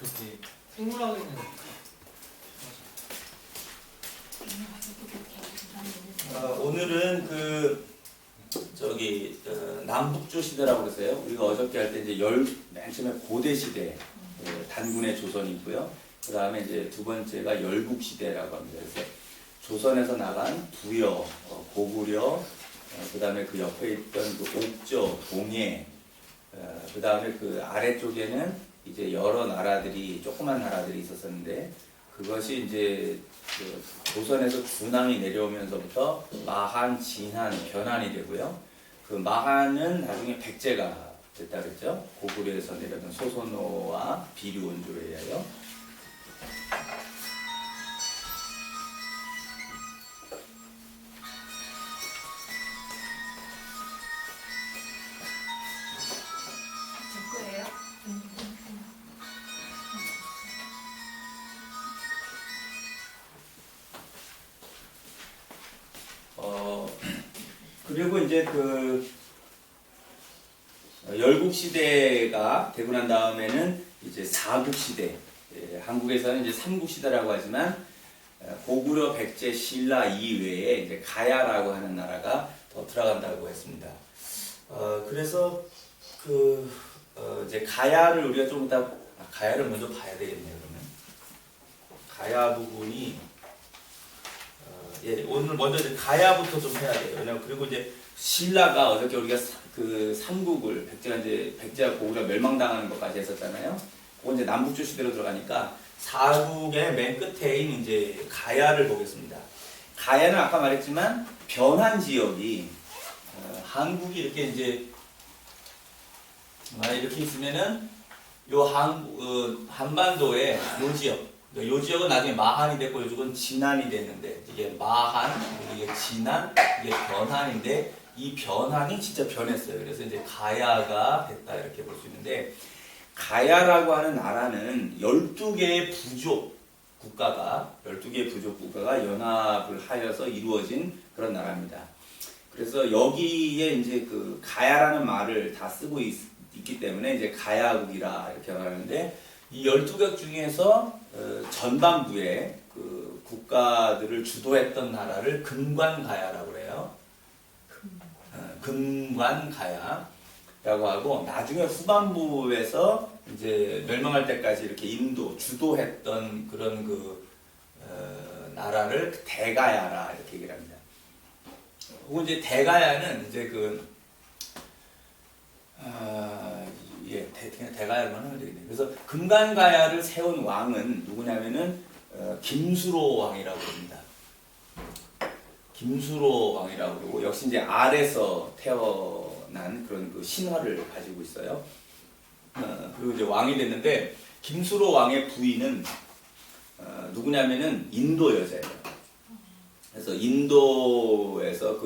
그렇게 생물학에는 오늘은 남북조 시대라고 그러세요. 우리가 어저께 할 때 이제 맨 처음에 고대 시대 단군의 조선이 있고요. 그 다음에 이제 두 번째가 열국 시대라고 합니다. 그래서 조선에서 나간 부여, 고구려, 그 다음에 그 옆에 있던 그 옥저, 동해, 그 다음에 그 아래쪽에는 이제 여러 나라들이, 조그만 나라들이 있었었는데, 그것이 이제 그 조선에서 군함이 내려오면서부터 마한, 진한, 변한이 되고요. 그 마한은 나중에 백제가 됐다 그랬죠. 고구려에서 내려던 소선호와 비류 원조에 의하여. 그리고 이제 열국 시대가 되고 난 다음에는 이제 사국 시대, 한국에서는 이제 삼국 시대라고 하지만 고구려, 백제, 신라 이외에 이제 가야라고 하는 나라가 더 들어간다고 했습니다. 그래서 이제 가야를 우리가 좀 이따 가야를 먼저 봐야 되겠네요. 그러면 가야 부분이 오늘 먼저 이제 가야부터 좀 해야 돼요. 왜냐면 그리고 이제 신라가 어저께 우리가 그 삼국을 백제와 고구려 멸망당하는 것까지 했었잖아요. 그건 이제 남북조 시대로 들어가니까 사국의 맨 끝에인 이제 가야를 보겠습니다. 가야는 아까 말했지만 변한 지역이 한국이 이렇게 이제 이렇게 있으면은 요 한반도의 요 지역. 요 지역은 나중에 마한이 됐고 요쪽은 진한이 됐는데 이게 마한, 이게 진한, 이게 변한인데 이 변한이 진짜 변했어요. 그래서 이제 가야가 됐다 이렇게 볼 수 있는데 가야라고 하는 나라는 12개의 부족 국가가 연합을 하여서 이루어진 그런 나라입니다. 그래서 여기에 이제 그 가야라는 말을 다 쓰고 있기 때문에 이제 가야국이라 이렇게 말하는데 이 12개 중에서 전반부에 그 국가들을 주도했던 나라를 금관가야라고 해요. 금관가야라고 하고 나중에 후반부에서 이제 멸망할 때까지 이렇게 인도 주도했던 그런 나라를 대가야라 이렇게 얘기를 합니다. 혹은 이제 대가야는 이제 대가야로만 하면 되겠네요. 그래서 금관가야를 세운 왕은 누구냐면은 김수로 왕이라고 합니다. 김수로 왕이라고 그러고 역시 이제 알에서 태어난 그런 신화를 가지고 있어요. 그리고 이제 왕이 됐는데 김수로 왕의 부인은 누구냐면은 인도 여자예요. 그래서 인도에서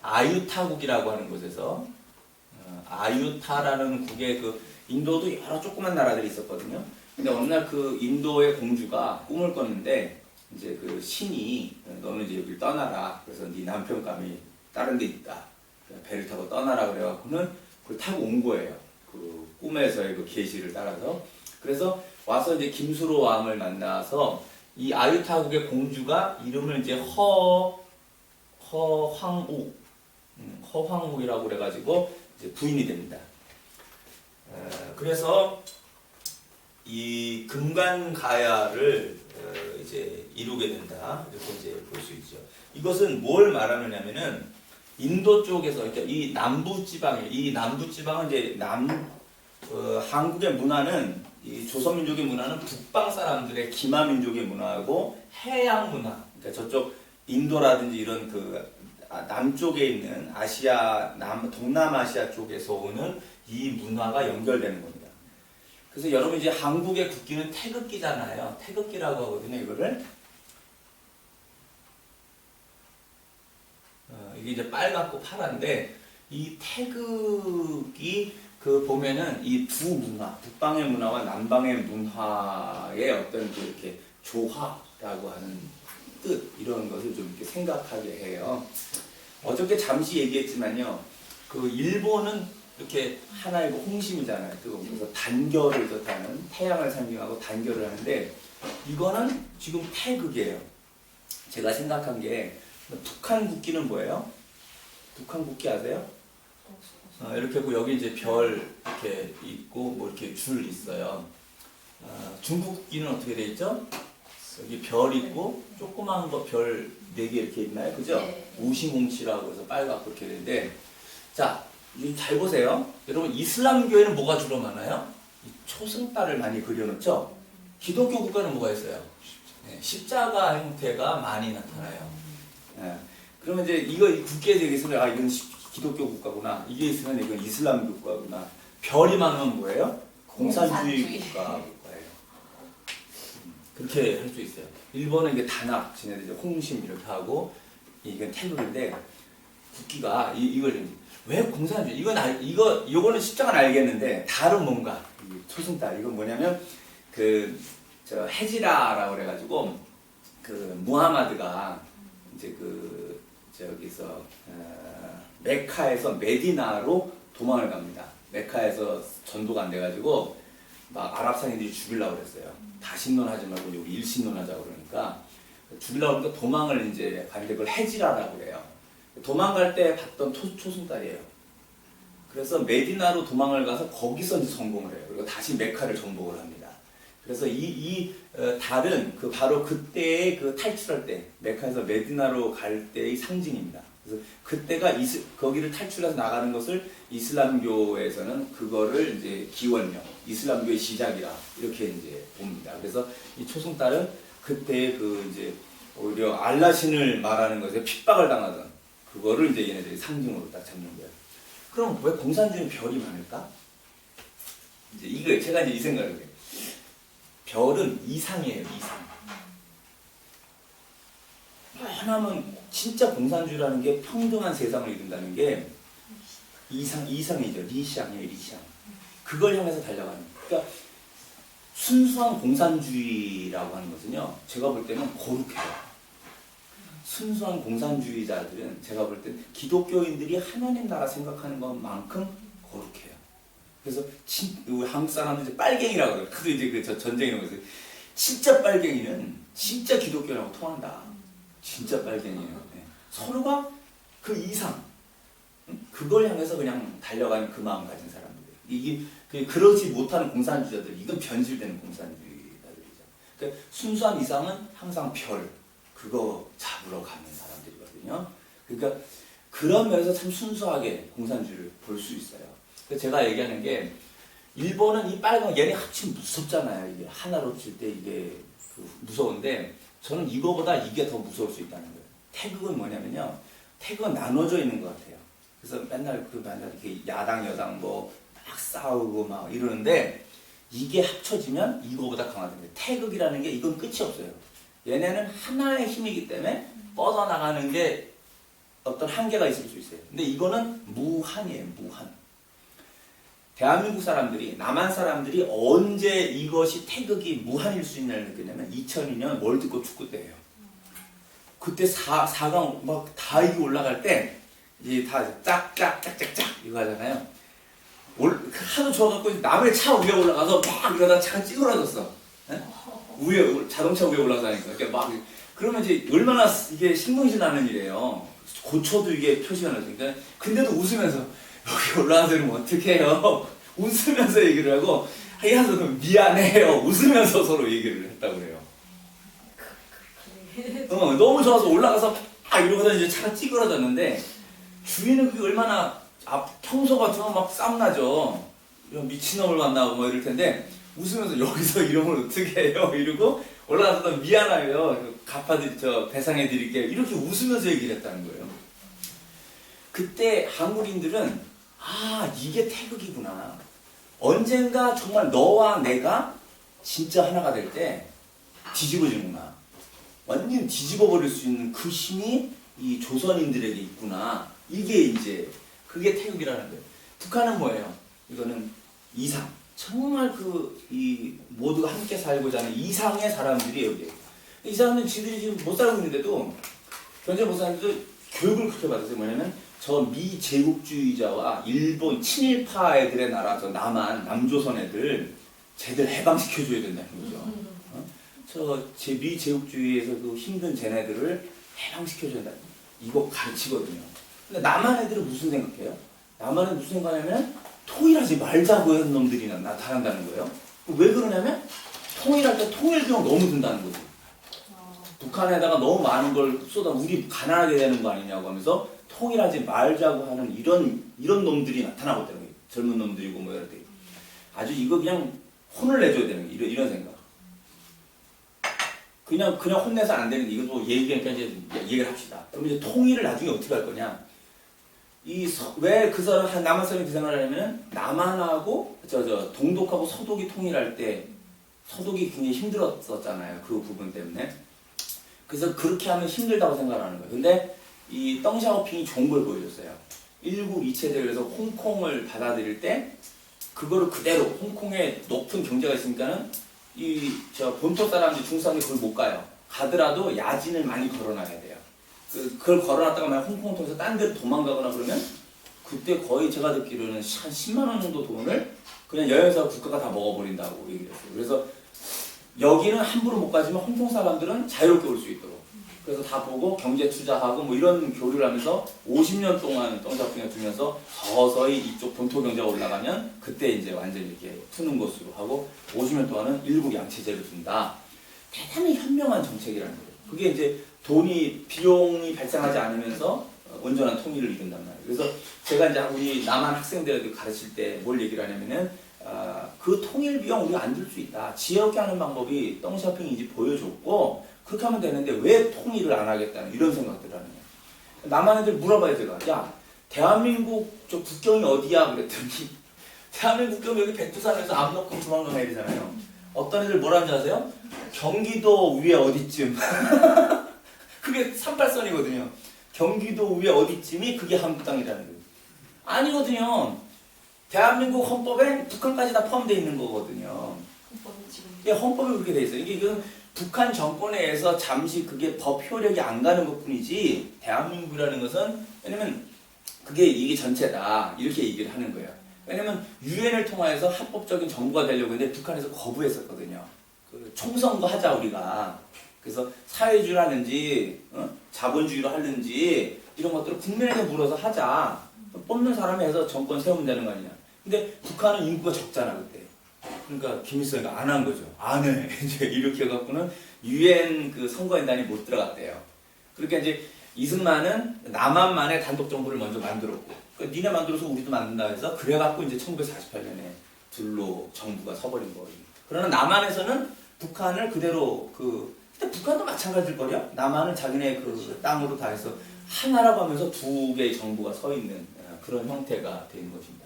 아유타국이라고 하는 곳에서 아유타라는 국의 인도도 여러 조그만 나라들이 있었거든요. 근데 어느 날 인도의 공주가 꿈을 꿨는데 이제 신이 너는 이제 여기를 떠나라. 그래서 네 남편감이 다른 데 있다. 배를 타고 떠나라 그래갖고는 그걸 타고 온 거예요. 꿈에서의 계시를 따라서. 그래서 와서 이제 김수로 왕을 만나서 이 아유타국의 공주가 이름을 이제 허황욱이라고 그래가지고 이제 부인이 됩니다. 그래서 이 금관가야를 이제 이루게 된다 이렇게 이제 볼 수 있죠. 이것은 뭘 말하느냐면은 인도 쪽에서 그러니까 이 남부 지방은 이제 한국의 문화는 이 조선 민족의 문화는 북방 사람들의 기마 민족의 문화하고 해양 문화, 그러니까 저쪽 인도라든지 이런 남쪽에 있는 동남아시아 쪽에서 오는 이 문화가 연결되는 겁니다. 그래서 여러분 이제 한국의 국기는 태극기잖아요. 태극기라고 하거든요. 이거를 이게 이제 빨갛고 파란데 이 태극이 보면은 이 두 문화, 북방의 문화와 남방의 문화의 어떤 이렇게 조화라고 하는 뜻 이런 것을 좀 이렇게 생각하게 해요. 어저께 잠시 얘기했지만요. 일본은 이렇게 하나의 그 홍심이잖아요. 그래서 단결을 뜻하는 태양을 상징하고 단결을 하는데 이거는 지금 태극이에요. 제가 생각한 게 북한 국기는 뭐예요? 북한 국기 아세요? 이렇게 하고 여기 이제 별 이렇게 있고 뭐 이렇게 줄 있어요. 중국 국기는 어떻게 돼 있죠? 여기 별 있고 조그만 거 별 4개 이렇게 있나요? 그죠? 네. 우시뭉치라고 해서 빨갛고 이렇게 되는데 자, 잘 보세요. 여러분 이슬람교에는 뭐가 주로 많아요? 이 초승달을 많이 그려놓죠? 기독교 국가는 뭐가 있어요? 네, 십자가 형태가 많이 나타나요. 네. 그러면 이제 이거 국기에 대해 있으면 아 이건 기독교 국가구나. 이게 있으면 이건 이슬람 국가구나. 별이 많으면 뭐예요? 공산주의 국가예요. 그렇게 할 수 있어요. 일본은 이게 단합, 지네들 이제 홍심 이렇게 하고 이건 태극인데 국기가 이걸 왜 공산주의? 이거는 십자가는 알겠는데 다른 뭔가 초승달 이건 뭐냐면 저 헤지라라고 그래가지고 그 무하마드가 이제 저기서 메카에서 메디나로 도망을 갑니다. 메카에서 전도가 안 돼가지고 막 아랍 상인들이 죽이려고 그랬어요. 다신론하지 말고 여기 일신론하자 그러니까 죽이려고 하니까 도망을 이제 가는데 그걸 헤지라라고 그래요. 도망갈 때 봤던 초승달이에요. 그래서 메디나로 도망을 가서 거기서 이제 성공을 해요. 그리고 다시 메카를 정복을 합니다. 그래서 이 달은 바로 그때의 탈출할 때 메카에서 메디나로 갈 때의 상징입니다. 그래서 그때가 거기를 탈출해서 나가는 것을 이슬람교에서는 그거를 이제 기원령, 이슬람교의 시작이라 이렇게 이제 봅니다. 그래서 이 초승달은 그때의 이제 오히려 알라신을 말하는 것에 핍박을 당하던 그거를 이제 얘네들이 상징으로 딱 잡는 거예요. 그럼 왜 공산주의는 별이 많을까? 이제 이거 제가 이제 이 생각을 해요. 별은 이상이에요, 이상. 하나면 진짜 공산주의라는 게 평등한 세상을 이룬다는 게 이상이죠. 리샹이에요, 리샹. 그걸 향해서 달려가는 거예요. 그러니까 순수한 공산주의라고 하는 것은요, 제가 볼 때는 거룩해요. 순수한 공산주의자들은 제가 볼 때는 기독교인들이 하나님 나라 생각하는 것만큼 거룩해요. 그래서 우리 한국 사람들 이제 빨갱이라고 그래요. 그도 이제 전쟁이라고 해서 진짜 빨갱이는 진짜 기독교라고 통한다. 진짜 빨갱이에요. 네. 서로가 그 이상 그걸 향해서 그냥 달려가는 그 마음 가진 사람들. 이게 그러지 못하는 공산주의자들. 이건 변질되는 공산주의자들이죠. 그러니까 순수한 이상은 항상 별 그거 잡으러 가는 사람들이거든요. 그러니까 그런 면에서 참 순수하게 공산주의를 볼 수 있어요. 그래서 제가 얘기하는 게 일본은 이 빨간 얘네 합치면 무섭잖아요. 이게 하나로 칠 때 이게 무서운데 저는 이거보다 이게 더 무서울 수 있다는 거예요. 태극은 뭐냐면요. 태극은 나눠져 있는 것 같아요. 그래서 맨날 이렇게 야당 여당 막 싸우고 막 이러는데 이게 합쳐지면 이거보다 강하다는 거예요. 태극이라는 게 이건 끝이 없어요. 얘네는 하나의 힘이기 때문에 뻗어나가는 게 어떤 한계가 있을 수 있어요. 근데 이거는 무한이에요. 무한. 대한민국 사람들이 남한 사람들이 언제 이것이 태극이 무한일 수 있냐를 느꼈냐면 2002년 월드컵 축구 때예요. 그때 4강 막 다 이기 올라갈 때 이제 다 짝짝짝짝짝 이거 하잖아요. 하도 좋아갖고 남의 차 위에 올라가서 막 이러다 차가 찌그러졌어. 위에 자동차 위에 올라가니까 그러니까 막 그러면 이제 얼마나 이게 신경질 나는 일이에요. 고쳐도 이게 표시가 나니까 근데도 웃으면서 여기 올라가서 이러면 어떡해요. 웃으면서 얘기를 하고 하여서 미안해요. 웃으면서 서로 얘기를 했다고 그래요. 너무 좋아서 올라가서 막 이러고서 이제 차가 찌그러졌는데 주위는 그게 얼마나 평소 같으면 막 쌈나죠. 이런 미친놈을 만나고 뭐 이럴 텐데 웃으면서 여기서 이러면 어떻게 해요? 이러고 올라가서 미안해요. 배상해 드릴게요. 이렇게 웃으면서 얘기를 했다는 거예요. 그때 한국인들은 이게 태극이구나. 언젠가 정말 너와 내가 진짜 하나가 될 때 뒤집어지는구나. 완전 뒤집어 버릴 수 있는 그 힘이 이 조선인들에게 있구나. 이게 이제 그게 태극이라는 거예요. 북한은 뭐예요? 이거는 이상. 정말 이 모두가 함께 살고자 하는 이상의 사람들이 여기에. 이 사람들은 지들이 지금 못 살고 있는데도 견제 못 사는데도 교육을 그렇게 받았어요. 뭐냐면 저 미제국주의자와 일본 친일파 애들의 나라, 저 남조선 애들 쟤들 해방시켜줘야 된다는 거죠. 저 미제국주의에서 그 힘든 쟤네들을 해방시켜줘야 된다. 이거 가르치거든요. 근데 남한 애들은 무슨 생각해요? 남한은 무슨 생각하냐면 통일하지 말자고 하는 놈들이 나타난다는 거예요. 왜 그러냐면 통일할 때 통일 비용 너무 든다는 거지. 북한에다가 너무 많은 걸 쏟아 우리 가난하게 되는 거 아니냐고 하면서 통일하지 말자고 하는 이런 놈들이 나타나고 있다는 거예요. 젊은 놈들이고 뭐 이럴 때 아주 이거 그냥 혼을 내줘야 되는 거예요. 이런 생각. 그냥 혼내서 안 되는 게 이것도 얘기하니까 이제 얘기를 합시다. 그럼 이제 통일을 나중에 어떻게 할 거냐? 왜 그 사람 남한 사람이 그 생각을 하냐면 남한하고 동독하고 서독이 통일할 때 서독이 굉장히 힘들었었잖아요. 그 부분 때문에. 그래서 그렇게 하면 힘들다고 생각하는 거예요. 근데 이 덩샤오핑이 좋은 걸 보여줬어요. 1국 2차 대회에서 홍콩을 받아들일 때 그거를 그대로 홍콩에 높은 경제가 있으니까는 본토 사람들 중국 사람들이 그걸 못 가요. 가더라도 야진을 많이 걸어놔야 돼요. 그걸 걸어놨다가 만약 홍콩을 통해서 딴 데로 도망가거나 그러면 그때 거의 제가 듣기로는 한 10만 원 정도 돈을 그냥 여행사 국가가 다 먹어버린다고 얘기를 했어요. 그래서 여기는 함부로 못 가지만 홍콩 사람들은 자유롭게 올 수 있도록 그래서 다 보고 경제 투자하고 뭐 이런 교류를 하면서 50년 동안 덩샤오핑을 두면서 서서히 이쪽 본토 경제가 올라가면 그때 이제 완전히 이렇게 푸는 것으로 하고 50년 동안은 일국 양체제를 둔다. 대단히 현명한 정책이라는 거예요. 그게 이제 비용이 발생하지 않으면서 온전한 통일을 이룬단 말이에요. 그래서 제가 이제 우리 남한 학생들에게 가르칠 때 뭘 얘기를 하냐면은 그 통일 비용 우리가 안 들 수 있다. 지역에 하는 방법이 덩샤오핑이 이제 보여줬고 그렇게 하면 되는데 왜 통일을 안 하겠다는 이런 생각들을 하는 거예요. 남한 애들 물어봐요 제가. 야 대한민국 저 국경이 어디야? 그랬더니 대한민국 국경 여기 백두산에서 암 넣고 도망가야 되잖아요. 어떤 애들 뭐라는지 아세요? 경기도 위에 어디쯤 그게 38선이거든요. 경기도 위에 어디쯤이 그게 한국 땅이라는 거예요. 아니거든요. 대한민국 헌법에 북한까지 다 포함되어 있는 거거든요. 헌법이 그렇게 돼 있어요. 이게 북한 정권에서 잠시 그게 법 효력이 안 가는 것뿐이지 대한민국이라는 것은 왜냐면 이게 전체다 이렇게 얘기를 하는 거예요. 왜냐면 유엔을 통해서 합법적인 정부가 되려고 했는데 북한에서 거부했었거든요. 총선거 하자 우리가. 그래서 사회주의를 하는지 자본주의로 하는지 이런 것들을 국민에게 물어서 하자. 뽑는 사람이 해서 정권 세우면 되는 거 아니냐. 근데 북한은 인구가 적잖아 그때. 그러니까 김일성이가 안 한 거죠. 안 해. 이제 이렇게 해갖고는 유엔 그 선거인단이 못 들어갔대요. 그러니까 이제 이승만은 남한만의 단독 정부를 먼저 만들었고, 그러니까 니네 만들어서 우리도 만든다 해서 그래갖고 이제 1948년에 둘로 정부가 서버린 거예요. 그러나 남한에서는 북한을 그대로 근데 북한도 마찬가지일 거요. 남한은 자기네 그 땅으로 다 해서 하나라고 하면서 두 개의 정부가 서 있는 그런 형태가 된 것입니다.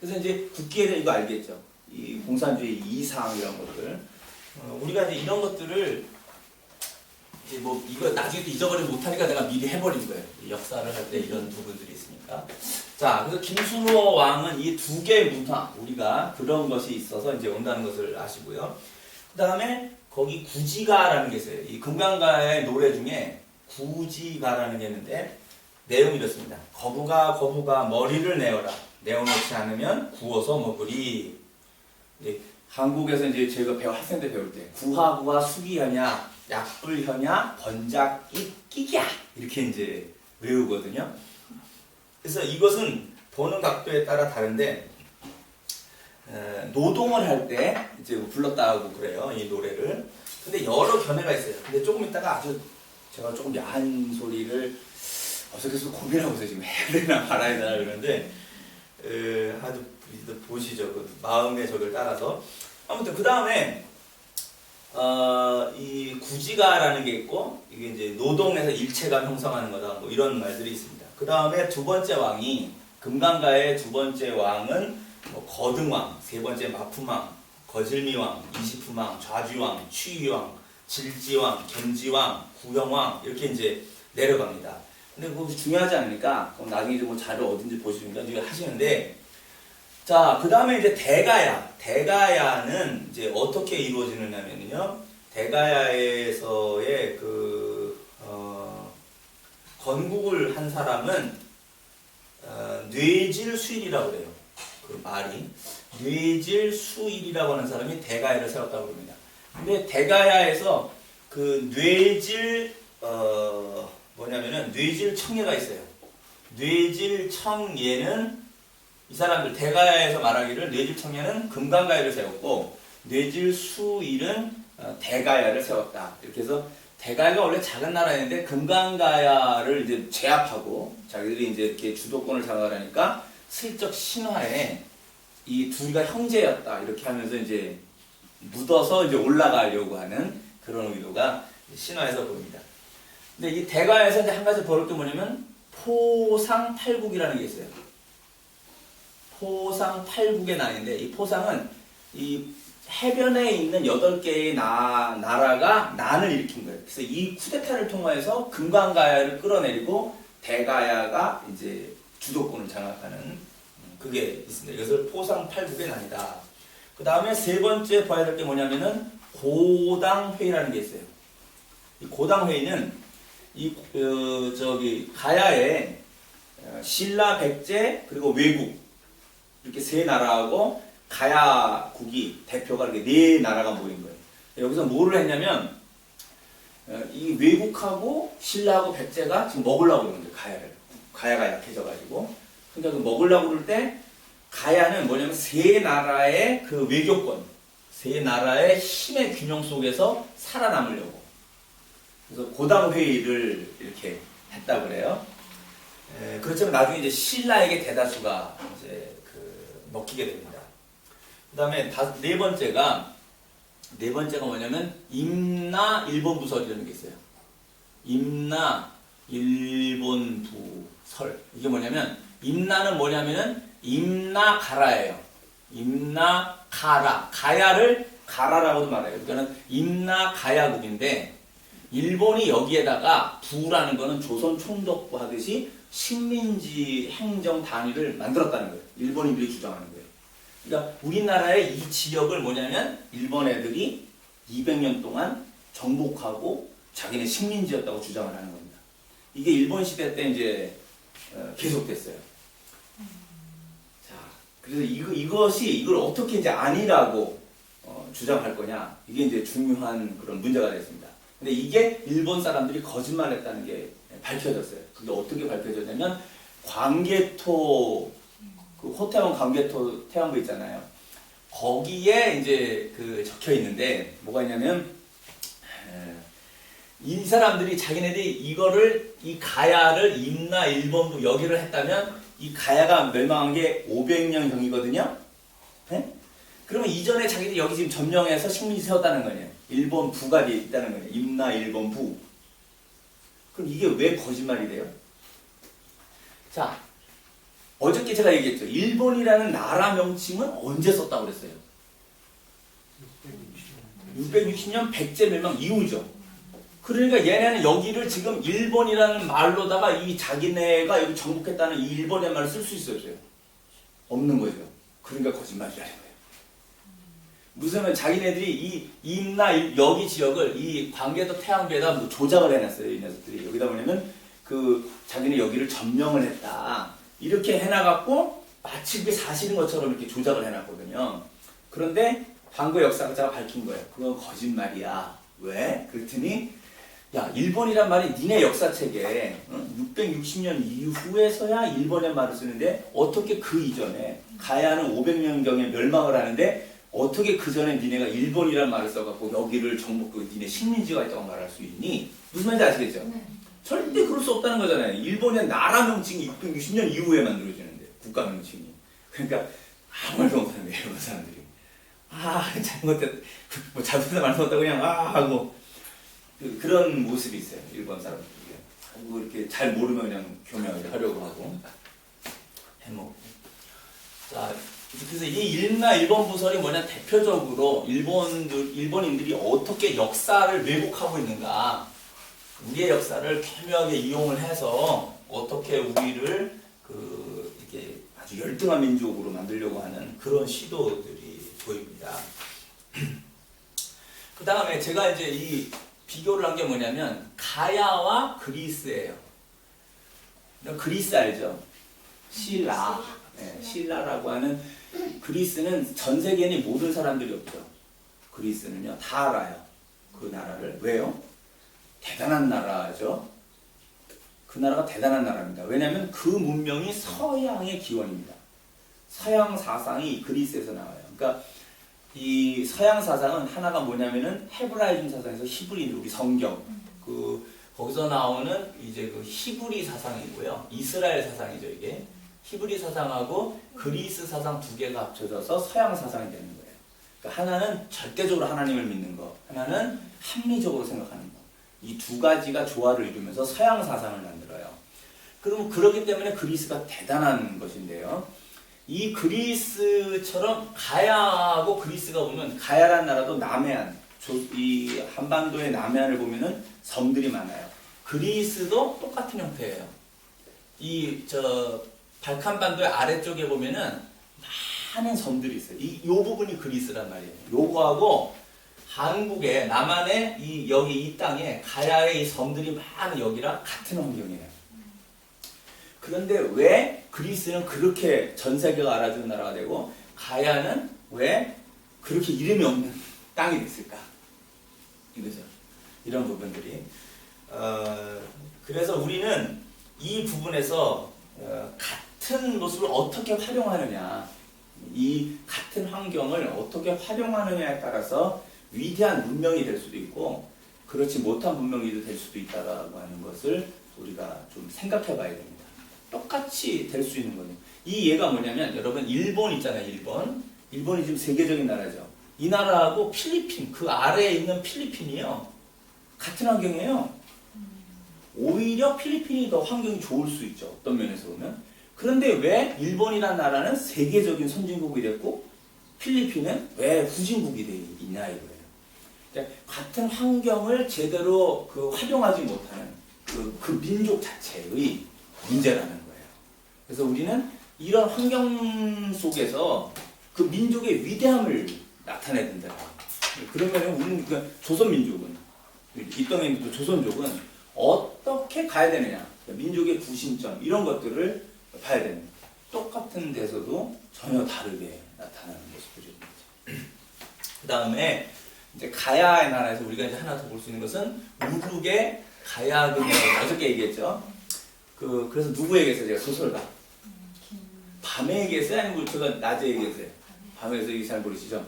그래서 이제 국기에는 이거 알겠죠. 이 공산주의 이상 이런 것들 우리가 이제 이런 것들을 이제 뭐 이거 나중에 또 잊어버리지 못하니까 내가 미리 해버린 거예요. 역사를 할 때 이런 부분들이 있으니까. 자, 그래서 김순호 왕은 이 두 개의 문화 우리가 그런 것이 있어서 이제 온다는 것을 아시고요. 그 다음에 거기 구지가라는 게 있어요. 이 금강가의 노래 중에 구지가라는 게 있는데 내용이 이렇습니다. 거부가 머리를 내어라. 내어놓지 않으면 구워서 먹으리. 한국에서 이제 제가 학생들 배울 때 구하구와 수기하냐, 약불하냐, 번작이 끼기야 이렇게 이제 외우거든요. 그래서 이것은 보는 각도에 따라 다른데 노동을 할 때 이제 불렀다고 그래요 이 노래를. 근데 여러 견해가 있어요. 근데 조금 있다가 제가 조금 야한 소리를 계속 고민하고 있어요. 지금 해야 되나 말아야 되나 그러는데 아주 보시죠. 그 마음의 적을 따라서. 아무튼 그 다음에 이 구지가라는 게 있고 이게 이제 노동에서 일체감 형성하는 거다 뭐 이런 말들이 있습니다. 그 다음에 두 번째 왕이 금강가의 두 번째 왕은 뭐 거등왕, 세 번째 마품왕, 거질미왕, 이시품왕, 좌쥐왕, 취위왕, 질지왕, 견지왕, 구형왕 이렇게 이제 내려갑니다. 근데 그거 중요하지 않으니까 그럼 나중에 뭐 자료 어딘지 보시니까 이제 하시는데 자, 그 다음에 이제 대가야는 이제 어떻게 이루어지느냐면요. 대가야에서의 건국을 한 사람은 뇌질수일이라고 그래요. 그 말이 뇌질수일이라고 하는 사람이 대가야를 세웠다고 합니다. 근데 대가야에서 그 뭐냐면은 뇌질청예가 있어요. 뇌질청예는 이 사람들 대가야에서 말하기를 뇌질청예는 금강가야를 세웠고 뇌질수일은 대가야를 세웠다. 이렇게 해서 대가야가 원래 작은 나라였는데 금강가야를 이제 제압하고 자기들이 이제 이렇게 주도권을 장악하니까 슬쩍 신화에 이 둘이가 형제였다 이렇게 하면서 이제 묻어서 이제 올라가려고 하는 그런 의도가 신화에서 보입니다. 근데 이 대가야에서 이제 한 가지 버릴 게 뭐냐면 포상팔국이라는 게 있어요. 포상팔국의 난인데 이 포상은 이 해변에 있는 8개의 나라가 난을 일으킨 거예요. 그래서 이 쿠데타를 통해서 금강가야를 끌어내리고 대가야가 이제 주도권을 장악하는 그게 있습니다. 이것을 포상팔국의 난이다. 그 다음에 세 번째 봐야 될 게 뭐냐면은 고당회의라는 게 있어요. 이 고당회의는 가야에 신라, 백제 그리고 외국 이렇게 세 나라하고 가야국이 대표가 이렇게 네 나라가 모인 거예요. 여기서 뭐를 했냐면 이 외국하고 신라하고 백제가 지금 먹으려고 그러는 거예요. 가야가 약해져가지고 그러니까 그 먹으려고 그럴 때 가야는 뭐냐면 세 나라의 그 외교권, 세 나라의 힘의 균형 속에서 살아남으려고 그래서 고당회의를 이렇게 했다고 그래요. 그렇지만 나중에 이제 신라에게 대다수가 이제 먹히게 됩니다. 그 다음에 네 번째가 뭐냐면 임나 일본부설이라는 게 있어요. 임나 일본부설. 이게 뭐냐면 임나는 뭐냐면은 임나가라예요. 임나가라. 가야를 가라라고도 말해요. 그러니까 임나가야국인데 일본이 여기에다가 부라는 거는 조선 총독부 하듯이 식민지 행정 단위를 만들었다는 거예요. 일본인들이 주장하는 거예요. 그러니까 우리나라의 이 지역을 뭐냐면 일본 애들이 200년 동안 정복하고 자기네 식민지였다고 주장을 하는 겁니다. 이게 일본 시대 때 이제 계속됐어요. 자, 그래서 이걸 어떻게 이제 아니라고 주장할 거냐 이게 이제 중요한 그런 문제가 됐습니다. 근데 이게 일본 사람들이 거짓말했다는 게 밝혀졌어요. 그게 어떻게 밝혀졌냐면 광개토 그 호태원 광개토 태양부 있잖아요. 거기에 이제 적혀 있는데 뭐가 있냐면 이 사람들이 자기네들이 이 가야를 임나 일본부 여기를 했다면 이 가야가 멸망한 게 500년 경이거든요. 네? 그러면 이전에 자기들이 여기 지금 점령해서 식민지 세웠다는 거예요. 일본 부가 있다는 거예요. 임나 일본 부. 그럼 이게 왜 거짓말이 돼요? 자, 어저께 제가 얘기했죠. 일본이라는 나라 명칭은 언제 썼다고 그랬어요? 660년 백제 멸망 이후죠. 그러니까 얘네는 여기를 지금 일본이라는 말로다가 이 자기네가 여기 정복했다는 이 일본의 말을 쓸 수 있어요? 없는 거죠. 그러니까 거짓말이라는 거예요. 무슨 자기네들이 이 임나 여기 지역을 이 광개토 태양부에다 조작을 해놨어요. 이 녀석들이 여기다 뭐냐면 자기네 여기를 점령을 했다 이렇게 해놔갖고 마치 그게 사실인 것처럼 이렇게 조작을 해놨거든요. 그런데 광고 역사가자가 밝힌 거예요. 그건 거짓말이야. 왜? 그랬더니 야 일본이란 말이 니네 역사책에 660년 이후에서야 일본의 말을 쓰는데 어떻게 그 이전에 가야는 500년경에 멸망을 하는데 어떻게 그 전에 니네가 일본이란 말을 써갖고 여기를 정복하고 니네 식민지가 있다고 말할 수 있니? 무슨 말인지 아시겠죠? 네. 절대 그럴 수 없다는 거잖아요. 일본의 나라 명칭이 660년 이후에 만들어지는데 국가 명칭이. 그러니까 아무 말도 못하는 거예요. 일본 사람들이. 잘못했다 말못했다 그냥 하고 그런 모습이 있어요. 일본 사람들이. 이렇게 잘 모르면 그냥 교명을 하려고 하고 해먹고. 자, 그래서 이 임나 일본 부설이 뭐냐 대표적으로 일본인들이 어떻게 역사를 왜곡하고 있는가 우리의 역사를 교묘하게 이용을 해서 어떻게 우리를 이렇게 아주 열등한 민족으로 만들려고 하는 그런 시도들이 보입니다. 그 다음에 제가 이제 이 비교를 한 게 뭐냐면 가야와 그리스예요. 그리스 알죠? 신라. 네, 신라라고 하는 그리스는 전 세계에 모든 사람들이 없죠. 그리스는요 다 알아요. 그 나라를. 왜요? 대단한 나라죠. 그 나라가 대단한 나라입니다. 왜냐하면 그 문명이 서양의 기원입니다. 서양 사상이 그리스에서 나와요. 그러니까 이 서양 사상은 하나가 뭐냐면은 헤브라이즘 사상에서 히브리 우리 성경 거기서 나오는 이제 그 히브리 사상이고요. 이스라엘 사상이죠 이게. 히브리 사상하고 그리스 사상 두 개가 합쳐져서 서양 사상이 되는 거예요. 그러니까 하나는 절대적으로 하나님을 믿는 거, 하나는 합리적으로 생각하는 거. 이 두 가지가 조화를 이루면서 서양 사상을 만들어요. 그럼 그렇기 때문에 그리스가 대단한 것인데요. 이 그리스처럼 가야하고 그리스가 보면 가야란 나라도 남해안, 이 한반도의 남해안을 보면은 섬들이 많아요. 그리스도 똑같은 형태예요. 이 발칸반도의 아래쪽에 보면은 많은 섬들이 있어요. 요 부분이 그리스란 말이에요. 요거하고 한국의 남한의 여기 이 땅에 가야의 이 섬들이 많은 여기랑 같은 환경이에요. 그런데 왜 그리스는 그렇게 전 세계가 알아주는 나라가 되고 가야는 왜 그렇게 이름이 없는 땅이 됐을까? 이거죠. 이런 부분들이. 그래서 우리는 이 부분에서 같은 모습을 어떻게 활용하느냐, 이 같은 환경을 어떻게 활용하느냐에 따라서 위대한 문명이 될 수도 있고 그렇지 못한 문명이 될 수도 있다라고 하는 것을 우리가 좀 생각해 봐야 됩니다. 똑같이 될 수 있는 거예요. 이 예가 뭐냐면 여러분 일본 있잖아요. 일본이 지금 세계적인 나라죠. 이 나라하고 필리핀 그 아래에 있는 필리핀이요 같은 환경이에요. 오히려 필리핀이 더 환경이 좋을 수 있죠. 어떤 면에서 보면. 그런데 왜 일본이라는 나라는 세계적인 선진국이 됐고 필리핀은 왜 후진국이 돼 있냐 이거예요. 그러니까 같은 환경을 제대로 활용하지 못하는 그 민족 자체의 문제라는 거예요. 그래서 우리는 이런 환경 속에서 그 민족의 위대함을 나타내야 된다. 그러면 우리는 조선민족은 이 땅에 있는 조선족은 어떻게 가야 되느냐, 민족의 구심점 이런 것들을 봐야 됩니다. 똑같은 데서도 전혀 다르게 나타나는 모습들입니다. 그 다음에 이제 가야의 나라에서 우리가 이제 하나 더 볼 수 있는 것은 우르게 가야금이라고 어저께 얘기했죠. 그래서 누구 얘기했어요? 제가 소설가. 밤에 얘기했어요? 아니면 제가 낮에 얘기했어요? 밤에서 얘기 잘 모르시죠?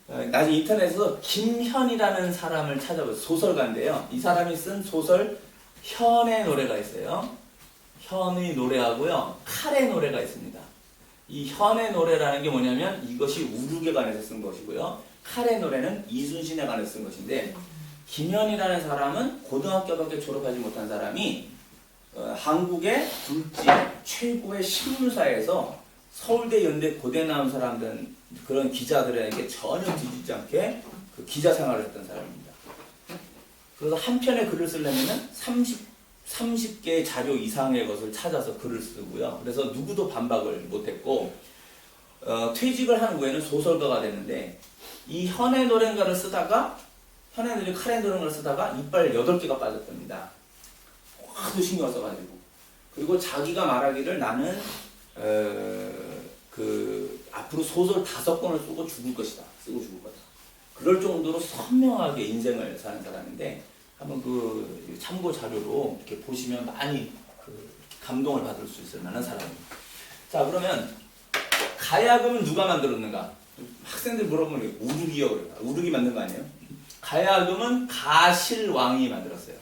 나중에 인터넷에서 김현이라는 사람을 찾아보세요. 소설가인데요. 이 사람이 쓴 소설 현의 노래가 있어요. 현의 노래하고요. 칼의 노래가 있습니다. 이 현의 노래라는 게 뭐냐면 이것이 우르게 관해서 쓴 것이고요. 칼의 노래는 이순신에 관해서 쓴 것인데 김현이라는 사람은 고등학교밖에 졸업하지 못한 사람이 한국의 둘째 최고의 신문사에서 서울대, 연대, 고대 나온 사람들 그런 기자들에게 전혀 뒤지지 않게 그 기자 생활을 했던 사람입니다. 그래서 한 편의 글을 쓰려면 30개의 자료 이상의 것을 찾아서 글을 쓰고요. 그래서 누구도 반박을 못했고 퇴직을 한 후에는 소설가가 됐는데 이 현의 노래인가를 쓰다가 현의 노래 칼의 노래인가를 쓰다가 이빨 8개가 빠졌답니다. 하도 신경 써가지고. 그리고 자기가 말하기를 나는 앞으로 소설 5권을 쓰고 죽을 것이다. 쓰고 죽을 거다. 그럴 정도로 선명하게 인생을 사는 사람인데 한번 참고 자료로 이렇게 보시면 많이 감동을 받을 수 있을 만한 사람입니다. 자, 그러면 가야금은 누가 만들었는가? 학생들 물어보면 우르기요. 우르기 만든 거 아니에요? 가야금은 가실왕이 만들었어요.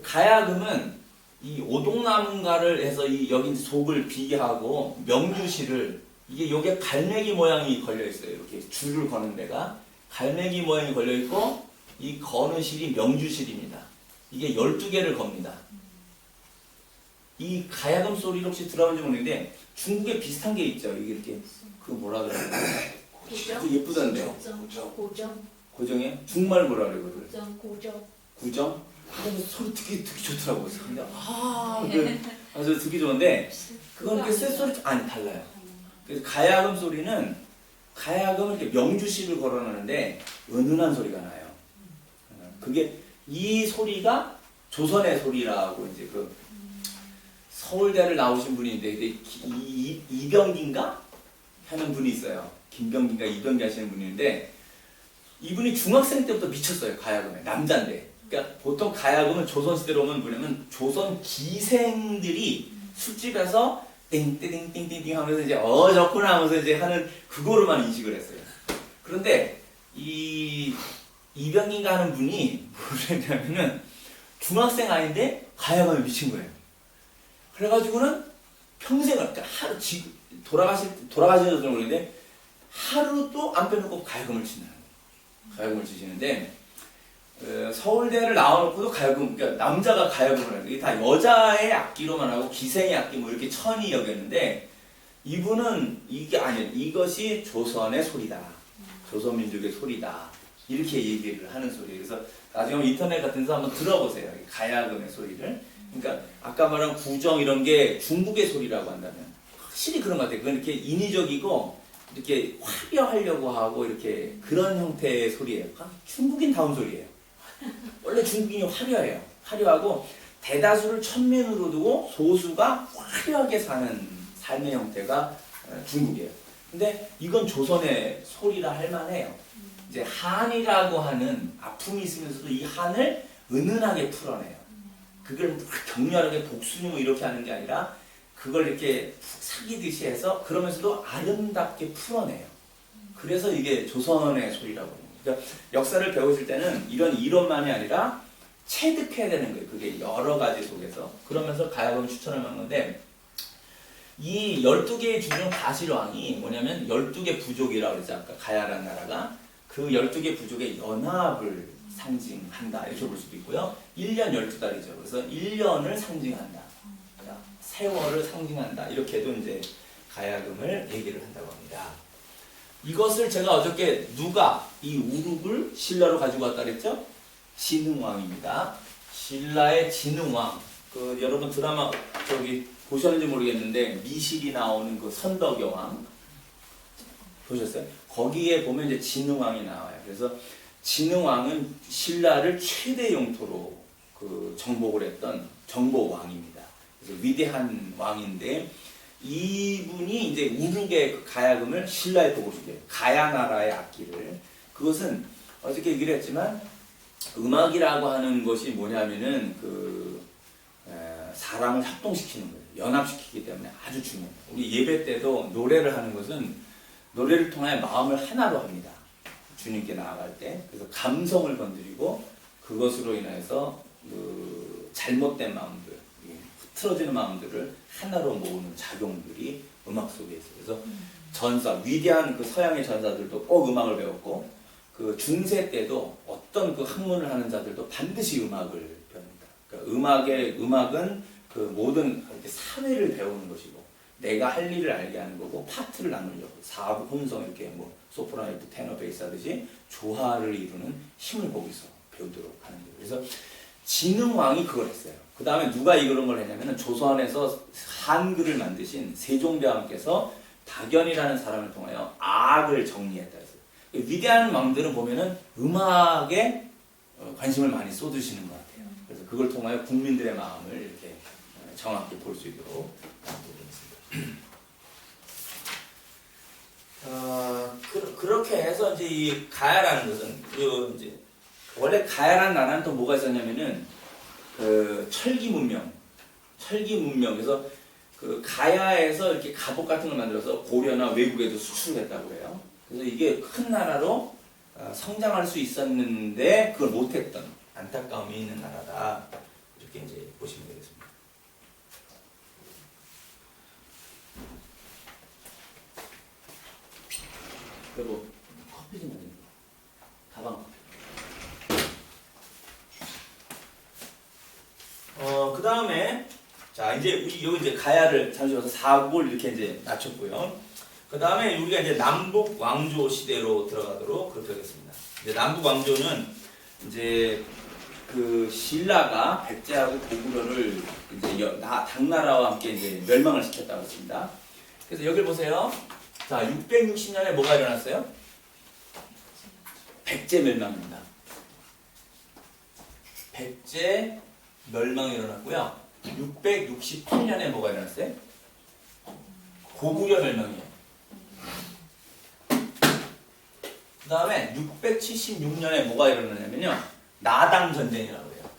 가야금은 이 오동나무가를 해서 여기 속을 비계하고 명주실을 요게 갈매기 모양이 걸려 있어요. 이렇게 줄을 거는 데가 갈매기 모양이 걸려 있고 이 거는 실이 명주실입니다. 이게 12개를 겁니다. 이 가야금 소리를 혹시 들어본지 모르겠는데 중국에 비슷한 게 있죠. 이게 이렇게 뭐라 그래요? 고정? 예쁘던데. 고정이에요? 중말 뭐라 그래요? 고정? 근데 소리 듣기 좋더라고요. 근데 아주 듣기 좋은데 그건 이렇게 쇳소리 아니 달라요. 그래서 가야금 소리는 가야금은 이렇게 명주실을 걸어놓는데 은은한 소리가 나요. 그게 이 소리가 조선의 소리라고 이제 서울대를 나오신 분이 있는데 이병기인가 하는 분이 있어요. 김병기인가 이병기 하시는 분인데 이분이 중학생 때부터 미쳤어요. 가야금에. 남자인데. 그러니까 보통 가야금은 조선시대로 오면 뭐냐면 조선 기생들이 술집에서 띵띵띵띵띵 하면서 이제 저구나 하면서 이제 하는 그거로만 인식을 했어요. 그런데 이 이병기인가 하는 분이 뭐랬냐면은 중학생 아닌데 가야금에 미친 거예요. 그래가지고는 평생을 그러니까 하루 돌아가시는지 모르겠는데 하루도 안 빼놓고 가야금을 치시는데 서울대를 나와놓고도 가야금 그러니까 남자가 가야금을 하는 게 다 여자의 악기로만 하고 기생의 악기 뭐 이렇게 천히 여겼는데 이분은 이게 아니에요. 이것이 조선의 소리다. 조선민족의 소리다. 이렇게 얘기를 하는 소리예요. 그래서 나중에 인터넷 같은 데서 한번 들어보세요. 가야금의 소리를. 그러니까 아까 말한 구정 이런 게 중국의 소리라고 한다면 확실히 그런 것 같아요. 그건 이렇게 인위적이고 이렇게 화려하려고 하고 이렇게 그런 형태의 소리예요. 중국인다운 소리예요. 원래 중국인이 화려해요. 화려하고 대다수를 천민으로 두고 소수가 화려하게 사는 삶의 형태가 중국이에요. 근데 이건 조선의 소리라 할 만해요. 이제 한이라고 하는 아픔이 있으면서도 이 한을 은은하게 풀어내요. 그걸 막 격렬하게 복순이 뭐 이렇게 하는 게 아니라 그걸 이렇게 사기듯이 해서 그러면서도 아름답게 풀어내요. 그래서 이게 조선의 소리라고 합니다. 그러니까 역사를 배우실 때는 이런 이론만이 아니라 체득해야 되는 거예요. 그게 여러 가지 속에서. 그러면서 가야금 추천을 한 건데 이 12개의 주중 가실왕이 뭐냐면 12개 부족이라고 그랬죠. 아까 가야라는 나라가. 그 12개 부족의 연합을 상징한다. 이렇게 볼 수도 있고요. 1년 12달이죠. 그래서 1년을 상징한다. 세월을 상징한다. 이렇게도 이제 가야금을 얘기를 한다고 합니다. 이것을 제가 어저께 누가 이 우룩을 신라로 가지고 왔다 그랬죠? 진흥왕입니다. 신라의 진흥왕. 여러분 드라마 보셨는지 모르겠는데 미실이 나오는 그 선덕여왕 보셨어요? 거기에 보면 이제 진흥왕이 나와요. 그래서 진흥왕은 신라를 최대 영토로 정복을 했던 정복왕입니다. 그래서 위대한 왕인데 이분이 이제 우르게 그 가야금을 신라에 보고 주게 가야 나라의 악기를 그것은 어저께 얘기를 했지만 음악이라고 하는 것이 뭐냐면은 사람을 협동시키는 거예요. 연합시키기 때문에 아주 중요해요. 우리 예배 때도 노래를 하는 것은 노래를 통해 마음을 하나로 합니다. 주님께 나아갈 때. 그래서 감성을 건드리고 그것으로 인해서 잘못된 마음들, 흐트러지는 마음들을 하나로 모으는 작용들이 음악 속에 있어요. 그래서 전사, 위대한 그 서양의 전사들도 꼭 음악을 배웠고 그 중세 때도 어떤 그 학문을 하는 자들도 반드시 음악을 배웁니다. 그러니까 음악은 그 모든 이렇게 사회를 배우는 것이고 내가 할 일을 알게 하는 거고 파트를 나누려고 사부, 혼성 이렇게 뭐 소프라노, 테너, 베이스 하듯이 조화를 이루는 힘을 거기서 배우도록 하는 거예요. 그래서 진흥왕이 그걸 했어요. 그 다음에 누가 이런 걸 했냐면 조선에서 한글을 만드신 세종대왕께서 박연이라는 사람을 통하여 악을 정리했다 했어요. 위대한 왕들은 보면은 음악에 관심을 많이 쏟으시는 것 같아요. 그래서 그걸 통하여 국민들의 마음을 이렇게 정확히 볼 수 있도록 만들었습니다. 그렇게 해서 이제 이 가야라는 것은 이제 원래 가야라는 나라는 또 뭐가 있었냐면은 철기 문명. 그래서 그 가야에서 이렇게 갑옷 같은 걸 만들어서 고려나 외국에도 수출했다고 해요. 그래서 이게 큰 나라로 성장할 수 있었는데 그걸 못했던 안타까움이 있는 나라다. 이렇게 이제 보시면 되겠습니다. 그리고 커피 좀 마십니다. 가방. 그 다음에 자 이제 여기 이제 가야를 잠시 와서 사국을 이렇게 이제 낮췄고요. 그 다음에 우리가 이제 남북 왕조 시대로 들어가도록 그렇게 하겠습니다. 이제 남북 왕조는 이제 그 신라가 백제하고 고구려를 이제 당나라와 함께 이제 멸망을 시켰다고 했습니다. 그래서 여기 보세요. 자 660년에 뭐가 일어났어요? 백제 멸망입니다. 백제 멸망이 일어났고요. 668년에 뭐가 일어났어요? 고구려 멸망이에요. 그 다음에 676년에 뭐가 일어나냐면요. 나당 전쟁이라고 해요.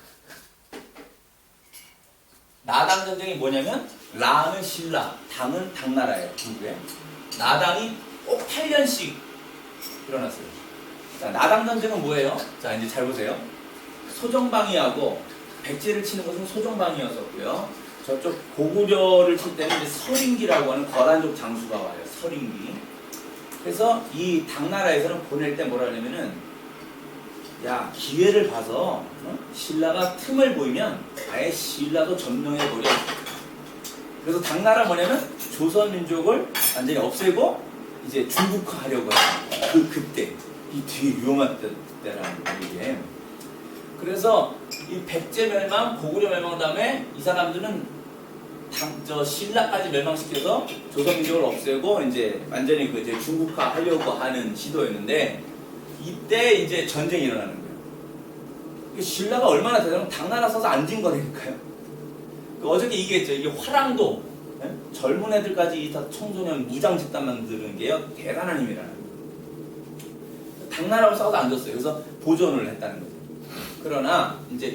나당 전쟁이 뭐냐면 라는 신라, 당은 당나라예요. 중국에. 나당이 꼭 8년씩 일어났어요. 자, 나당 전쟁은 뭐예요? 자, 이제 잘 보세요. 소정방이하고 백제를 치는 것은 소정방이었었고요. 저쪽 고구려를 칠 때는 이제 서림기라고 하는 거란족 장수가 와요. 서림기. 그래서 이 당나라에서는 보낼 때 뭐라 하냐면은 야, 기회를 봐서 신라가 틈을 보이면 아예 신라도 점령해버려. 그래서 당나라 뭐냐면 조선민족을 완전히 없애고 이제 중국화하려고 하는 그때 이 되게 위험한 때라는 거예요, 이게. 그래서 이 백제 멸망, 고구려 멸망 다음에 이 사람들은 신라까지 멸망시켜서 조선민족을 없애고 이제 완전히 그 이제 중국화하려고 하는 시도였는데 이때 이제 전쟁이 일어나는 거예요. 신라가 얼마나 대단하면 당나라 서서 앉은 거니까요. 어저께 얘기했죠. 이게 화랑도 젊은 애들까지 다 청소년 무장 집단 만드는 게요 대단한 힘이라는 거예요. 당나라하고 싸워도 안 졌어요. 그래서 보존을 했다는 거죠. 그러나 이제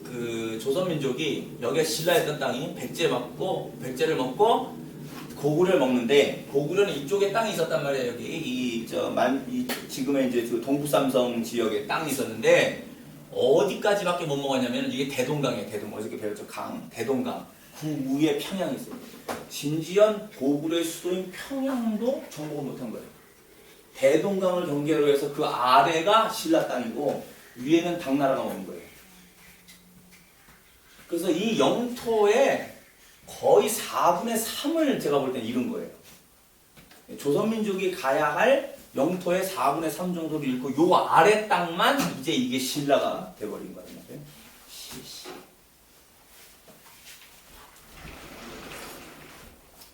그 조선민족이 여기에 신라했던 땅이 백제를 먹고 고구려를 먹는데 고구려는 이쪽에 땅이 있었단 말이에요. 여기 지금의 이제 그 동부삼성 지역에 땅이 있었는데 어디까지밖에 못 먹었냐면 이게 대동강이에요. 대동강. 어저께 배웠죠. 대동강. 그 위에 평양이 있어요. 심지어 고구려의 수도인 평양도 정복을 못한 거예요. 대동강을 경계로 해서 그 아래가 신라 땅이고 위에는 당나라가 오는 거예요. 그래서 이 영토의 거의 4분의 3을 제가 볼 때는 잃은 거예요. 조선민족이 가야 할 영토의 4분의 3 정도를 잃고 요 아래 땅만 이제 이게 신라가 돼버린 거예요.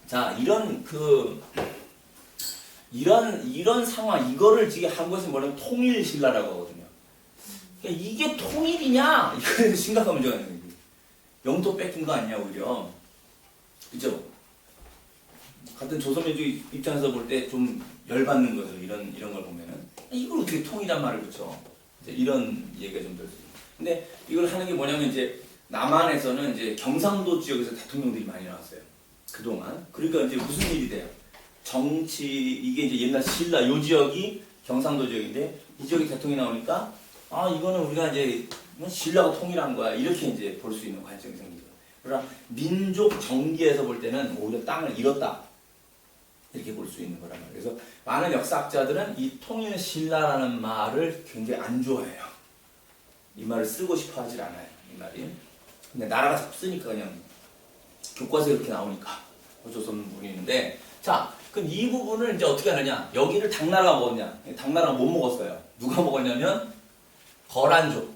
자, 이런 상황, 이거를 지금 한 것이 뭐냐면 통일 신라라고 하거든요. 그러니까 이게 통일이냐? 이거는 심각한 문제가 있는 거예요. 영토 뺏긴 거 아니냐, 오히려. 그죠? 같은 조선민족 입장에서 볼 때 좀 열받는 거죠. 이런 걸 보면은. 이걸 어떻게 통일한 말을 붙여? 이제 이런 얘기가 좀 들었어요. 근데 이걸 하는 게 뭐냐면 이제 남한에서는 이제 경상도 지역에서 대통령들이 많이 나왔어요. 그동안. 그러니까 이제 무슨 일이 돼요? 정치, 이게 이제 옛날 신라, 요 지역이 경상도 지역인데 이 지역이 대통령이 나오니까 아, 이거는 우리가 이제 신라가 통일한 거야. 이렇게 이제 볼 수 있는 관점이 생기죠. 그러나 민족 정기에서 볼 때는 오히려 땅을 잃었다. 이렇게 볼 수 있는 거란 말이에요. 그래서 많은 역사학자들은 이 통일 신라라는 말을 굉장히 안 좋아해요. 이 말을 쓰고 싶어 하질 않아요. 이 말이. 근데 나라가 자꾸 쓰니까 그냥 교과서에 이렇게 나오니까 어쩔 수 없는 부분이 있는데 자, 그럼 이 부분을 이제 어떻게 하느냐? 여기를 당나라가 먹었냐? 당나라가 못 먹었어요. 누가 먹었냐면 거란족.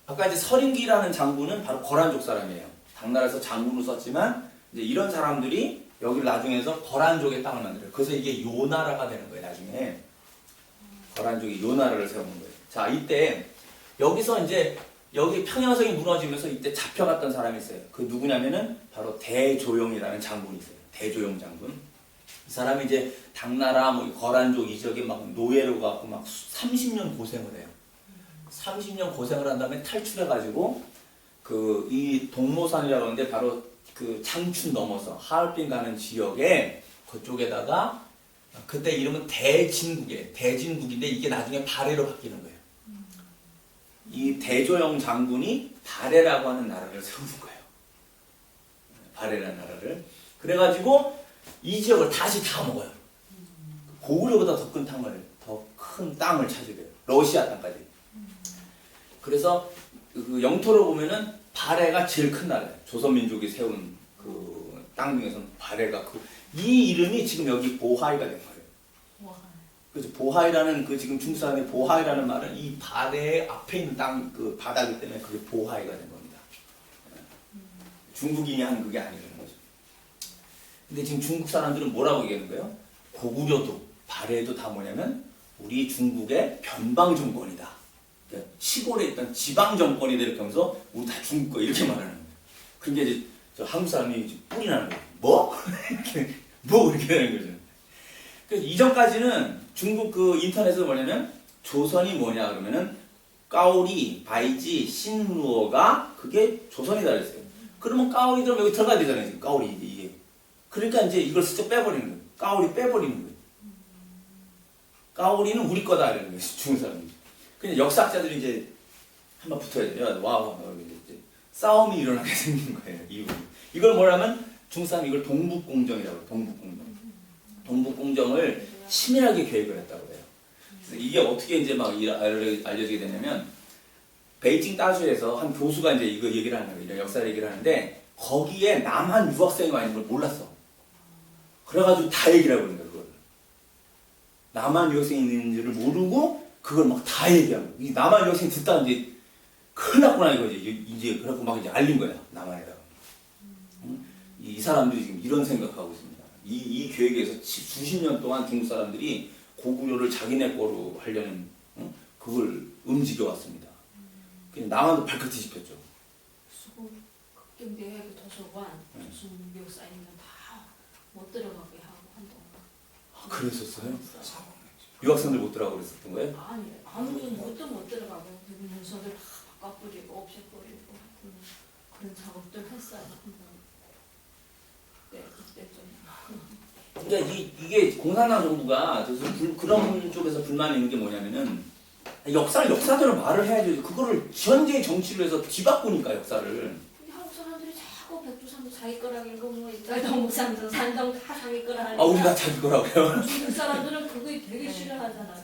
아까 이제 서림기라는 장군은 바로 거란족 사람이에요. 당나라에서 장군으로 썼지만 이제 이런 사람들이 여기를 나중에서 거란족의 땅을 만들어요. 그래서 이게 요나라가 되는 거예요. 나중에 거란족이 요나라를 세우는 거예요. 자, 이때 여기서 이제 여기 평양성이 무너지면서 이때 잡혀갔던 사람이 있어요. 그 누구냐면은 바로 대조용이라는 장군이 있어요. 대조용 장군. 이 사람이 이제 당나라 뭐 거란족 이 지역에 막 노예로 가고 막 30년 고생을 해요. 30년 고생을 한 다음에 탈출해가지고 그 이 동모산이라고 하는데 바로 그 장춘 넘어서 하얼빈 가는 지역에 그쪽에다가 그때 이름은 대진국이에요. 대진국인데 이게 나중에 발해로 바뀌는 거예요. 이 대조영 장군이 발해라고 하는 나라를 세우는 거예요. 발해라는 나라를. 그래가지고 이 지역을 다시 다 먹어요. 고구려보다 더 큰 땅을 차지해요. 러시아 땅까지. 그래서 그 영토로 보면은 발해가 제일 큰 나라예요. 조선민족이 세운 그 땅 중에서는 발해가 이 이름이 지금 여기 보하이가 된 거예요. 그래서 보하이라는 그 지금 중국 사람의 보하이라는 말은 이 발해 앞에 있는 땅 그 바다기 때문에 그게 보하이가 된 겁니다. 중국인이 한 그게 아니라는 거죠. 근데 지금 중국 사람들은 뭐라고 얘기하는 거예요? 고구려도 발해도 다 뭐냐면 우리 중국의 변방 정권이다. 그러니까 시골에 있던 지방 정권이다 이렇게 하면서 우리 다 중국 거 이렇게 말하는 거예요. 그러니까 이제 저 한국 사람이 이제 뿔이 나는 거예요. 뭐? 이렇게 뭐 이렇게 되는 거죠. 그래서 이전까지는 중국 그 인터넷에서 뭐냐면 조선이 뭐냐 그러면은 까오리, 바이지, 신루어가 그게 조선이다 그랬어요. 그러면 까오리 들으면 여기 들어가야 되잖아요. 지금 까오리 이게. 그러니까 이제 이걸 슬쩍 빼버리는 거예요. 까오리 빼버리는 거예요. 까오리는 우리 거다 이러는 거예요. 중국 사람이. 그냥 역사학자들이 이제 한번 붙어야 돼요. 와 이제 싸움이 일어나게 생긴 거예요. 이걸 뭐라면 중국 사람이 이걸 동북공정이라고 해요. 동북공정. 동북공정을 치밀하게 계획을 했다고 해요. 그래서 이게 어떻게 이제 막 알려지게 되냐면 베이징 다주에서 한 교수가 이제 이거 얘기를 하는 거예요. 이런 역사 얘기를 하는데 거기에 남한 유학생이 와 있는 걸 몰랐어. 그래가지고 다 얘기를 하고 있는 거예요. 그걸. 남한 유학생이 있는지를 모르고 그걸 막 다 얘기하고 이 남한 유학생이 듣다 이제 큰일 났구나 이제 그래갖고 막 이제 알린 거야 남한에다가. 이 사람들이 지금 이런 생각하고 있습니다. 이 계획에서 수십 년 동안 중국 사람들이 고구려를 자기네 거로 하려는 그걸 움직여 왔습니다. 그냥 남한도 발칵 뒤집혔죠. 수고 극경대회 그 도서관 무슨 묘사인가 다 못 들어가게 하고 한동안. 아, 그랬었어요? 유학생들 못 들어가고 그랬었던 거예요? 아니 아무도 못 들어가고 그 문서들 다 바꿔버리고 없애버리고 그런 작업들 했어요. 네 그때 좀. 그러니까 이게 공산당 정부가 그래서 그런 쪽에서 불만이 있는 게 뭐냐면은 역사를 역사대로 말을 해야지 그거를 현재의 정치로 해서 뒤바꾸니까 역사를. 근데 한국 사람들이 자꾸 백두산도 자기 거라고 이거 뭐 동북산도 산동 다 자기 거라 하니까. 아 우리 다 자기 거라고요? 중국 사람들은 그거 되게 싫어하잖아.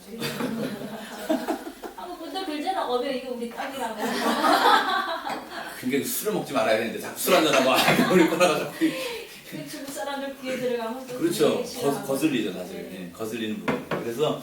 한국 분들 그러잖아. 어머 이거 우리 땅이라고. 그러니까 술을 먹지 말아야 되는데 자꾸 술 한잔하고 아 우리 거라고 자꾸. 중국 사람들 귀에 들어가면 또 그렇죠. 거슬리죠 사실. 네, 거슬리는 부분. 그래서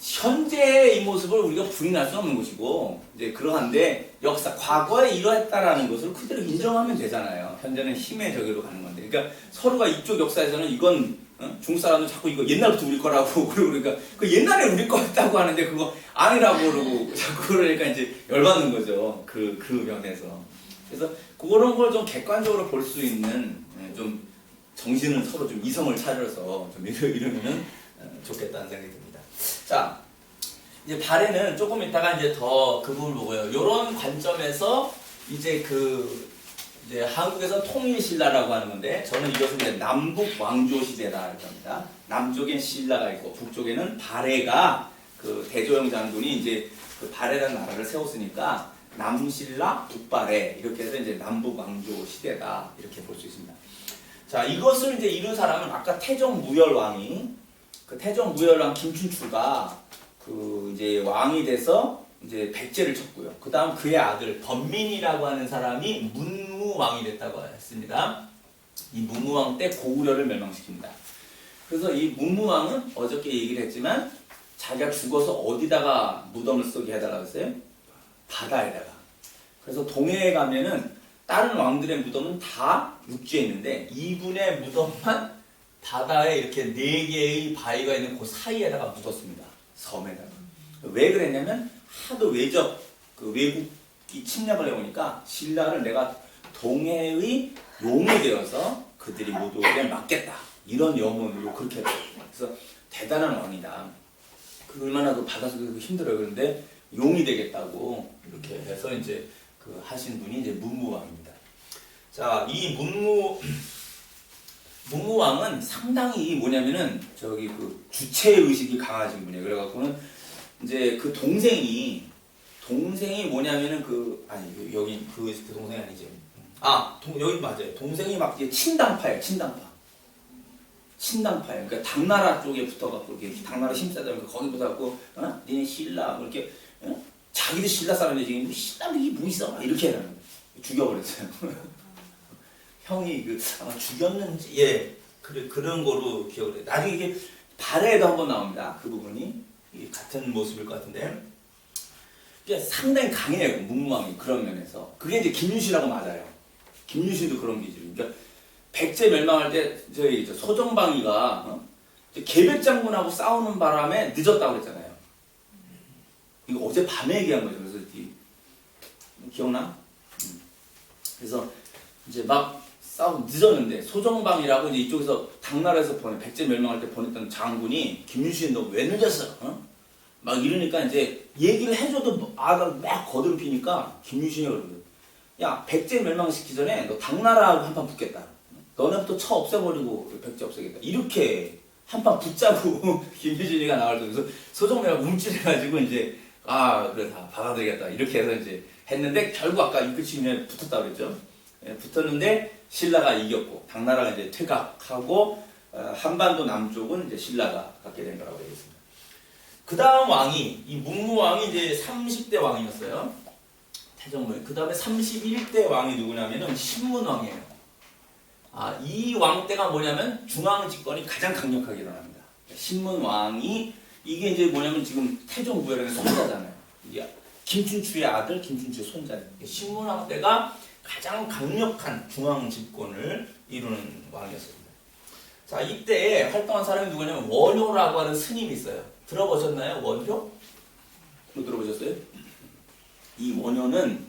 현재의 이 모습을 우리가 부인할 수 없는 것이고 이제 그러한데 역사 과거에 이러했다라는 것을 그대로 인정하면 되잖아요. 현재는 힘의 저기로 가는 건데. 그러니까 서로가 이쪽 역사에서는 이건 중국 사람은 자꾸 이거 옛날부터 우리 거라고 그러니까 그 옛날에 우리 거였다고 하는데 그거 아니라고 그러고 자꾸 그러니까 이제 열받는 거죠. 그 면에서. 그래서 그런 걸 좀 객관적으로 볼 수 있는 좀 정신을 서로 좀 이성을 차려서 좀 이러면은 좋겠다는 생각이 듭니다. 자, 이제 발해는 조금 이따가 이제 더 그 부분을 보고요. 이런 관점에서 이제 이제 한국에서 통일신라라고 하는 건데 저는 이것을 이제 남북 왕조 시대다 이렇게 합니다. 남쪽엔 신라가 있고 북쪽에는 발해가 그 대조영 장군이 이제 그 발해라는 나라를 세웠으니까 남신라, 북발해 이렇게 해서 이제 남북 왕조 시대다 이렇게 볼 수 있습니다. 자, 이것을 이제 이룬 사람은 아까 태종 무열왕이 그 태종 무열왕 김춘추가 그 이제 왕이 돼서 이제 백제를 쳤고요. 그 다음 그의 아들 번민이라고 하는 사람이 문무왕이 됐다고 했습니다. 이 문무왕 때 고구려를 멸망시킵니다. 그래서 이 문무왕은 어저께 얘기를 했지만 자기가 죽어서 어디다가 무덤을 쓰게 해달라고 했어요? 바다에다가. 그래서 동해에 가면은 다른 왕들의 무덤은 다 육지에 있는데 이분의 무덤만 바다에 이렇게 4개의 바위가 있는 그 사이에다가 묻었습니다. 섬에다가. 왜 그랬냐면 하도 외국이 침략을 해오니까 신라를 내가 동해의 용이 되어서 그들이 못 오게 막겠다. 이런 염원으로 그렇게 했어요. 그래서 대단한 왕이다. 얼마나 그 바닷속에서 힘들어요. 그런데 용이 되겠다고 이렇게 해서 이제 그 하신 분이 이제 문무왕입니다. 자, 이 문무왕은 상당히 뭐냐면은 저기 그 주체 의식이 강하신 분이에요. 그래갖고는 이제 그 동생이 뭐냐면은 여기 그 동생이 아니지. 여기 맞아요. 동생이 막 이제 친당파예요. 친당파예요. 그러니까 당나라 쪽에 붙어갖고 이렇게 당나라 힘세다 보니까 거기 붙어갖고 니네 신라 뭐 이렇게 자기도 신라 사람인데 지금 뭐 신라들이 뭐 있어 이렇게 해요. 죽여버렸어요. 형이 아마 죽였는지 그런 거로 기억을 해요. 나중에 이게 발해에도 한번 나옵니다. 그 부분이 같은 모습일 것 같은데 상당히 강해요. 문무왕이 그런 면에서. 그게 이제 김유신하고 맞아요. 김유신도 그런 기질이에요. 그러니까 백제 멸망할 때 저희 소정방이가 계백 장군하고 싸우는 바람에 늦었다고 그랬잖아요. 이거 어제 밤에 얘기한 거죠. 그래서 기억나? 그래서 이제 막 싸우고 늦었는데 소정방이라고 이제 이쪽에서 당나라에서 백제 멸망할 때 보냈던 장군이 김유신 너 왜 늦었어? 어? 막 이러니까 이제 얘기를 해줘도 아가 막 거들피니까 김유신이 그러거든. 야 백제 멸망시키기 전에 너 당나라하고 한판 붙겠다. 너네부터 쳐 없애버리고 백제 없애겠다. 이렇게 한판 붙자고 김유신이가 나와서 그래서 소정명이 움찔해가지고 이제 그래 다 받아들이겠다 이렇게 해서 이제 했는데 결국 아까 육교치민에 붙었다 그랬죠. 예, 붙었는데 신라가 이겼고 당나라가 이제 퇴각하고 한반도 남쪽은 이제 신라가 갖게 된 거라고 되겠습니다. 그 다음 왕이 이 문무왕이 이제 30대 왕이었어요. 태종문. 그 다음에 31대 왕이 누구냐면은 신문왕이에요. 이 왕 때가 뭐냐면 중앙 집권이 가장 강력하게 일어납니다. 신문왕이 이게 이제 뭐냐면 지금 태종 부열의 손자잖아요. 이게 김춘추의 아들, 김춘추의 손자예요. 신문왕 때가 가장 강력한 중앙 집권을 이루는 왕이었습니다. 자, 이때 활동한 사람이 누구냐면 원효라고 하는 스님이 있어요. 들어보셨나요? 원효? 못 들어보셨어요? 이 원효는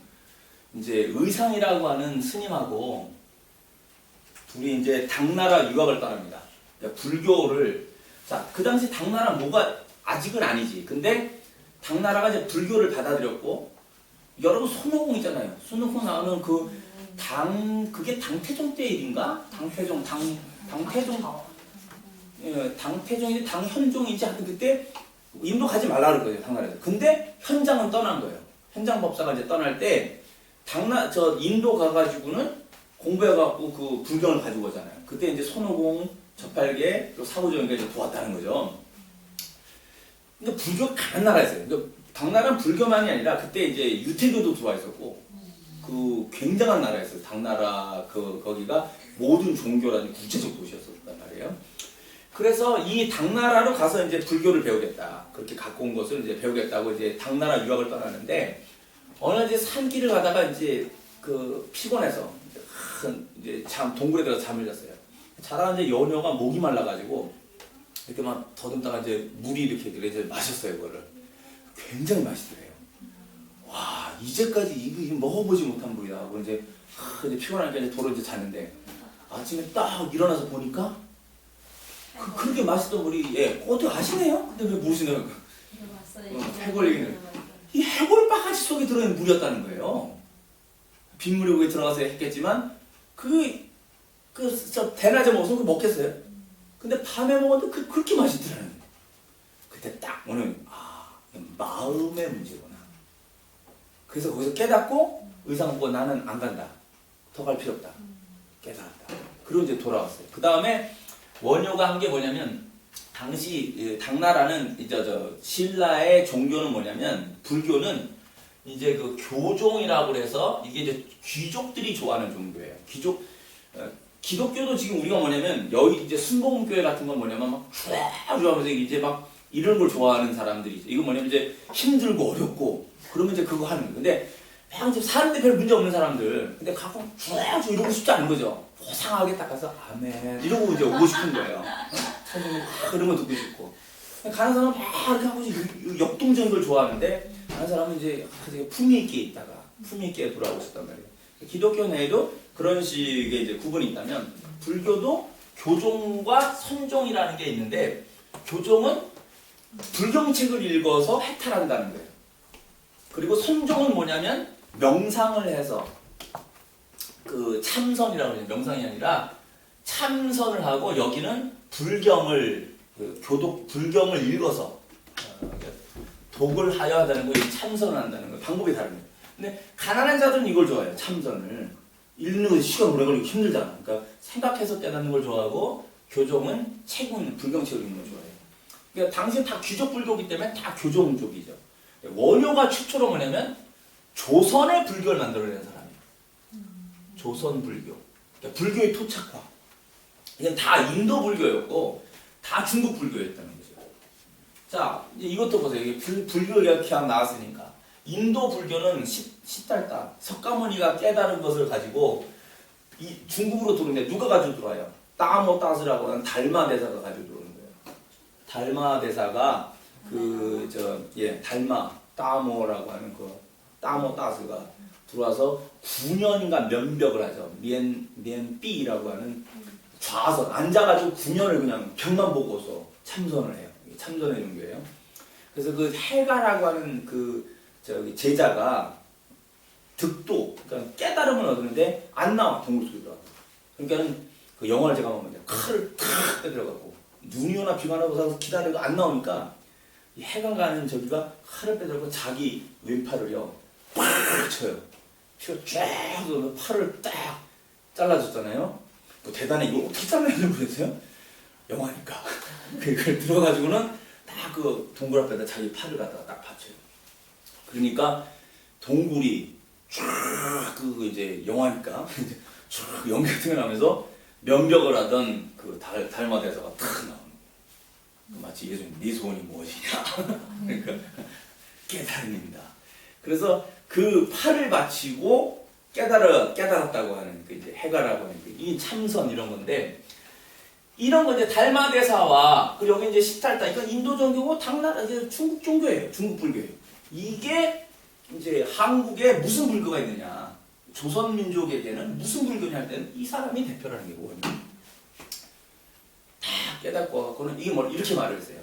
이제 의상이라고 하는 스님하고 둘이 이제 당나라 유학을 떠납니다. 그러니까 불교를 자, 그 당시 당나라 뭐가 아직은 아니지. 근데 당나라가 이제 불교를 받아들였고 여러분 손오공 있잖아요. 손오공 나오는 그게 당태종 때 일인가? 당태종인지 당현종인지 하여튼 그때 인도 가지 말라 그랬거든요. 당나라에서. 근데 현장은 떠난 거예요. 현장 법사가 이제 떠날 때 인도 가가지고는 공부해갖고 그 불경을 가지고 오잖아요. 그때 이제 손오공, 저팔계, 또 사후정이가 이제 도왔다는 거죠. 그러니까 불교가 강한 나라였어요. 그러니까 당나라는 불교만이 아니라 그때 이제 유태교도 들어와 있었고, 그 굉장한 나라였어요. 당나라 거기가 모든 종교라는 국제적 도시였었단 말이에요. 그래서 이 당나라로 가서 이제 불교를 배우겠다. 그렇게 갖고 온 것을 이제 배우겠다고 이제 당나라 유학을 떠나는데, 어느 이제 산길을 가다가 이제 피곤해서 이제 동굴에 들어서 잠을 잤어요. 자다가 이제 연효가 목이 말라가지고 이렇게 막 더듬다가 이제 물이 이렇게 이제 마셨어요. 그거를 굉장히 맛있더래요. 와, 이제까지 이거 먹어보지 못한 물이다 하고 이제 피곤하니까 이제 도로 이제 잤는데 아침에 딱 일어나서 보니까 그렇게 맛있던 물이 어떻게 아시네요? 근데 왜 모르시나요? 해골 얘기는 이 해골 바가지 속에 들어있는 물이었다는 거예요. 빗물이 거기 들어가서 했겠지만 대낮에 먹어서 그거 먹겠어요? 근데 밤에 먹었는데 그렇게 맛있더라는 거예요. 그때 딱 오늘 마음의 문제구나. 그래서 거기서 깨닫고 의상 보고 나는 안 간다. 더 갈 필요 없다. 깨달았다. 그리고 이제 돌아왔어요. 그 다음에 원효가 한 게 뭐냐면 당시 당나라는 이제 신라의 종교는 뭐냐면 불교는 이제 그 교종이라고 해서 이게 이제 귀족들이 좋아하는 종교예요. 기독교도 지금 우리가 뭐냐면 여기 이제 순복음교회 같은 건 뭐냐면 막 좋아하면서 이제 막 이런 걸 좋아하는 사람들이 있어요. 이거 뭐냐면 이제 힘들고 어렵고 그러면 이제 그거 하는 거예요. 근데 막 이제 사는데 별 문제 없는 사람들 근데 가끔 쭉 이러고 싶지 않은 거죠. 호상하게 딱 가서 아멘 이러고 이제 오고 싶은 거예요. 그런 거 듣고 싶고 가는 사람은 막 이렇게 하고 역동적인 걸 좋아하는데 다른 사람은 이제 품위 있게 있다가 품위 있게 돌아오고 싶단 말이에요. 기독교 내에도 그런 식의 이제 구분이 있다면 불교도 교종과 선종이라는 게 있는데 교종은 불경책을 읽어서 해탈한다는 거예요. 그리고 선종은 뭐냐면 명상을 해서 참선이라고 해요. 명상이 아니라 참선을 하고 여기는 불경을 불경을 읽어서 독을 하여 하다는 거, 참선을 한다는 거 방법이 다른 거예요. 근데 가난한 자들은 이걸 좋아해요. 참선을 읽는 거 시간 오래 걸리고 힘들잖아. 그러니까 생각해서 깨닫는 걸 좋아하고 교종은 불경책을 읽는 걸 좋아해요. 그러니까 당시 다 귀족 불교이기 때문에 다 교종족이죠. 원효가 최초로 뭐냐면 조선의 불교를 만들어낸 사람이에요. 조선 불교. 그러니까 불교의 토착화. 이건 다 인도 불교였고 다 중국 불교였다는 거죠. 자, 이것도 보세요. 이게 불교 이야기가 나왔으니까. 인도 불교는 시달다. 석가모니가 깨달은 것을 가지고 중국으로 들어오는데 누가 가지고 들어와요? 따모따스라고 하는 달마 대사가 가지고 들어오는 거예요. 달마 대사가 달마 따모라고 하는 그 따모 따스가 들어와서 9년간 면벽을 하죠. 면삐라고 하는 좌선 앉아가지고 9년을 그냥 벽만 보고서 참선을 해요. 참선의 종교예요. 그래서 그 해가라고 하는 그 저기 제자가 득도, 그러니까 깨달음을 얻었는데 안 나와 동굴 속에 들어가. 그러니까는 그 영화를 제가 보면 칼을 탁 빼들어가고 눈이 오나 비가 나고 기다려도 안 나오니까 이 해가 가는 저기가 칼을 빼들고 자기 왼팔을요 팍 쳐요. 피가 쫙 흘러서 팔을 딱 잘라줬잖아요. 뭐 대단해. 이거 어떻게 잘라내는 모르겠어요? 영화니까. 그걸 들어가지고는 딱 그 동굴 앞에다 자기 팔을 갖다가 딱 받쳐요. 그러니까 동굴이 쫙 그 이제 영화니까 쫙 연기 같은 거 나면서 면벽을 하던 그 달마대사가 탁 나오는 거예요. 마치 예수님 네 소원이 무엇이냐. 그러니까 깨달음입니다. 그래서 그 팔을 바치고 깨달았다고 하는 그 이제 해가라고 하는 이 참선 이런 건데, 이런 거 이제 달마대사와 그리고 여기 이제 십탈타, 이건 인도 종교고 당나라 이제 중국 종교예요. 중국 불교예요. 이게 이제 한국에 무슨 불교가 있느냐, 조선 민족에게는 무슨 불교냐 할 때는 이 사람이 대표라는 게 뭐거든요. 다 깨닫고 갖고는 이게 뭐 이렇게 말을 했어요.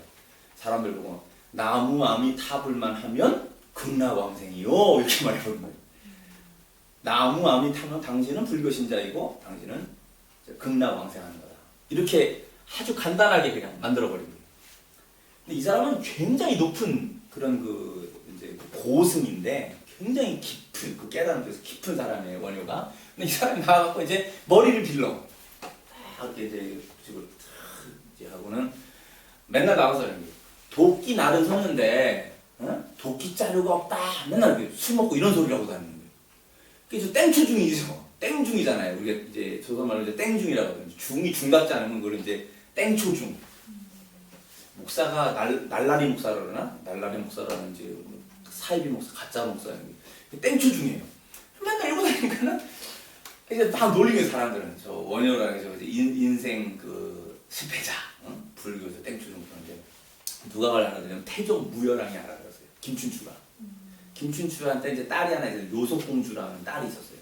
사람들 보고 나무 아미 타불만 하면 극락왕생이요 이렇게 말해보는 거예요. 나무 아미 타면 당신은 불교 신자이고 당신은 극락왕생하는 거다. 이렇게 아주 간단하게 그냥 만들어버린 거예요. 근데 이 사람은 굉장히 높은 그런 그 이제 고승인데 굉장히 깊은 그 깨달은 데서 깊은 사람이에요, 원효가. 근데 이 사람이 나와갖고 이제 머리를 빌러 이렇게 이제 이제 하고는 맨날 나가서 이렇게 도끼 날은 섰는데 도끼 자루가 없다. 맨날 이렇게 술 먹고 이런 소리를 하고 다니는 거예요. 그게 땡초중이죠. 땡중이잖아요. 우리가 이제 조선말로 이제 땡중이라고 하거든요. 중이 중답지 않으면 그걸 이제 땡초중. 목사가 날라리 목사라 그러나? 날라리 목사라는 이제 사이비 목사, 가짜 목사는 땡초중이에요. 맨날 이러고 다니니까는 이제 다 놀리는 사람들은 저 원효라는 저 인생 그 실패자, 불교에서 땡초중 그런데 누가 알아들으면 태종 무열왕이 알아들었어요. 김춘추가. 김춘추한테 이제 딸이 하나 있어요. 요속공주라는 딸이 있었어요.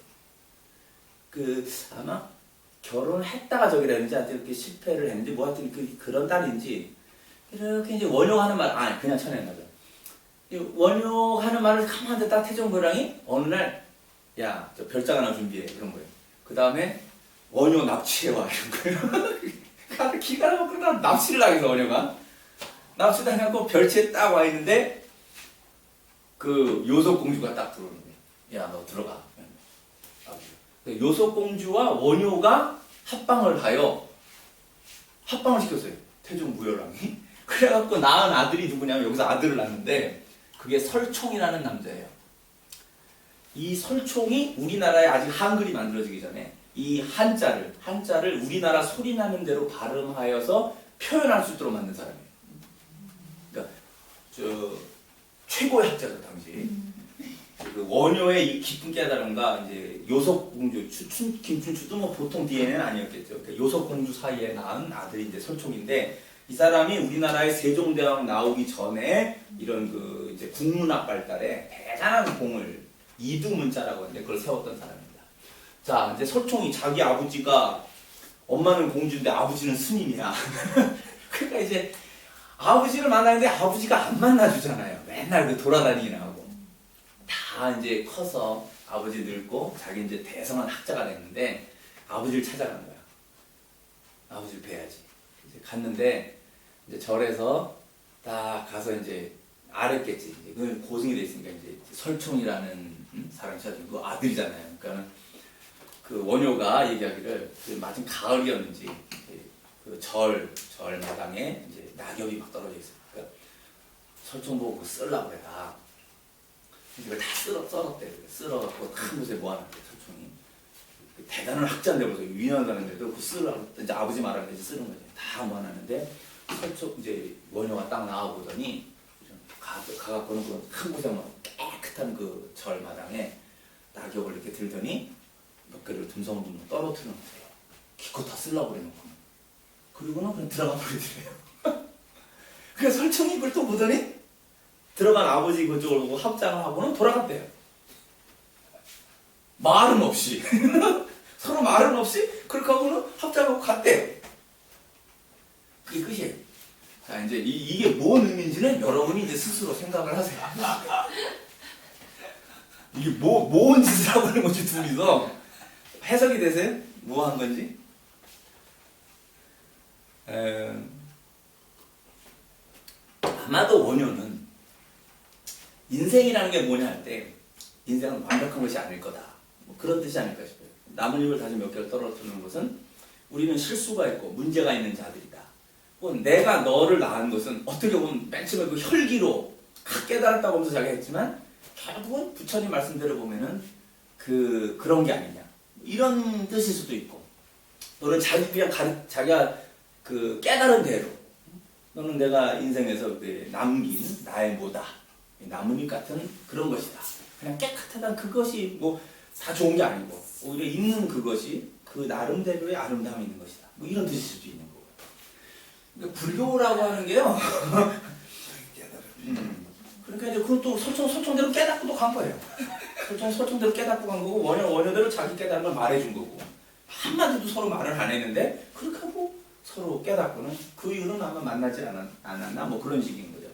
그 아마 결혼했다가 저기라는지 하여튼 이렇게 실패를 했는지 뭐 하여튼 그런 딸인지 이렇게 이제 원효하는 말, 그냥 쳐내는 거죠. 원효하는 말을 가만히 듣다 태종 무열왕이 어느 날 야, 저 별장 하나 준비해 그런 거예요. 그 다음에 원효 납치해와 이런 거예요. 기가 나고 그다음 납치를 하겠어 원효가. 납치를 해갖고 별치에 딱 와 있는데 그 요속공주가 딱 들어오는 거예요. 야, 너 들어가. 요속공주와 원효가 합방을 하여 합방을 시켰어요. 태종 무열왕이. 그래갖고 낳은 아들이 누구냐면 여기서 아들을 낳는데 그게 설총이라는 남자예요. 이 설총이 우리나라에 아직 한글이 만들어지기 전에 이 한자를 우리나라 소리나는 대로 발음하여서 표현할 수 있도록 만든 사람이에요. 그러니까 최고의 학자죠 당시. 그 원효의 이 깊은 깨달음과 이제 요속공주, 김춘추도 뭐 보통 DNA는 아니었겠죠. 그러니까 요속공주 사이에 낳은 아들이 이제 설총인데 이 사람이 우리나라의 세종대왕 나오기 전에 이런 그 이제 국문학 발달에 대단한 공을 이두문자라고 하는데 그걸 세웠던 사람입니다. 자, 이제 설총이 자기 아버지가 엄마는 공주인데 아버지는 스님이야. 그러니까 이제 아버지를 만나는데 아버지가 안 만나주잖아요. 맨날 그 돌아다니기나 하고. 다 이제 커서 아버지 늙고 자기 이제 대성한 학자가 됐는데 아버지를 찾아간 거야. 아버지를 뵈야지. 이제 갔는데 이제 절에서 딱 가서 이제 알았겠지. 그 고승이 돼 있으니까 이제 설총이라는 사람이 찾아준 그 아들이잖아요. 그러니까는 그 원효가 얘기하기를 마침 가을이었는지 그 절 마당에 이제 낙엽이 막 떨어져 있어요. 그러니까 설총 보고 쓸라고 그래 다. 이걸 다 썰었대. 쓸어갖고 큰 곳에 모아놨대 설총이. 대단한 학자인데 벌써 위원하는데도 그 쓰라고 이제 아버지 말하는 데 쓰는 거죠. 다 모아놨는데 설총 이제 원효가 딱 나와보더니 가갖고는 그 큰 곳에 막 깨끗한 그 절 마당에 낙엽을 이렇게 들더니 몇 개를 듬성듬성 떨어뜨리는 거예요. 기껏 다 쓰려고 그래놓고. 그리고는 그냥 들어가 버리더래요. 그래서 설총이 그걸 또 보더니 들어간 아버지 그쪽을 보고 합장을 하고는 돌아갔대요. 말은 없이 서로 말은 없이 그렇게 하고는 합장하고 갔대요. 그게 끝이에요. 자, 이제 이게 뭔 의미인지는 여러분이 이제 스스로 생각을 하세요. 이게 뭔 짓을 하고 있는 건지 둘이서 해석이 되세요? 뭐 한 건지? 아마도 원효는 인생이라는 게 뭐냐 할 때 인생은 완벽한 것이 아닐 거다. 뭐 그런 뜻이 아닐까 싶어요. 나뭇잎을 다시 몇 개를 떨어뜨리는 것은 우리는 실수가 있고 문제가 있는 자들이다. 내가 너를 낳은 것은 어떻게 보면 맨 처음에 그 혈기로 깨달았다고 하면서 자기가 했지만 결국은 부처님 말씀대로 보면은 그런 게 아니냐. 이런 뜻일 수도 있고 너는 자기가 그 깨달은 대로 너는 내가 인생에서 남긴 나의 뭐다. 나뭇잎 같은 그런 것이다. 그냥 깨끗하다 그것이 뭐 다 좋은 게 아니고 오히려 있는 그것이 그 나름대로의 아름다움이 있는 것이다. 뭐 이런 뜻일 수도 있는 거고요. 그러니까 불교라고 하는 게요. 그러니까 이제 그것도 설정대로 깨닫고 또 간 거예요. 설정대로 깨닫고 간 거고 원효대로 자기 깨달은 걸 말해준 거고 한마디도 서로 말을 안 했는데 그렇게 하고 서로 깨닫고는 그 이후로는 아마 만나지 않았나 뭐 그런 식인 거죠.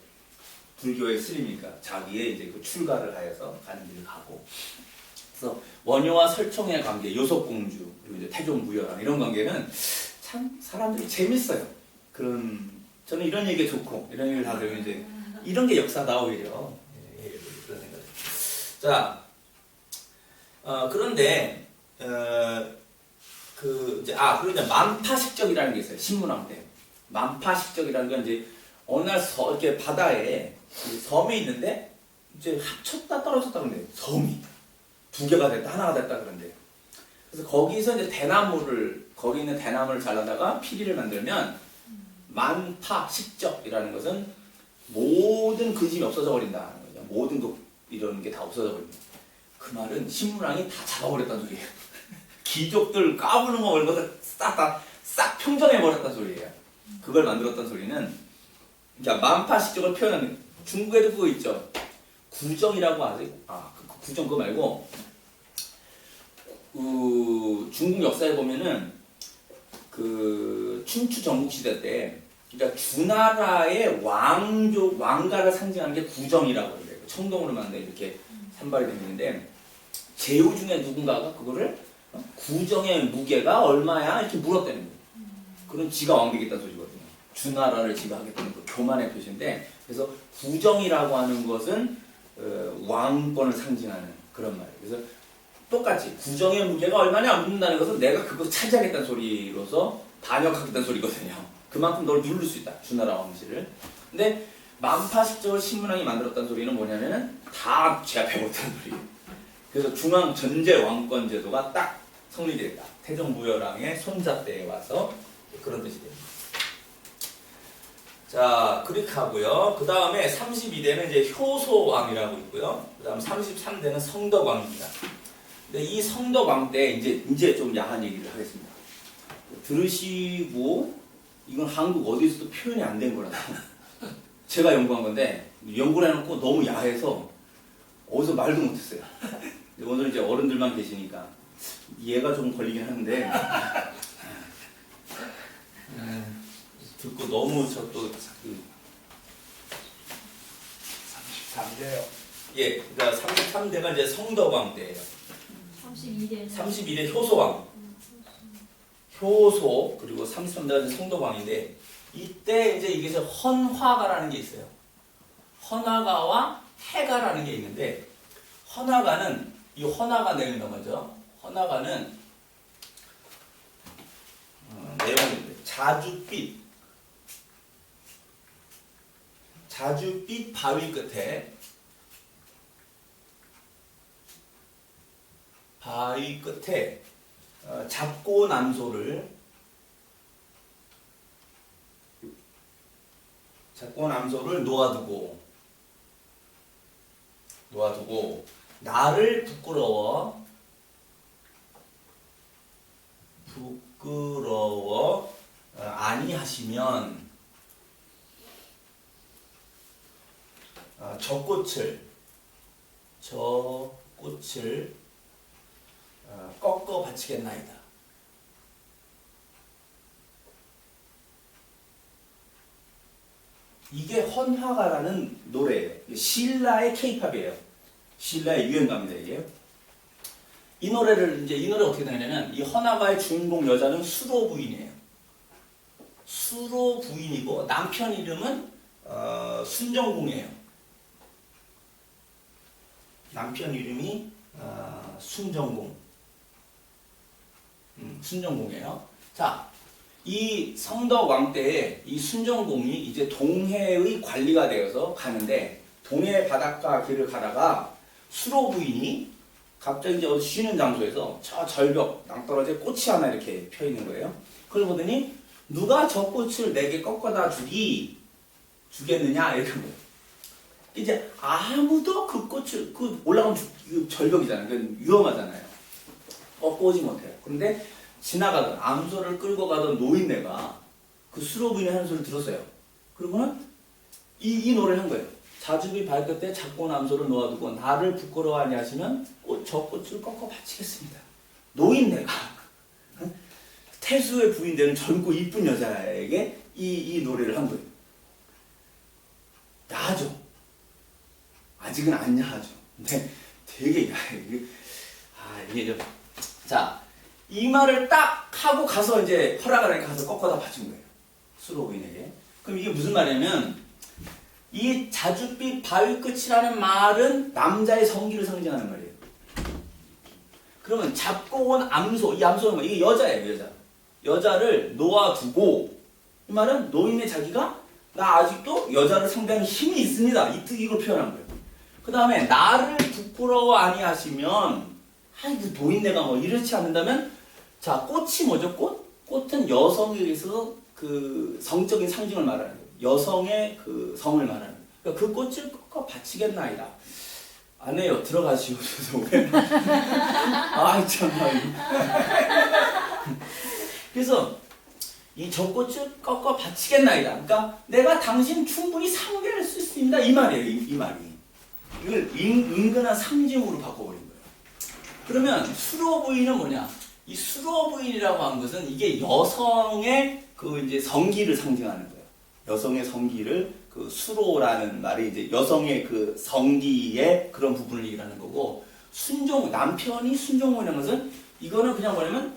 불교의 스님이니까 자기의 이제 그 출가를 하여서 가는 길을 가고 그래서 원효와 설총의 관계, 요속공주 그리고 이제 태종무열왕 이런 관계는 참 사람들이 재밌어요. 저는 이런 얘기 좋고 이런 얘기를 다 들으면 이제 이런 게 역사다 오히려 그런 생각이. 자, 그런데 그리고 이제 만파식적이라는 게 있어요. 신문왕 때 만파식적이라는 건 이제 어느 날 이렇게 바다에 섬이 있는데 이제 합쳤다 떨어졌다 그런데 섬이 두 개가 됐다 하나가 됐다 그런데 그래서 거기서 이제 거기 있는 대나무를 잘라다가 피리를 만들면 만파식적이라는 것은 모든 근심이 없어져 버린다는 거죠. 모든 이런 게 다 없어져 버린다. 그 말은 신문왕이 다 잡아버렸다는 소리예요. 귀족들 까부는 거 이런 것을 싹 평정해버렸다는 소리예요. 그걸 만들었던 소리는 그러니까 만파식적을 표현하는 중국에도 그거 있죠. 구정이라고 하지. 구정 그거 말고 중국 역사에 보면은 그 춘추 전국시대 때 그러니까 주나라의 왕가를 상징하는 게 구정이라고 해요. 청동으로 만든 이렇게 산발이 되는데 제후 중에 누군가가 그거를 구정의 무게가 얼마야 이렇게 물었다는 거예요. 그런 지가 왕 되겠다는 소리거든요. 주나라를 지가 하겠다는 그 교만의 표시인데 그래서 구정이라고 하는 것은 왕권을 상징하는 그런 말이에요. 그래서 똑같이 구정의 무게가 얼마냐 묻는다는 것은 내가 그거 차지하겠다는 소리로서 반역하겠다는 소리거든요. 그만큼 널 누를 수 있다. 주나라 왕실을. 근데 만파식적을 신문왕이 만들었다는 소리는 뭐냐면은 다 제압해버렸다는 소리예요. 그래서 중앙 전제 왕권 제도가 딱 성립됐다. 태종무열왕의 손자때에 와서 그런 뜻이 됩니다. 자, 그렇게 하고요. 그 다음에 32대는 이제 효소왕이라고 있고요. 그 다음 33대는 성덕왕입니다. 근데 이 성덕왕 때 이제 좀 야한 얘기를 하겠습니다. 들으시고 이건 한국 어디서도 표현이 안 된 거라서 제가 연구한 건데 연구를 해놓고 너무 야해서 어디서 말도 못했어요. 오늘 이제 어른들만 계시니까 이해가 좀 걸리긴 하는데 듣고 너무 저도 33대요. 예, 그러니까 33대가 이제 성덕왕 때예요. 32대 효소왕. 효소 그리고 33대가 이제 성덕왕인데 이때 이제 이게 헌화가라는 게 있어요. 헌화가와 해가라는 게 있는데 헌화가는 이 헌화가 내린단 말이죠. 헌화가는 내용인데 자줏빛 바위 끝에 잡고 남소를 놓아두고 나를 부끄러워 아니하시면 저 꽃을 꺾어 바치겠나이다. 이게 헌화가라는 노래예요. 신라의 케이팝이에요. 신라의 유행가입니다. 이게. 이 노래 어떻게 되냐면 이 헌화가의 주인공 여자는 수로 부인이에요. 수로 부인이고 남편 이름은 순정공이에요. 남편 이름이 순정공. 순정공이에요. 자, 이 성덕왕 때에 이 순정공이 이제 동해의 관리가 되어서 가는데 동해 바닷가 길을 가다가 수로 부인이 갑자기 이제 어디 쉬는 장소에서 저 절벽 낭떠러지에 꽃이 하나 이렇게 펴 있는 거예요. 그걸 보더니 누가 저 꽃을 내게 꺾어다 주겠느냐 이렇게 거예요. 이제 아무도 그 꽃을 올라가면 절벽이잖아요. 그건 위험하잖아요. 꺾어오지 못해요. 그런데 지나가던 암소를 끌고 가던 노인네가 그 수로 부인의 하는 소리를 들었어요. 그러고는 이 노래를 한 거예요. 자주비 발끝에 작고 암소를 놓아두고 나를 부끄러워하니 하시면 저 꽃을 꺾어 바치겠습니다. 노인네가 태수의 부인 되는 젊고 이쁜 여자에게 이 노래를 한 거예요. 야하죠. 아직은 안 야하죠. 근데 되게 야해. 이게 좀. 자, 이 말을 딱 하고 가서 이제 허락을 하니까 가서 꺾어다 바친 거예요. 수로 부인에게. 그럼 이게 무슨 말이냐면 이 자줏빛 바위 끝이라는 말은 남자의 성기를 상징하는 말이에요. 그러면 잡고 온 암소, 이 암소는 뭐 이게 여자예요, 여자. 여자를 놓아두고 이 말은 노인의 자기가 나 아직도 여자를 상대하는 힘이 있습니다. 이 뜻 이걸 표현한 거예요. 그 다음에 나를 부끄러워 아니하시면 아이고 노인네가 뭐 이렇지 않는다면 자 꽃이 뭐죠? 꽃은 여성에 의해서 그 성적인 상징을 말하는 거예요. 여성의 그 성을 말하는 거예요. 그러니까 그 꽃을 꺾어 바치겠나이다. 안 해요. 들어가시오셔서 왜? 아이 참나. 그래서 이 저 꽃을 꺾어 바치겠나이다. 그러니까 내가 당신 충분히 상대할 수 있습니다. 이 말이에요. 이 말이. 이걸 은근한 상징으로 바꿔버린 거예요. 그러면 수로 부인은 뭐냐? 이 수로 부인이라고 하는 것은 이게 여성의 그 이제 성기를 상징하는 거예요. 여성의 성기를 그 수로라는 말이 이제 여성의 그 성기의 그런 부분을 얘기하는 거고 남편이 순종이라는 것은 이거는 그냥 뭐냐면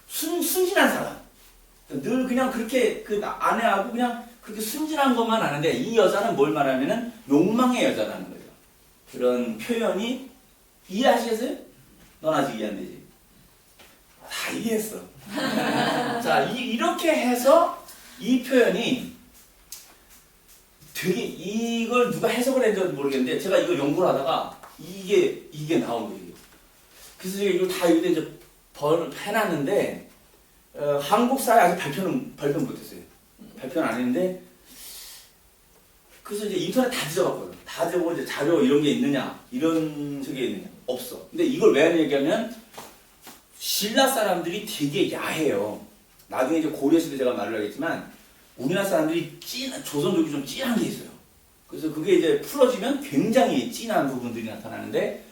순진한 사람. 늘 그냥 그렇게 그 아내하고 그냥 그렇게 순진한 것만 아는데 이 여자는 뭘 말하면은 욕망의 여자라는 거예요. 그런 표현이 이해하시겠어요? 넌 아직 이해 안 되지? 다 이해했어. 자, 이렇게 해서 이 표현이 되게 이걸 누가 해석을 했는지 모르겠는데 제가 이걸 연구를 하다가 이게 나온 거예요. 그래서 제가 이걸 다 이제 해놨는데 한국사에 아직 발표는 못했어요. 발표는 안 했는데 그래서 이제 인터넷 다 뒤져봤거든. 다 뒤져보고 이제 자료 이런 게 있느냐 이런 식의 있느냐 없어. 근데 이걸 왜 얘기하면 신라 사람들이 되게 야해요. 나중에 이제 고려시대 제가 말을 하겠지만 우리나라 사람들이 조선족이 좀 찐한 게 있어요. 그래서 그게 이제 풀어지면 굉장히 찐한 부분들이 나타나는데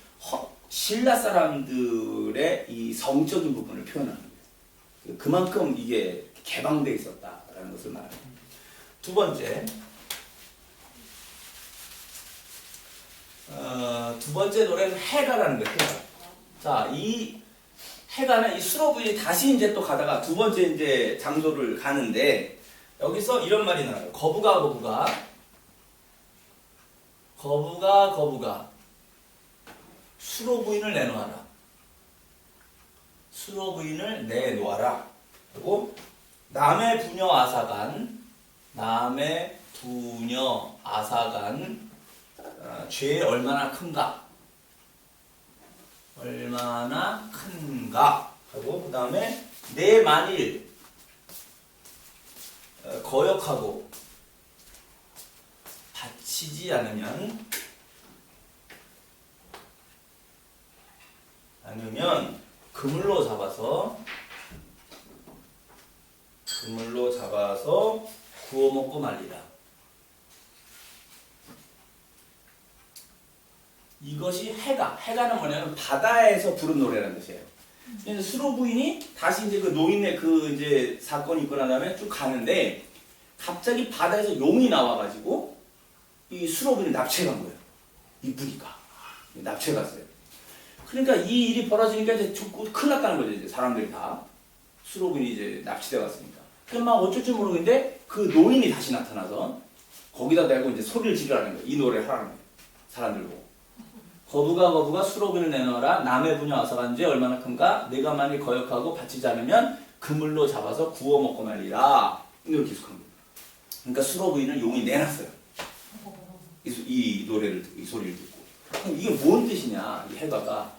신라 사람들의 이 성적인 부분을 표현하는 거예요. 그만큼 이게 개방되어 있었다라는 것을 말합니다. 두 번째, 두 번째 노래는 해가라는 거예요. 해가. 자, 이 해가는 이 수로 부인이 다시 이제 또 가다가 두 번째 이제 장소를 가는데 여기서 이런 말이 나와요. 거부가 수로 부인을 내놓아라. 수로 부인을 내놓아라. 그리고 남의 부녀 아사간 죄 얼마나 큰가 하고 그 다음에 내 만일 거역하고 바치지 않으면 그물로 잡아서 구워 먹고 말리라. 이것이 해가는 뭐냐면 바다에서 부른 노래라는 뜻이에요. 그래서 수로 부인이 다시 이제 그 노인의 그 이제 사건이 있고 난 다음에 쭉 가는데 갑자기 바다에서 용이 나와가지고 이 수로 부인을 납치해간 거예요. 이쁘니까 납치해갔어요. 그러니까 이 일이 벌어지니까 이제 죽고 큰일 났다는 거죠. 이제 사람들이 다 수로 부인이 이제 납치돼 갔으니까. 그럼 막 어쩔 줄 모르겠는데 그 노인이 다시 나타나서 거기다 대고 이제 소리를 지르라는 거예요. 이 노래를 하라는 거예요. 사람들 보고. 거부가 수로비를 내놓아라. 남의 분야 와서 간 죄 얼마나 큰가? 내가 만일 거역하고 바치지 않으면 그물로 잡아서 구워 먹고 말리라. 이 노래 계속한 거예요. 그러니까 수로부인을 용이 내놨어요. 이 노래를 듣고, 이 소리를 듣고. 그럼 이게 뭔 뜻이냐? 이 해가가.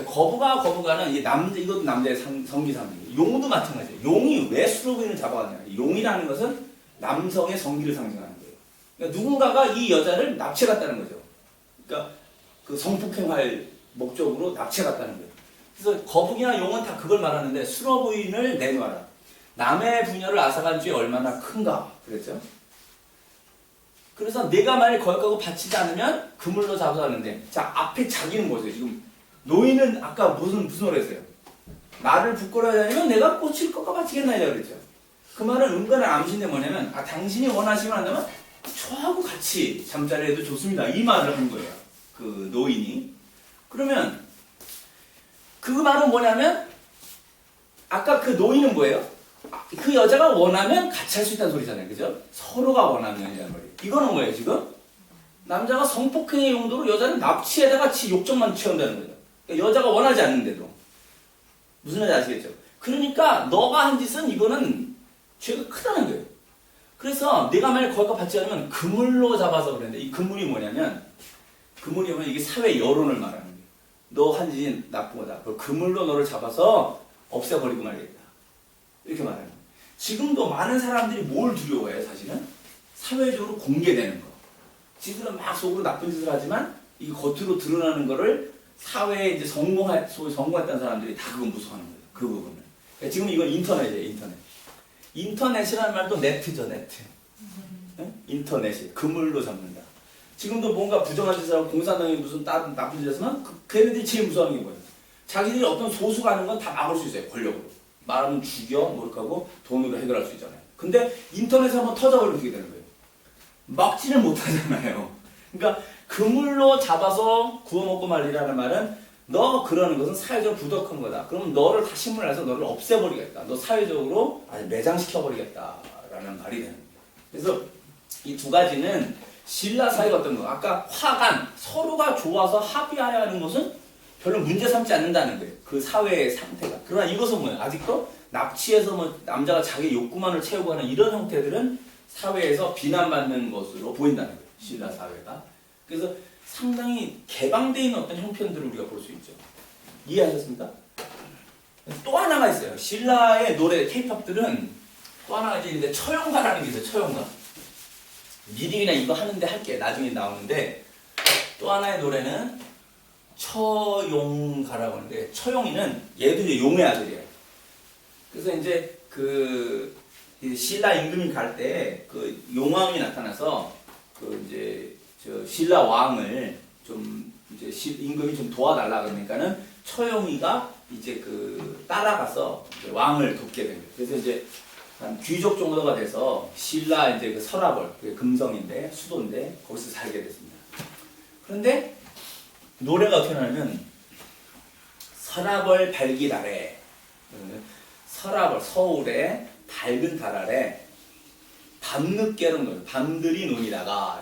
거부가는 이것도 남자의 성기상징이에요. 용도 마찬가지예요. 용이 왜 수로부인을 잡아갔냐? 용이라는 것은 남성의 성기를 상징하는 거예요. 그러니까 누군가가 이 여자를 납치해갔다는 거죠. 그러니까 그 성폭행할 목적으로 납치해갔다는 거예요. 그래서 거북이나 용은 다 그걸 말하는데 수로부인을 내놓아라. 남의 부녀를 앗아간 죄 얼마나 큰가 그랬죠. 그래서 내가 만일 거역하고 바치지 않으면 그물로 잡아서 하는데 자 앞에 자기는 뭐죠? 지금 노인은 아까 무슨 노래 했어요? 나를 부끄러워하지 않으면 내가 꽂힐 것과 바치겠나이다 그랬죠. 그 말은 은근한 암시인데 뭐냐면 당신이 원하시면 한다면 저하고 같이 잠자리 해도 좋습니다. 이 말을 한 거예요. 그 노인이. 그러면 그 말은 뭐냐면 아까 그 노인은 뭐예요? 그 여자가 원하면 같이 할 수 있다는 소리잖아요. 그죠? 서로가 원하면이란 말이에요. 이거는 뭐예요 지금? 남자가 성폭행의 용도로 여자를 납치에다가 욕정만 채운다는 거죠. 그러니까 여자가 원하지 않는데도. 무슨 말인지 아시겠죠? 그러니까 너가 한 짓은 이거는 죄가 크다는 거예요. 그래서 내가 만약 거기까 받지 않으면 그물로 잡아서 그랬는데 이 그물이 뭐냐면 그물이 뭐냐면 이게 사회 여론을 말하는 거예요. 너 한 짓이 나쁜 거다. 그 그물로 너를 잡아서 없애버리고 말겠다. 이렇게 말하는 거예요. 지금도 많은 사람들이 뭘 두려워해요 사실은? 사회적으로 공개되는 거. 지들은 막 속으로 나쁜 짓을 하지만 이 겉으로 드러나는 거를 사회에 이제 성공했다는 사람들이 다 그건 무서워하는 거예요. 그 부분을. 그러니까 지금 이건 인터넷이에요. 인터넷. 인터넷이라는 말도 네트죠. 네트. 인터넷이 그물로 잡는다. 지금도 뭔가 부정한 짓을 하고 공산당이 무슨 다른 나쁜 짓을 했으면 걔네들이 제일 무서워하는 게 뭐예요? 자기들이 어떤 소수가 하는 건 다 막을 수 있어요. 권력으로. 말하면 죽여, 노력하고 돈으로 해결할 수 있잖아요. 근데 인터넷에 한번 터져버리면 어떻게 되는 거예요? 막지를 못하잖아요. 그러니까 그물로 잡아서 구워먹고 말리라는 말은 너 그러는 것은 사회적으로 부덕한 거다. 그럼 너를 다 신문을 해서 너를 없애버리겠다. 너 사회적으로 아주 매장시켜버리겠다라는 말이 되는 거예요. 그래서 이 두 가지는 신라 사회가 어떤 거? 아까 화간, 서로가 좋아서 합의하여 하는 것은 별로 문제 삼지 않는다는 거예요. 그 사회의 상태가. 그러나 이것은 뭐예요? 아직도 납치해서 뭐 남자가 자기 욕구만을 채우고 하는 이런 형태들은 사회에서 비난받는 것으로 보인다는 거예요. 신라 사회가. 그래서 상당히 개방되어 있는 어떤 형편들을 우리가 볼 수 있죠. 이해하셨습니까? 또 하나가 있어요. 신라의 노래, 케이팝들은 또 하나가 이제 있는데 처용가라는 게 있어요. 처용가. 미리 그냥 이거 하는데 할게. 나중에 나오는데 또 하나의 노래는 처용가라고 하는데 처용이는 얘도 이제 용의 아들이에요. 그래서 이제 그 신라 임금이 갈 때 그 용왕이 나타나서 그 이제 저 신라 왕을 좀 이제 임금이 좀 도와달라 그러니까는 처용이가 이제 그 따라가서 이제 왕을 돕게 된 거예요. 그래서 이제 한 귀족 정도가 돼서 신라 이제 그 서라벌, 그 금성인데 수도인데 거기서 살게 됐습니다. 그런데 노래가 어떻게 나냐면 서라벌 밝기 달에 서라벌 서울의 밝은 달 아래 밤늦게는 거예요. 밤들이 놀다가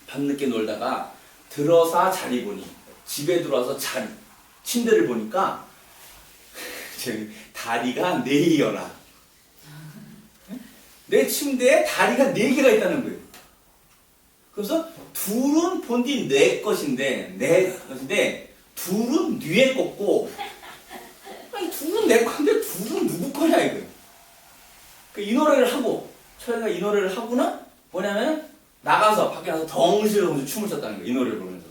밤늦게 놀다가 들어서 자리 보니 집에 들어와서 침대를 보니까 다리가 4개여라. 내 침대에 다리가 4개가 있다는 거예요. 그래서 둘은 본디 내 것인데 둘은 뉘에 꽂고 아니 둘은 내 건데 둘은 누구 거냐 이거예요. 이 노래를 하고 처형이가 이 노래를 하고는 뭐냐면 나가서 밖에 나가서 덩실덩실 춤을 췄다는 거예요. 이 노래를 부르면서.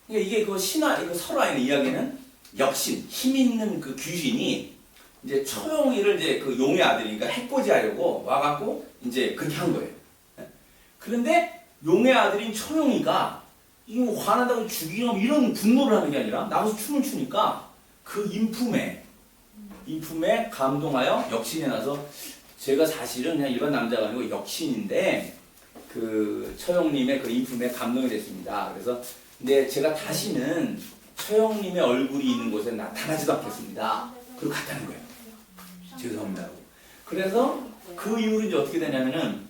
그러니까 이게 그 신화, 이거 설화의 이야기는 역신, 힘 있는 그 귀신이 이제 처용이를 이제 그 용의 아들이니까 해코지하려고 와갖고 이제 그렇게 한 거예요. 그런데 용의 아들인 처용이가 이거 화난다고 죽이고 이런 분노를 하는 게 아니라 나가서 춤을 추니까 그 인품에 감동하여 역신이 나서 제가 사실은 그냥 일반 남자가 아니고 역신인데 그 처용님의 그 인품에 감동이 됐습니다. 그래서 근데 제가 다시는 처용님의 얼굴이 있는 곳에 나타나지도 않겠습니다. 그리고 갔다는 거예요. 죄송합니다. 그래서 그 이후로 이제 어떻게 되냐면은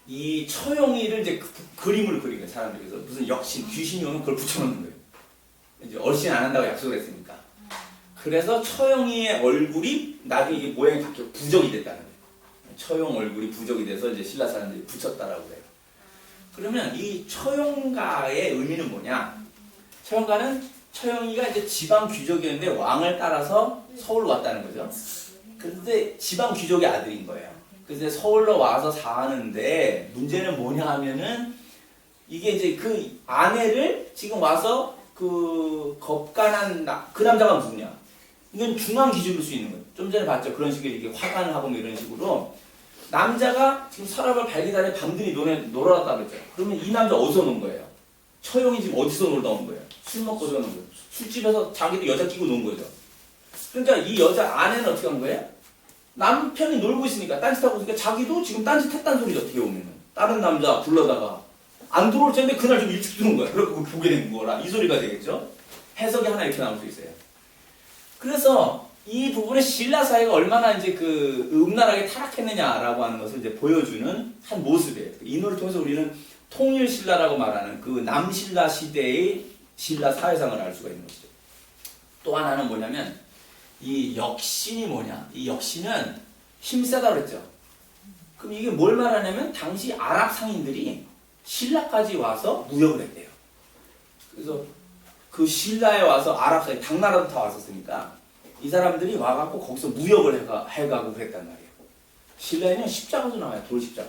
이 처용이를 이제 그림을 그리는 거예요. 사람들이. 그래서 무슨 역신, 귀신이 오면 그걸 붙여놓는 거예요. 이제 얼씬 안 한다고 약속을 했으니까. 그래서 처용이의 얼굴이 나중에 이게 모양이 바뀌어 부적이 됐다는 거예요. 처용 얼굴이 부적이 돼서 이제 신라 사람들이 붙였다라고 해요. 그러면 이 처용가의 의미는 뭐냐? 처용가는 처용이가 이제 지방 귀족이었는데 왕을 따라서 서울로 왔다는 거죠. 그런데 지방 귀족의 아들인 거예요. 그래서 서울로 와서 사는데 문제는 뭐냐 하면은 이게 이제 그 아내를 지금 와서 그 겁간한 그 남자가 누구냐? 이건 중앙 귀족일 수 있는 거예요. 좀 전에 봤죠. 그런 식으로 이렇게 화관을 하고 뭐 이런 식으로 남자가 지금 서랍을 발기다에 밤들이 놀아놨다 그랬죠. 그러면 이 남자 어디서 논 거예요? 처용이 지금 어디서 놀다 온 거예요? 술 먹고 노는 거예요. 술집에서 자기도 여자 끼고 논 거죠. 그러니까 이 여자 아내는 어떻게 한 거예요? 남편이 놀고 있으니까 딴짓하고 있으니까 자기도 지금 딴짓했다는 소리죠. 어떻게 보면 다른 남자 불러다가 안 들어올 텐데 그날 좀 일찍 들어온 거야. 그래서 그걸 보게 된 거라 이 소리가 되겠죠. 해석이 하나 이렇게 나올 수 있어요. 그래서 이 부분에 신라 사회가 얼마나 이제 그 음란하게 타락했느냐라고 하는 것을 이제 보여주는 한 모습이에요. 이 노래를 통해서 우리는 통일 신라라고 말하는 그 남신라 시대의 신라 사회상을 알 수가 있는 것이죠. 또 하나는 뭐냐면 이 역신이 뭐냐? 이 역신은 힘세다 그랬죠. 그럼 이게 뭘 말하냐면 당시 아랍 상인들이 신라까지 와서 무역을 했대요. 그래서 그 신라에 와서 아랍 상인 당나라도 다 왔었으니까 이 사람들이 와갖고 거기서 무역을 해가고 그랬단 말이에요. 신라에는 십자가도 나와요. 돌십자가.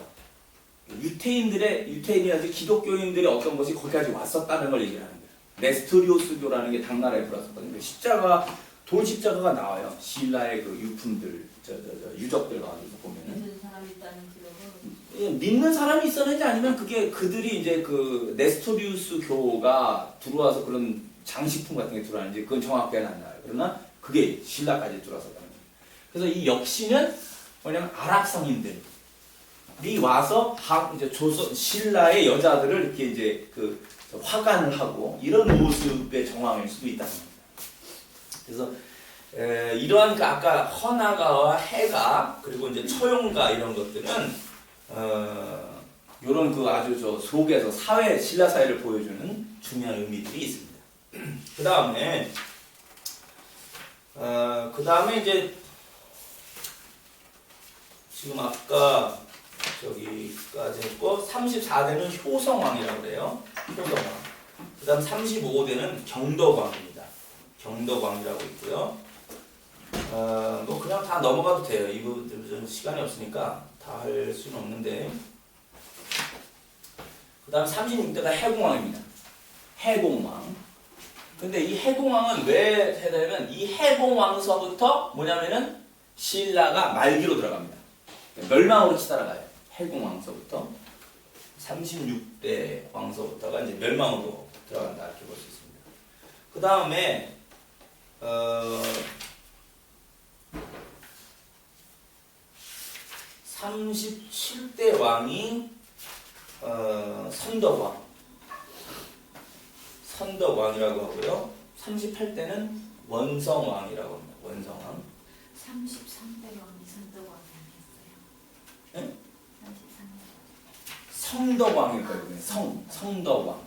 유태인이라든지 기독교인들의 어떤 것이 거기까지 왔었다는 걸 얘기를 하는 거예요. 네스토리오스교라는 게 당나라에 들어왔었거든요. 십자가, 돌십자가가 나와요. 신라의 그 유품들, 유적들 가지고 보면은. 믿는 사람이 있다는 기록은 예, 믿는 사람이 있었는지 아니면 그게 그들이 이제 그 네스토리우스 교가 들어와서 그런 장식품 같은 게 들어왔는지 그건 정확하게는 안 나와요. 그러나 그게 신라까지 들어왔었다는 거예요. 그래서 이 역시는 뭐냐면 아랍 상인들이 와서 이제 신라의 여자들을 이렇게 이제 그 화관을 하고 이런 모습의 정황일 수도 있다는 겁니다. 그래서 이러한 그 아까 헌화가와 해가 그리고 이제 처용가 이런 것들은 이런 그 아주 속에서 신라 사회를 보여주는 중요한 의미들이 있습니다. 그 다음에 이제 지금 아까 저기까지 했고 34대는 효성왕이라고 그래요. 효성왕. 그 다음 35대는 경덕왕입니다. 경덕왕이라고 있고요. 뭐 그냥 다 넘어가도 돼요. 이 부분들은 시간이 없으니까 다 할 수는 없는데. 그 다음 36대가 해공왕입니다. 해공왕. 근데 이 해공왕은 왜 해달면 이 해공왕서부터 뭐냐면은 신라가 말기로 들어갑니다. 멸망으로 치달아가요. 해공왕서부터 36대 왕서부터가 이제 멸망으로 들어간다 이렇게 볼 수 있습니다. 그 다음에 37대 왕이 선덕왕이라고 하고요. 38대는 원성왕이라고 합니다. 원성왕. 33대 왕이 선덕왕이 아니었어요. 네? 33대. 성덕왕일 거예요. 성덕왕.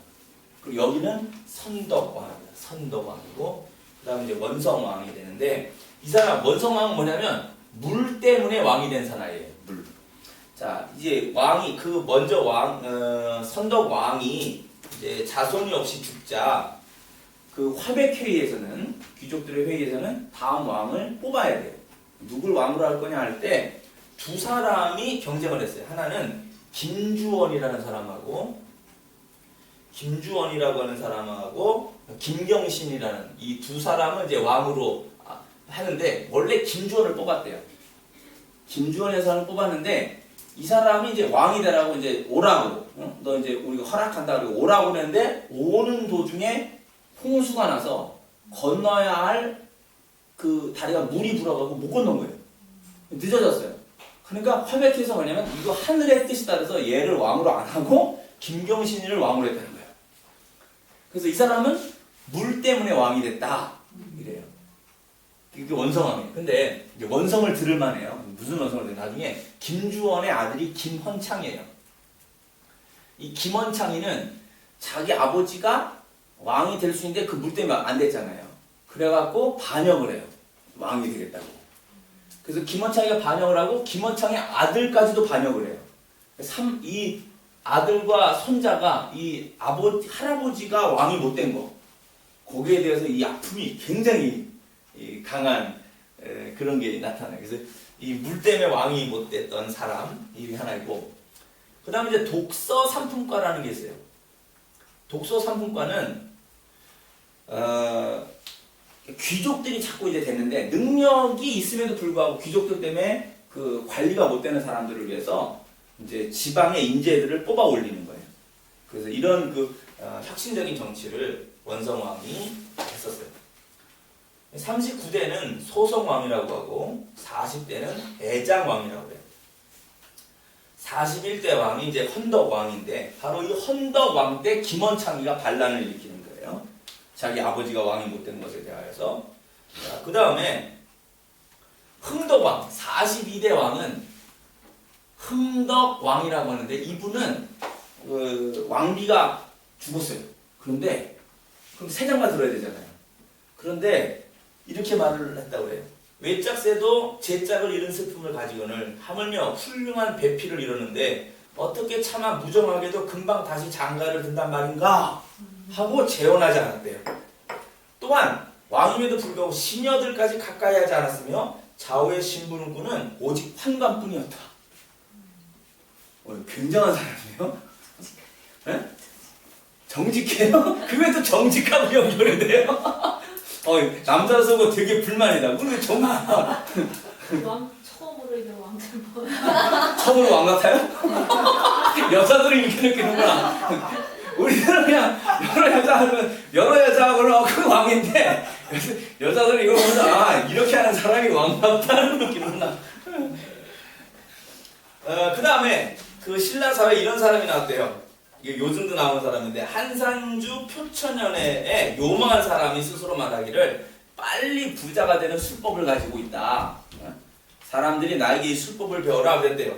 그리고 여기는 선덕왕입니다. 선덕왕이고 그 다음에 이제 원성왕이 되는데 이 사람 원성왕은 뭐냐면 물 때문에 왕이 된 사나이예요. 물. 자 이제 왕이 먼저 선덕왕이 이제 자손이 없이 죽자 그 화백회의에서는 귀족들의 회의에서는 다음 왕을 뽑아야 돼요. 누굴 왕으로 할 거냐 할 때 두 사람이 경쟁을 했어요. 하나는 김주원이라는 사람하고 김주원이라고 하는 사람하고 김경신이라는 이 두 사람을 이제 왕으로 하는데 원래 김주원을 뽑았대요. 김주원의 사람을 뽑았는데 이 사람이 이제 왕이 되라고 이제 오라고, 너 이제 우리가 허락한다 그러고 오라고 그랬는데 오는 도중에 홍수가 나서 건너야 할 그 다리가 물이 불어가고 못 건넌 거예요. 늦어졌어요. 그러니까 화백해서 뭐냐면 이거 하늘의 뜻이 따라서 얘를 왕으로 안 하고 김경신이를 왕으로 했다는 거예요. 그래서 이 사람은 물 때문에 왕이 됐다 이래요. 이게 원성왕이에요. 근데 이제 원성을 들을 만해요. 무슨 원성을 들을 나중에 김주원의 아들이 김헌창이에요. 이 김헌창이는 자기 아버지가 왕이 될 수 있는데 그 물 때문에 안 됐잖아요. 그래갖고 반역을 해요. 왕이 되겠다고. 그래서 김헌창이가 반역을 하고 김헌창의 아들까지도 반역을 해요. 이 아들과 손자가 이 할아버지가 왕이 못 된 거. 거기에 대해서 이 아픔이 굉장히 강한 그런 게 나타나요. 그래서 이 물 때문에 왕이 못 됐던 사람이 하나이고, 그 다음에 이제 독서 삼품과라는 게 있어요. 독서 삼품과는 귀족들이 자꾸 이제 됐는데 능력이 있음에도 불구하고 귀족들 때문에 그 관리가 못 되는 사람들을 위해서 이제 지방의 인재들을 뽑아 올리는 거예요. 그래서 이런 그 혁신적인 정치를 원성왕이 했었어요. 39대는 소성왕이라고 하고 40대는 애장왕이라고 해요. 41대 왕이 이제 헌덕왕인데 바로 이 헌덕왕 때 김헌창이가 반란을 일으키는 거예요. 자기 아버지가 왕이 못된 것에 대하여서. 그 다음에 흥덕왕 42대 왕은 흥덕왕이라고 하는데 이분은 왕비가 죽었어요. 그런데 그럼 세장만 들어야 되잖아요. 그런데 이렇게 말을 했다고 해요. 외짝새도 제짝을 잃은 슬픔을 가지고는 하물며 훌륭한 배필을 이루는데 어떻게 차마 무정하게도 금방 다시 장가를 든단 말인가 하고 재혼하지 않았대요. 또한 왕임에도 불구하고 시녀들까지 가까이 하지 않았으며 좌우의 신분군은 오직 환관뿐이었다. 굉장한 사람이에요. 네? 정직해요? 그게 또 정직하고 연결이 돼요? 남자 속은 되게 불만이다. 근데 정말 왕 처음으로 이제 왕처럼 처음으로 왕 같아요? 여자들이 이렇게 느끼는구나. 우리들은 그냥 여러 여자하고는 그 왕인데 여자들이 이거 보면서 이렇게 하는 사람이 왕 같다는 느끼는구나. 그 다음에 그 신라 사회에 이런 사람이 나왔대요. 이게 요즘도 나오는 사람인데 한산주 표천연의 요망한 사람이 스스로 말하기를 빨리 부자가 되는 술법을 가지고 있다. 사람들이 나에게 이 술법을 배워라 그랬대요.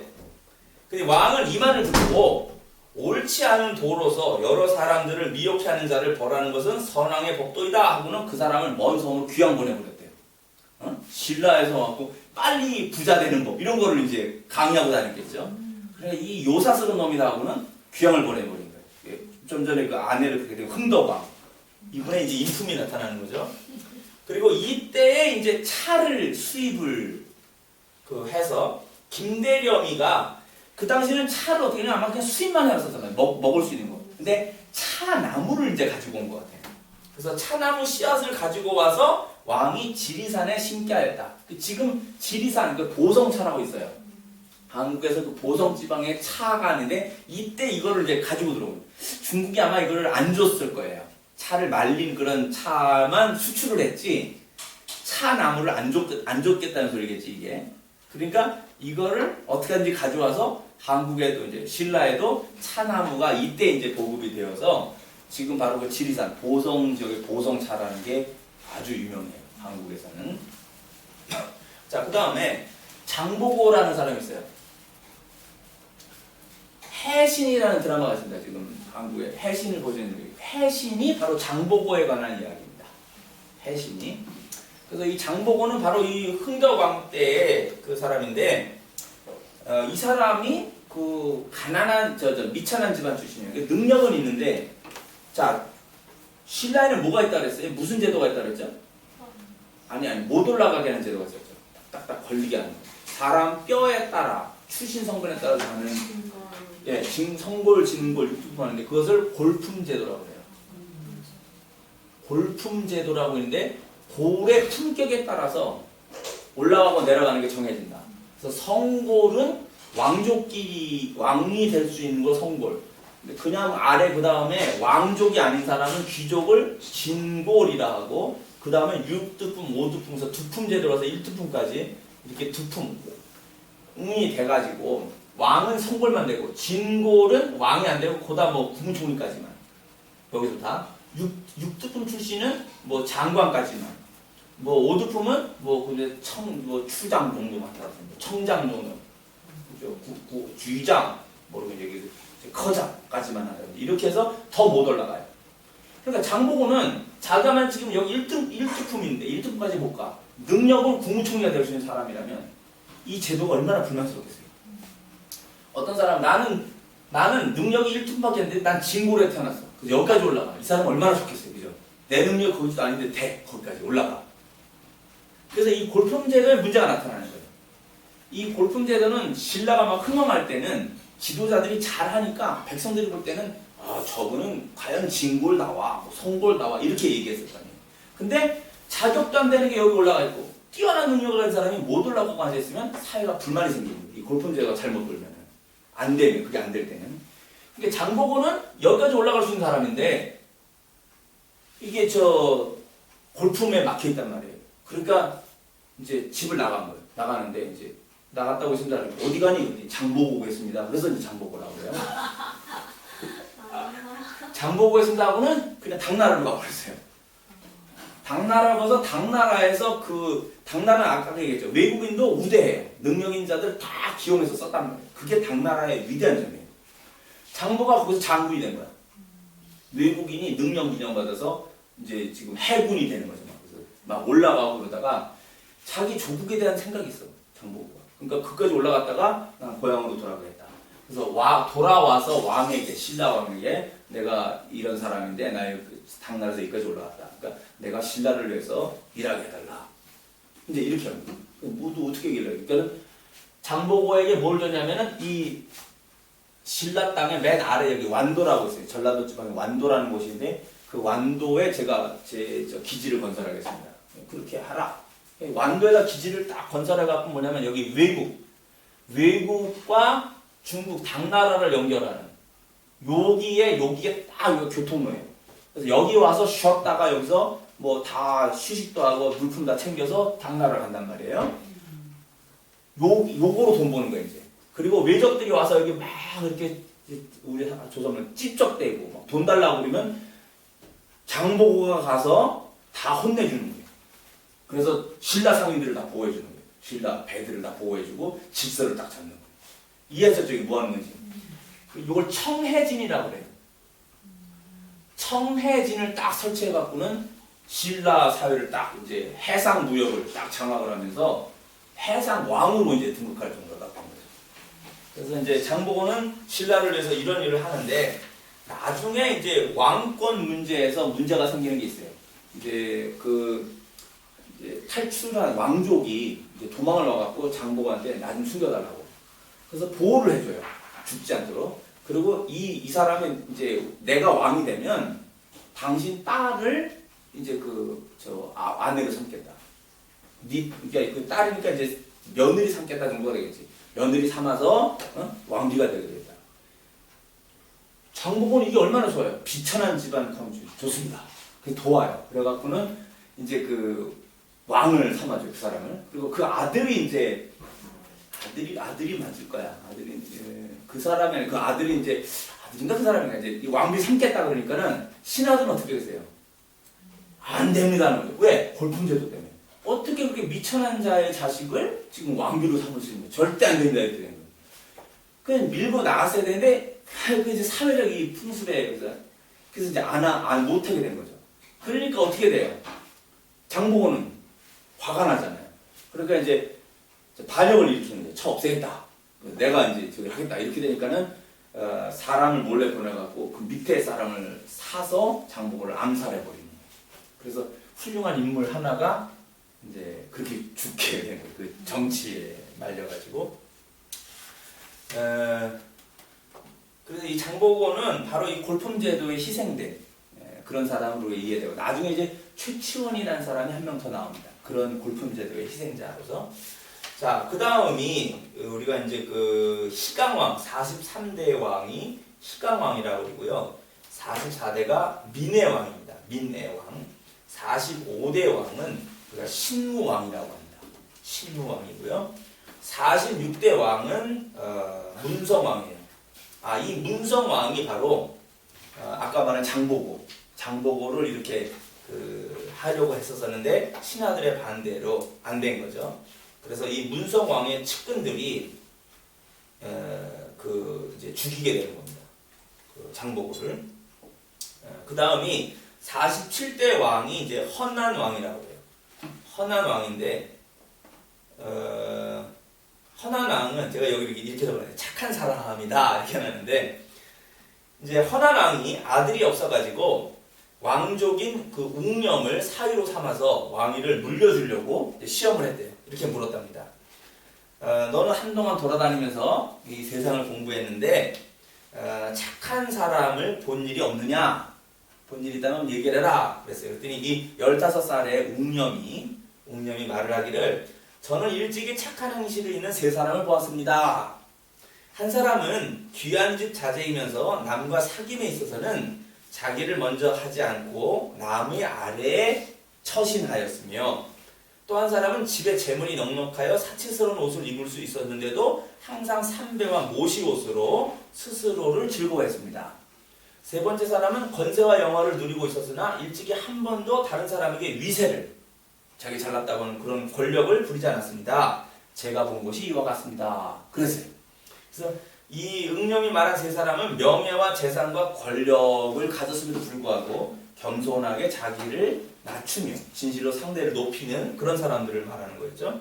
근데 왕은 이 말을 듣고 옳지 않은 도로서 여러 사람들을 미혹해 하는 자를 벌하는 것은 선왕의 법도이다 하고는 그 사람을 먼 섬으로 귀양 보내버렸대요. 신라에서 왔고 빨리 부자 되는 법 이런 거를 이제 강의하고 다녔겠죠. 그래 이 요사스러운 놈이다 하고는 귀양을 보내버린 거예요. 좀 전에 그 아내를 그렇게 되고 흥덕왕 이분의 이제 인품이 나타나는 거죠. 그리고 이때에 이제 차를 수입을 해서 김대렴이가 그 당시에는 차를 어떻게 그냥 아마 그냥 수입만 해왔었잖아요. 먹을 수 있는 거. 근데 차 나무를 이제 가지고 온 것 같아요. 그래서 차나무 씨앗을 가지고 와서 왕이 지리산에 심게 하였다. 지금 지리산, 그 보성차라고 있어요. 한국에서 그 보성 지방에 차가 있는데 이때 이거를 이제 가지고 들어오고 중국이 아마 이거를 안 줬을 거예요. 차를 말린 그런 차만 수출을 했지 차 나무를 안 줬겠다는 소리겠지 이게. 그러니까 이거를 어떻게 하든지 가져와서 한국에도 이제 신라에도 차나무가 이때 이제 보급이 되어서 지금 바로 그 지리산 보성 지역의 보성차라는 게 아주 유명해요. 한국에서는. 자, 그 다음에 장보고라는 사람이 있어요. 해신이라는 드라마가 있습니다. 지금 한국에 해신을 보시는 분이 해신이 바로 장보고에 관한 이야기입니다. 해신이. 그래서 이 장보고는 바로 이 흥덕왕 때의 그 사람인데 이 사람이 그 가난한 미천한 집안 출신이에요. 능력은 있는데 자 신라에는 뭐가 있다 그랬어요? 무슨 제도가 있다 그랬죠? 아니 못 올라가게 하는 제도가 있었죠. 딱딱 걸리게 하는 거. 사람 뼈에 따라 출신 성분에 따라서 하는 성골, 진골 이렇게 하는데 그것을 골품제도라고 해요. 골품제도라고 있는데 골의 품격에 따라서 올라가고 내려가는 게 정해진다. 그래서 성골은 왕족끼리 왕이 될 수 있는 거 성골. 근데 그냥 아래 그 다음에 왕족이 아닌 사람은 귀족을 진골이라 하고 그 다음에 6두품, 5두품에서 두품제 들어서 1두품까지 이렇게 두품이 돼가지고 왕은 성골만 되고 진골은 왕이 안 되고 그다음 뭐 국무총리까지만 여기서 다 6두품 출신은 뭐 장관까지만 뭐 5두품은 뭐 근데 뭐 추장 정도만 하더라고요. 청장 정도, 그죠? 주의장 모르고 이제 커장까지만 하더라고요. 이렇게 해서 더 못 올라가요. 그러니까 장보고는 자가만 지금 여기 1두품인데 1두품까지 못 가. 능력은 국무총리가 될 수 있는 사람이라면 이 제도가 얼마나 불만스럽겠어요. 어떤 사람 나는 능력이 1tum밖에 안 돼. 난 진골에 태어났어. 그래서 여기까지 올라가. 이 사람 얼마나 좋겠어요. 그죠? 내 능력이 거기도 아닌데 돼. 거기까지 올라가. 그래서 이 골품제도에 문제가 나타나는 거예요. 이 골품제도는 신라가 막 흥왕할 때는 지도자들이 잘하니까 백성들이 볼 때는 아 저분은 과연 진골 나와, 뭐 송골 나와 이렇게 얘기했을 거 아니에요. 근데 자격도 안 되는 게 여기 올라가 있고 뛰어난 능력을 가진 사람이 못 올라가고 앉아있으면 사회가 불만이 생기는 거예요. 이 골품제도가 잘못 돌면 안 되면 그게 안 될 때는. 그러니까 장보고는 여기까지 올라갈 수 있는 사람인데 이게 저 골품에 막혀 있단 말이에요. 그러니까 이제 집을 나간 거예요. 나가는데 이제 나갔다고 했습니다. 어디 가니? 장보고 오겠습니다. 그래서 이제 장보고라고 해요. 장보고 했습니다 하고는 그냥 당나라로 가버렸어요. 당나라 가서 당나라에서 당나라는 아까 얘기했죠. 외국인도 우대해요. 능력인 자들 다 기용해서 썼단 말이에요. 그게 당나라의 위대한 점이에요. 장보가 거기서 장군이 된 거야. 외국인이 능력 인정받아서 이제 지금 해군이 되는 거죠. 그래서 막 올라가고 그러다가 자기 조국에 대한 생각이 있어. 장보고가. 그러니까 그까지 올라갔다가 난 고향으로 돌아가겠다. 그래서 돌아와서 왕에게, 신라 왕에게 내가 이런 사람인데 나 당나라에서 여기까지 올라갔다. 그러니까 내가 신라를 위해서 일하게 해달라. 이제 이렇게 합니다. 모두 어떻게 얘기를 해요? 그러니까 장보고에게 뭘 줬냐면은 이 신라 땅의 맨 아래 여기 완도라고 있어요. 전라도 지방에 완도라는 곳인데 그 완도에 제가 제 기지를 건설하겠습니다. 그렇게 하라. 완도에다 기지를 딱 건설해갖고 뭐냐면 여기 외국과 중국 당나라를 연결하는 여기에 딱 여기 교통로예요. 그래서 여기 와서 쉬었다가 여기서 뭐 다 휴식도 하고 물품 다 챙겨서 당나라를 간단 말이에요. 요거로 돈 버는 거예요 이제. 그리고 외적들이 와서 여기 막 이렇게 우리 조선을 찝적대고 막 돈 달라고 그러면 장보고가 가서 다 혼내주는 거예요. 그래서 신라 상인들을 다 보호해주는 거예요. 신라 배들을 다 보호해주고 질서를 딱 잡는 거예요. 이해하셨죠? 저기 뭐 하는 건지. 이걸 청해진이라고 그래요. 청해진을 딱 설치해갖고는 신라 사회를 딱 이제 해상 무역을 딱 장악을 하면서 해상 왕으로 이제 등극할 정도로 딱 된 거죠. 그래서 이제 장보고는 신라를 위해서 이런 일을 하는데 나중에 이제 왕권 문제에서 문제가 생기는 게 있어요. 이제 이제 탈출한 왕족이 이제 도망을 와갖고 장보고한테 나 좀 숨겨달라고. 그래서 보호를 해줘요. 죽지 않도록. 그리고 이 사람은 이제 내가 왕이 되면 당신 딸을 이제 아내로 삼겠다. 그러니까 그 딸이니까 이제 며느리 삼겠다 정도가 되겠지. 며느리 삼아서 왕비가 되겠다. 장보고는 이게 얼마나 좋아요. 비천한 집안 가면 좋습니다. 그게 도와요. 그래갖고는 이제 왕을 삼아줘요. 그 사람을. 그리고 그 아들이 이제 아들이 맞을 거야. 아들이 이제 그 사람의 그 아들이 이제 아들인가 그 사람인가 이제 이 왕비 삼겠다 그러니까는 신하들은 어떻게 했어요? 안 됩니다는 거예요. 왜? 골품제도 때문에. 어떻게 그렇게 미천한 자의 자식을 지금 왕비로 삼을 수 있는? 절대 안 됩니다 이렇게 되는 거예요. 그냥 밀고 나갔어야 되는데 그 이제 사회적 이 풍습에 그래서 이제 안 못하게 된 거죠. 그러니까 어떻게 돼요? 장보고는 화가 나잖아요. 그러니까 이제 반역을 일으키는 거예요. 쳐 없애겠다. 내가 이제 저기 하겠다. 이렇게 되니까는 사람을 몰래 보내갖고 그 밑에 사람을 사서 장보고를 암살해버리는 거예요. 그래서 훌륭한 인물 하나가 이제 그렇게 죽게 된 거예요. 그 정치에 말려가지고. 그래서 이 장보고는 바로 이 골품제도에 희생된 그런 사람으로 이해되고 나중에 이제 최치원이라는 사람이 한 명 더 나옵니다. 그런 골품제도의 희생자로서. 자, 그 다음이 우리가 이제 그 희강왕 43대 왕이 희강왕이라고 그러고요. 44대가 민해왕입니다. 민해왕. 45대 왕은 우리가 신무왕이라고 합니다. 신무왕이고요. 46대 왕은 문성왕이에요. 이 문성왕이 바로 아까 말한 장보고를 이렇게 하려고 했었는데 신하들의 반대로 안 된 거죠. 그래서 이 문성왕의 측근들이 이제 죽이게 되는 겁니다. 장보고를. 그 다음이 47대 왕이 이제 헌난왕이라고 해요. 헌난왕인데 헌난왕은 제가 여기 이렇게 적어놨어요. 착한 사람이다 이렇게 하는데 이제 헌난왕이 아들이 없어가지고 왕족인 그 웅념을 사위로 삼아서 왕위를 물려주려고 시험을 했대요. 이렇게 물었답니다. 너는 한동안 돌아다니면서 이 세상을 공부했는데 착한 사람을 본 일이 없느냐? 본 일이 있다면 얘기를 해라. 그랬어요. 그랬더니 이 15살의 웅념이 말을 하기를 저는 일찍이 착한 행실을 있는 세 사람을 보았습니다. 한 사람은 귀한 집 자제이면서 남과 사귐에 있어서는 자기를 먼저 하지 않고 남의 아래에 처신하였으며 또 한 사람은 집에 재물이 넉넉하여 사치스러운 옷을 입을 수 있었는데도 항상 삼배와 모시옷으로 스스로를 즐거워했습니다. 세 번째 사람은 권세와 영화를 누리고 있었으나 일찍이 한 번도 다른 사람에게 위세를 자기 잘났다고 하는 그런 권력을 부리지 않았습니다. 제가 본 것이 이와 같습니다. 그랬어요. 그래서 이 웅념이 말한 세 사람은 명예와 재산과 권력을 가졌음에도 불구하고 겸손하게 자기를 낮추며 진실로 상대를 높이는 그런 사람들을 말하는 거였죠.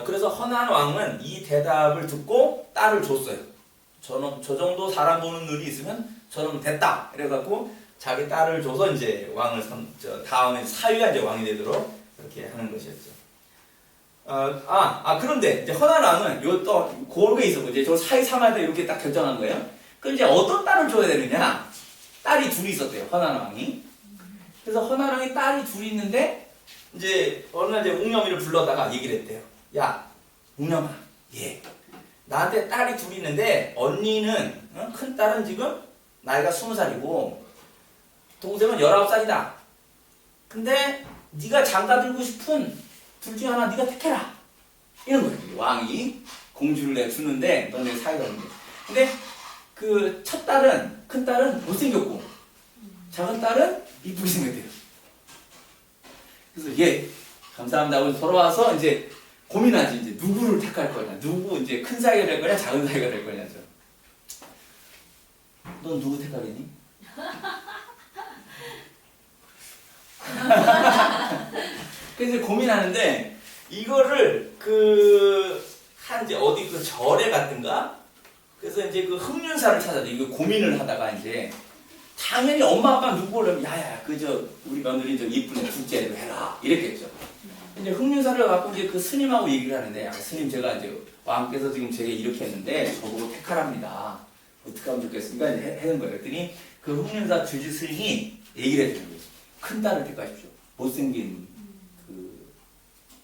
그래서 헌한 왕은 이 대답을 듣고 딸을 줬어요. 저 정도 사람 보는 눈이 있으면 저는 됐다. 이래갖고 자기 딸을 줘서 이제 왕을 다음에 사위가 이제 왕이 되도록 그렇게 하는 것이었죠. 그런데 이제 헌한 왕은 요 또 고르게 있었고 이제 저 사위 삼아야 돼 이렇게 딱 결정한 거예요. 그럼 이제 어떤 딸을 줘야 되느냐? 딸이 둘이 있었대요. 헌한 왕이. 그래서 헌한 왕이 딸이 둘이 있는데 이제 어느 날 이제 웅념이를 불러다가 얘기를 했대요. 야, 웅념아, 나한테 딸이 둘이 있는데 언니는 큰 딸은 지금 나이가 20살이고 동생은 19살이다. 근데 네가 장가 들고 싶은 둘 중에 하나 네가 택해라. 이런 거예요. 왕이 공주를 내가 주는데 넌 내 사이가 없는데. 근데 그 첫 딸은 큰 딸은 못생겼고 작은 딸은 이쁘게 생겼대요. 그래서 감사합니다 하고 돌아와서 이제 고민하지. 이제 누구를 택할 거냐. 누구 이제 큰 사이가 될 거냐 작은 사이가 될 거냐죠. 넌 누구 택하겠니? 그래서 고민하는데 이거를 이제 어디 절에 갔든가 그래서 이제 그 흑륜사를 찾아서 이거 고민을 하다가 이제 당연히 엄마 아빠 누구 보려면 야야 우리 며느리 좀 이쁜 둘째로 해라 이랬겠죠. 이제 흑륜사를 갖고 이제 그 스님하고 얘기를 하는데 스님 제가 이제 왕께서 지금 제가 이렇게 했는데 저보고 택하랍니다. 어떻게 하면 좋겠습니까? 하는 거예요. 그랬더니 그 흑륜사 주지 스님이 얘기를 해주는 거예요. 큰 딸을 택하십시오. 못생긴 그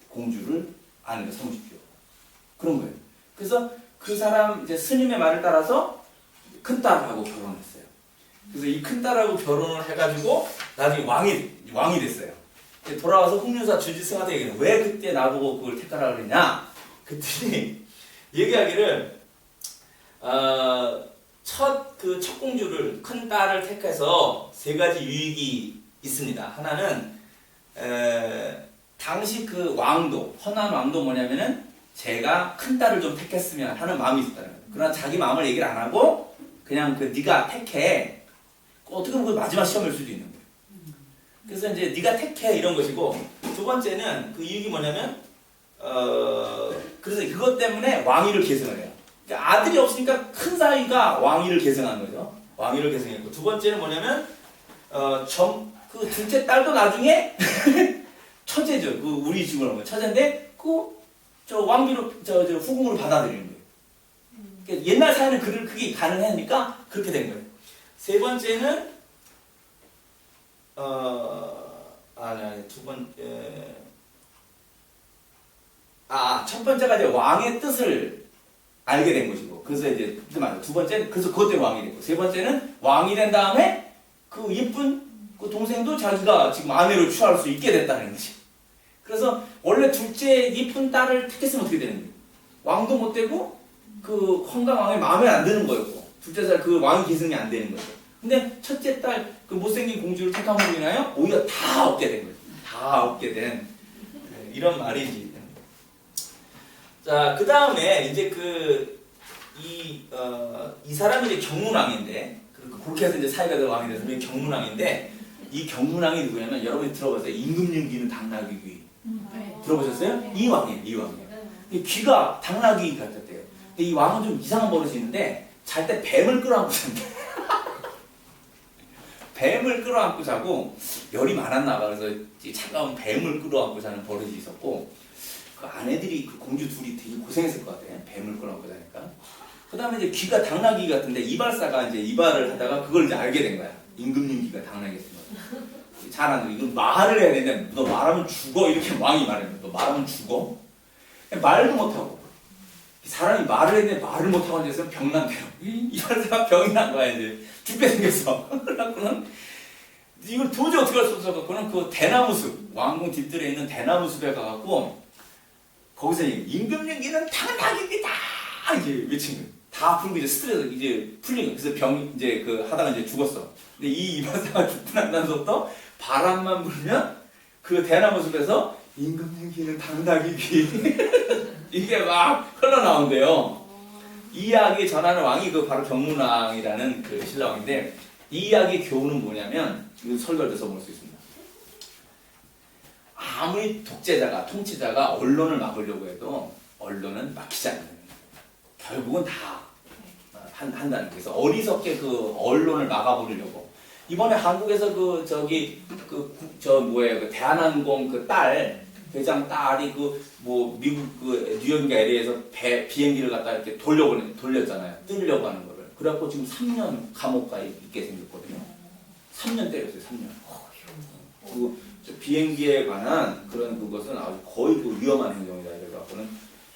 공주를 아내로 삼으십시오. 그런 거예요. 그래서 그 사람 이제 스님의 말을 따라서 큰 딸하고 결혼했어요. 그래서 이 큰 딸하고 결혼을 해가지고 나중에 왕이 됐어요. 돌아와서 흑륜사 주지스한테 얘기해요. 왜 그때 나보고 그걸 택하라 그랬냐? 그랬더니 얘기하기를 첫 공주를 큰 딸을 택해서 세 가지 유익이 있습니다. 하나는 당시 그 왕도 헌한 왕도 뭐냐면은 제가 큰 딸을 좀 택했으면 하는 마음이 있었다는 거예요. 그러나 자기 마음을 얘기를 안 하고 그냥 네가 택해. 어떻게 보면 마지막 시험일 수도 있는 거예요. 그래서 이제 네가 택해 이런 것이고 두 번째는 그 이유가 뭐냐면 그래서 그것 때문에 왕위를 계승을 해요. 그러니까 아들이 없으니까 큰 사위가 왕위를 계승한 거죠. 왕위를 계승했고 두 번째는 뭐냐면 그 둘째 딸도 나중에 처제죠. 그 우리 집으로 하면 처제인데 저 왕비로 후궁으로 받아들이는 거예요. 그러니까 옛날 사회는 그게 가능하니까 그렇게 된 거예요. 세 번째는 두 번째 첫 번째가 이제 왕의 뜻을 알게 된 것이고, 그래서 이제 두 번째는 그래서 그것 때문에 왕이 됐고, 세 번째는 왕이 된 다음에 그 이쁜 그 동생도 자기가 지금 아내로 취할 수 있게 됐다는 거지. 그래서 원래 둘째 이쁜 딸을 택했으면 어떻게 되는 거예요? 왕도 못 되고 그 황강왕의 마음에 안 드는 거였고, 둘째 딸 그 왕 계승이 안 되는 거죠. 근데 첫째 딸 그 못생긴 공주를 택함으로 인하여 오히려 다 얻게 된 거죠. 다 얻게 된 이런 말이지. 자, 그 다음에 이제 이 사람이 이제 경문왕인데, 그렇게 해서 이제 사이가 된 왕이 돼서 경문왕인데, 이 경문왕이 누구냐면 여러분이 들어보세요. 임금님귀는 당나귀 귀. 네. 들어보셨어요? 이 왕이에요, 이 왕이에요. 귀가 당나귀 같았대요. 근데 이 왕은 좀 이상한 버릇이 있는데, 잘 때 뱀을 끌어안고 잔대. 뱀을 끌어안고 자고, 열이 많았나 봐. 그래서 차가운 뱀을 끌어안고 자는 버릇이 있었고, 그 아내들이 그 공주 둘이 되게 고생했을 것 같아. 뱀을 끌어안고 자니까. 그 다음에 이제 귀가 당나귀 같은데, 이발사가 이제 이발을 하다가 그걸 이제 알게 된 거야. 임금님 귀가 당나귀였던 거야. 잘하는 이건 말을 해야 되는데, 너 말하면 죽어. 이렇게 왕이 말해요. 너 말하면 죽어. 말도 못하고. 사람이 말을 했는데 말을 못하고 앉아서 병난대요. 이발사가 병이 난 거야, 이제. 죽게 생겼어. 그래갖고는 이걸 도저히 어떻게 할 수 없어갖고는 그 대나무숲, 왕궁 뒷뜰에 있는 대나무숲에 가갖고, 거기서 임금님 귀는 당나귀다! 이제 외친 거예요. 다 풀고 이제 스트레스 이제 풀린 거예요. 그래서 병 이제 하다가 이제 죽었어. 근데 이 이발사가 죽고 난 다음부터 바람만 불면 그 대나무 숲에서 임금님 귀는 당나귀 귀 이게 막 흘러나온대요. 이 이야기 전하는 왕이 바로 경문왕이라는 그 신라왕인데, 이 이야기의 교훈은 뭐냐면, 이거 설교를 써볼 수 있습니다. 아무리 독재자가, 통치자가 언론을 막으려고 해도 언론은 막히지 않는 거예요. 결국은 다 한다는 거예요. 그래서 어리석게 그 언론을 막아버리려고. 이번에 한국에서 대한항공 그 딸, 회장 딸이 미국 뉴욕인가 LA에서 비행기를 갖다 이렇게 돌렸잖아요. 뜯으려고 하는 거를. 그래갖고 지금 3년 감옥가에 있게 생겼거든요. 3년 때렸어요, 3년. 비행기에 관한 그런 그것은 아주 거의 위험한 행동이다. 그래갖고는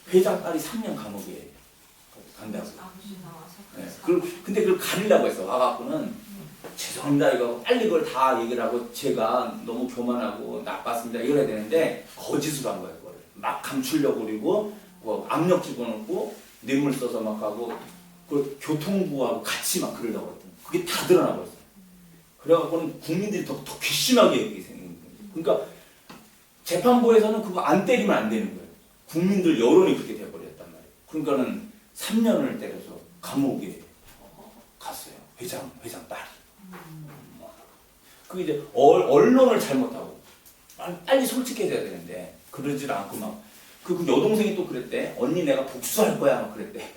회장 딸이 3년 감옥에 간다고. 아버지 나와서. 네. 근데 그걸 가리려고 했어. 와갖고는 죄송합니다. 이거 빨리 그걸 다 얘기를 하고 제가 너무 교만하고 나빴습니다. 이걸 해야 되는데 거짓으로 한 거예요. 그걸 막 감추려고 그리고 압력 집어넣고 뇌물 써서 막 하고 그 교통부하고 같이 막 그러려고 했던. 그게 다 드러나 버렸어요. 그래갖고는 국민들이 더 괘씸하게 여기게 생긴 거예요. 그러니까 재판부에서는 그거 안 때리면 안 되는 거예요. 국민들 여론이 그렇게 돼버렸단 말이에요. 그러니까는 3년을 때려서 감옥에 갔어요. 회장 딸이. 그 이제 언론을 잘못하고 빨리 솔직해져야 되는데 그러질 않고 막 그 여동생이 또 그랬대. 언니 내가 복수할 거야 막 그랬대.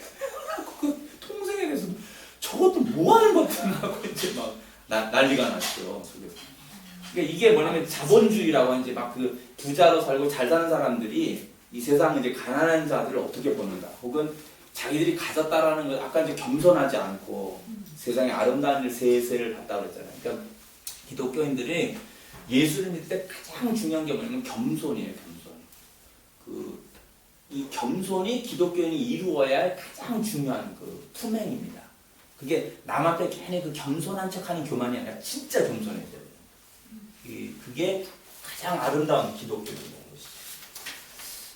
그 동생에 대해서 저것도 뭐 하는 거지 하고 이제 막 난리가 났죠. 그러니까 이게 뭐냐면 자본주의라고 이제 막 그 부자로 살고 잘 사는 사람들이 이 세상 이제 가난한 자들을 어떻게 보는가, 혹은 자기들이 가졌다라는 걸 아까 이제 겸손하지 않고 세상에 아름다운 일 세세를 봤다 그랬잖아요. 그러니까 기독교인들이 예수를 믿을 때 가장 중요한 게 뭐냐면 겸손이에요. 겸손. 이 겸손이 기독교인이 이루어야 할 가장 중요한 품행입니다. 그게 남 앞에 괜히 겸손한 척하는 교만이 아니라 진짜 겸손해야 돼요. 그게 가장 아름다운 기독교인이라는 것이죠.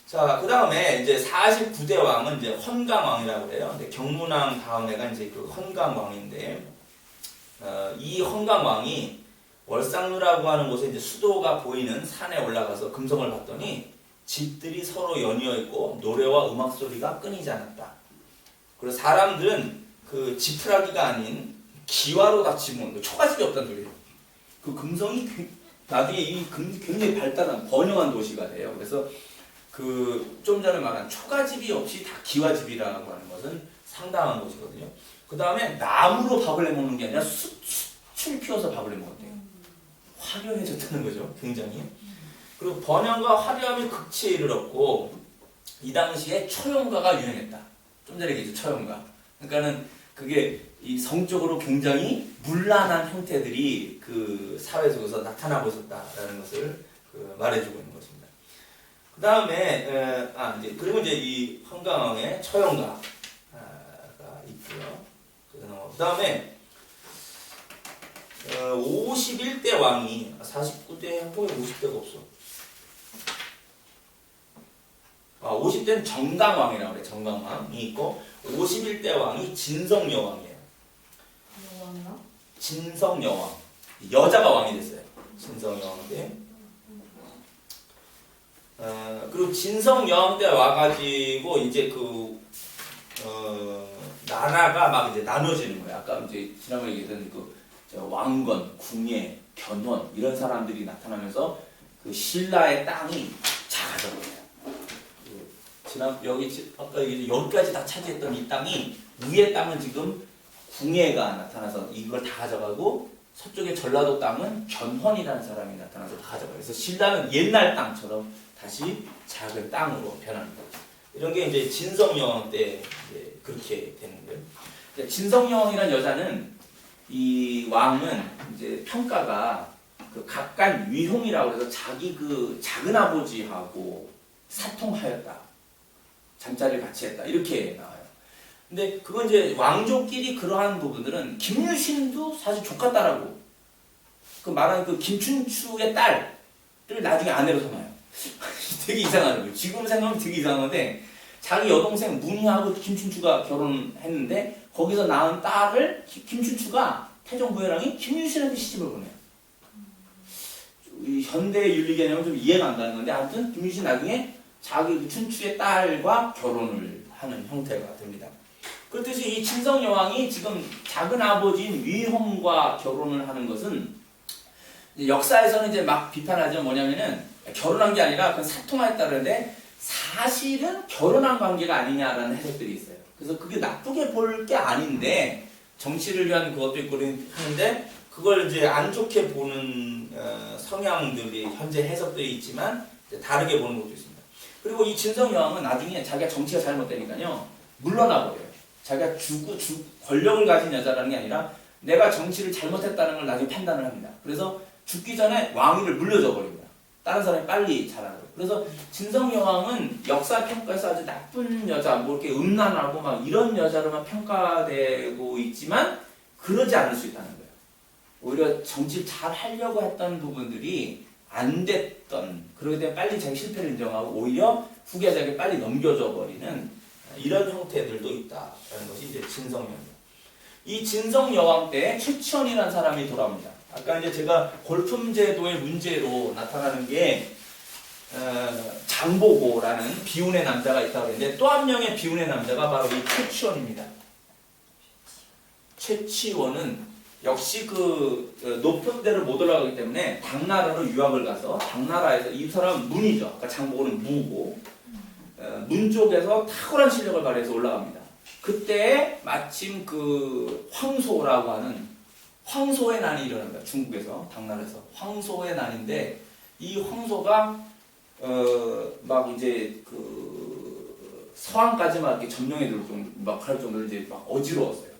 자, 그 다음에 이제 49대 왕은 이제 헌강왕이라고 그래요. 근데 경문왕 다음에가 이제 헌강왕인데, 이 헌강왕이 월상루라고 하는 곳에 이제 수도가 보이는 산에 올라가서 금성을 봤더니 집들이 서로 연이어 있고 노래와 음악 소리가 끊이지 않았다. 그리고 사람들은 그 지푸라기가 아닌 기와로 다 집은 거, 초가집이 없다는 소리예요. 그 금성이 나중에 굉장히 발달한 번영한 도시가 돼요. 그래서 좀 전에 말한 초가집이 없이 다 기와집이라고 하는 것은 상당한 것이거든요. 그 다음에 나무로 밥을 해먹는 게 아니라 숯을 피워서 밥을 해먹었대요. 화려해졌다는 거죠. 굉장히. 그리고 번영과 화려함이 극치에 이르렀고, 이 당시에 처용가가 유행했다. 좀 전에 얘기했죠, 처용가. 그러니까는 그게 이 성적으로 굉장히 문란한 형태들이 그 사회 속에서 나타나고 있었다라는 것을 말해주고 있는 것입니다. 그 다음에 이제 그리고 이제 이 한강의 처형가가 있고요. 그 다음에 51대 왕이 49대 한국에 50대가 없어. 50대는 정강왕이라고 그래. 정강왕이 있고 51대 왕이 진성여왕이에요. 여왕이요? 진성여왕. 여자가 왕이 됐어요. 진성여왕 때. 그리고 진성여왕 때 와가지고 이제 나라가 막 이제 나눠지는 거예요. 아까 이제 지난번에 얘기했던 왕건, 궁예, 견훤 이런 사람들이 나타나면서 그 신라의 땅이 작아져버려요. 아까 여기까지 다 차지했던 이 땅이 위의 땅은 지금 궁예가 나타나서 이걸 다 가져가고 서쪽의 전라도 땅은 견훤이라는 사람이 나타나서 다 가져가요. 그래서 신라는 옛날 땅처럼 다시 작은 땅으로 변합니다. 이런 게 이제 진성여왕 때 이제 그렇게 되는 거예요. 진성여왕이라는 여자는 이 왕은 이제 평가가 그 각간 위홍이라고 해서 자기 그 작은 아버지하고 사통하였다. 잠자리를 같이 했다. 이렇게 나와요. 근데 그건 이제 왕족끼리 그러한 부분들은 김유신도 사실 조카딸하고 그 말하는 그 김춘추의 딸을 나중에 아내로 삼아요. 되게 이상한 거예요. 지금 생각하면 되게 이상한 건데 자기 여동생 문희하고 김춘추가 결혼했는데 거기서 낳은 딸을 김춘추가 태종부회랑이 김유신한테 시집을 보내요. 이 현대 윤리 개념은 좀 이해가 안 가는 건데 아무튼 김유신 나중에 자기 그 춘추의 딸과 결혼을 하는 형태가 됩니다. 그렇듯이 이 진성여왕이 지금 작은 아버지인 위홍과 결혼을 하는 것은 역사에서는 이제 막 비판하지만 뭐냐면은 결혼한 게 아니라 그 사통하였다는데 사실은 결혼한 관계가 아니냐라는 해석들이 있어요. 그래서 그게 나쁘게 볼 게 아닌데 정치를 위한 그것도 있고 하는데 그걸 이제 안 좋게 보는 성향들이 현재 해석들이 있지만 다르게 보는 것도 있습니다. 그리고 이 진성여왕은 나중에 자기가 정치가 잘못되니까요 물러나 버려요. 자기가 권력을 가진 여자라는 게 아니라 내가 정치를 잘못했다는 걸 나중에 판단을 합니다. 그래서 죽기 전에 왕위를 물려줘 버립니다. 다른 사람이 빨리 자라도록. 그래서 진성여왕은 역사 평가에서 아주 나쁜 여자, 뭐 이렇게 음란하고 막 이런 여자로만 평가되고 있지만 그러지 않을 수 있다는 거예요. 오히려 정치를 잘 하려고 했던 부분들이 안 됐던, 그러기 때문에 빨리 자기 실패를 인정하고 오히려 후계자에게 빨리 넘겨줘 버리는 이런 형태들도 있다라는 것이 이제 진성여왕입니다. 이 진성여왕 때 최치원이라는 사람이 돌아옵니다. 아까 이제 제가 골품제도의 문제로 나타나는 게 장보고라는 비운의 남자가 있다고 했는데 또 한 명의 비운의 남자가 바로 이 최치원입니다. 최치원은 역시 그 높은 데를 못 올라가기 때문에 당나라로 유학을 가서 당나라에서 이 사람은 문이죠. 그러니까 장보고는 무고 문 쪽에서 탁월한 실력을 발휘해서 올라갑니다. 그때 마침 그 황소라고 하는 황소의 난이 일어납니다. 중국에서 당나라에서 황소의 난인데 이 황소가 막 이제 그 서한까지만 이렇게 점령해 들을 정도 막 할 정도로 이제 막 어지러웠어요.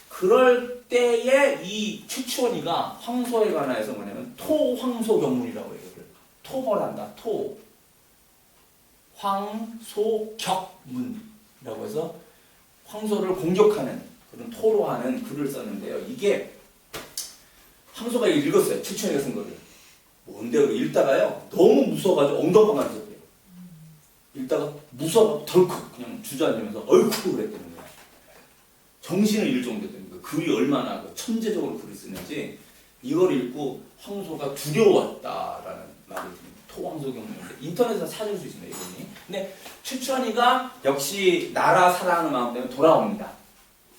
그럴 때에 이 최치원이가 황소에 관해서 뭐냐면 토황소 경문이라고 해요. 토벌한다. 황소격문이라고 해서 황소를 공격하는 그런 토로하는 글을 썼는데요. 이게 황소가 읽었어요. 최치원이가 쓴 거를. 뭔데? 읽다가요. 너무 무서워가지고 엉덩방아를 썼대요. 읽다가 무서워가지고 덜컥 그냥 주저앉으면서 얼쿠 그랬다는 거예요. 정신을 잃을 정도였다는 거예요. 글이 얼마나 천재적으로 글을 쓰는지 이걸 읽고 황소가 두려웠다라는 말을 듭니다. 토황소 경문인데 인터넷에서 찾을 수 있습니다. 이분이. 근데 최치원이가 역시 나라 사랑하는 마음 때문에 돌아옵니다.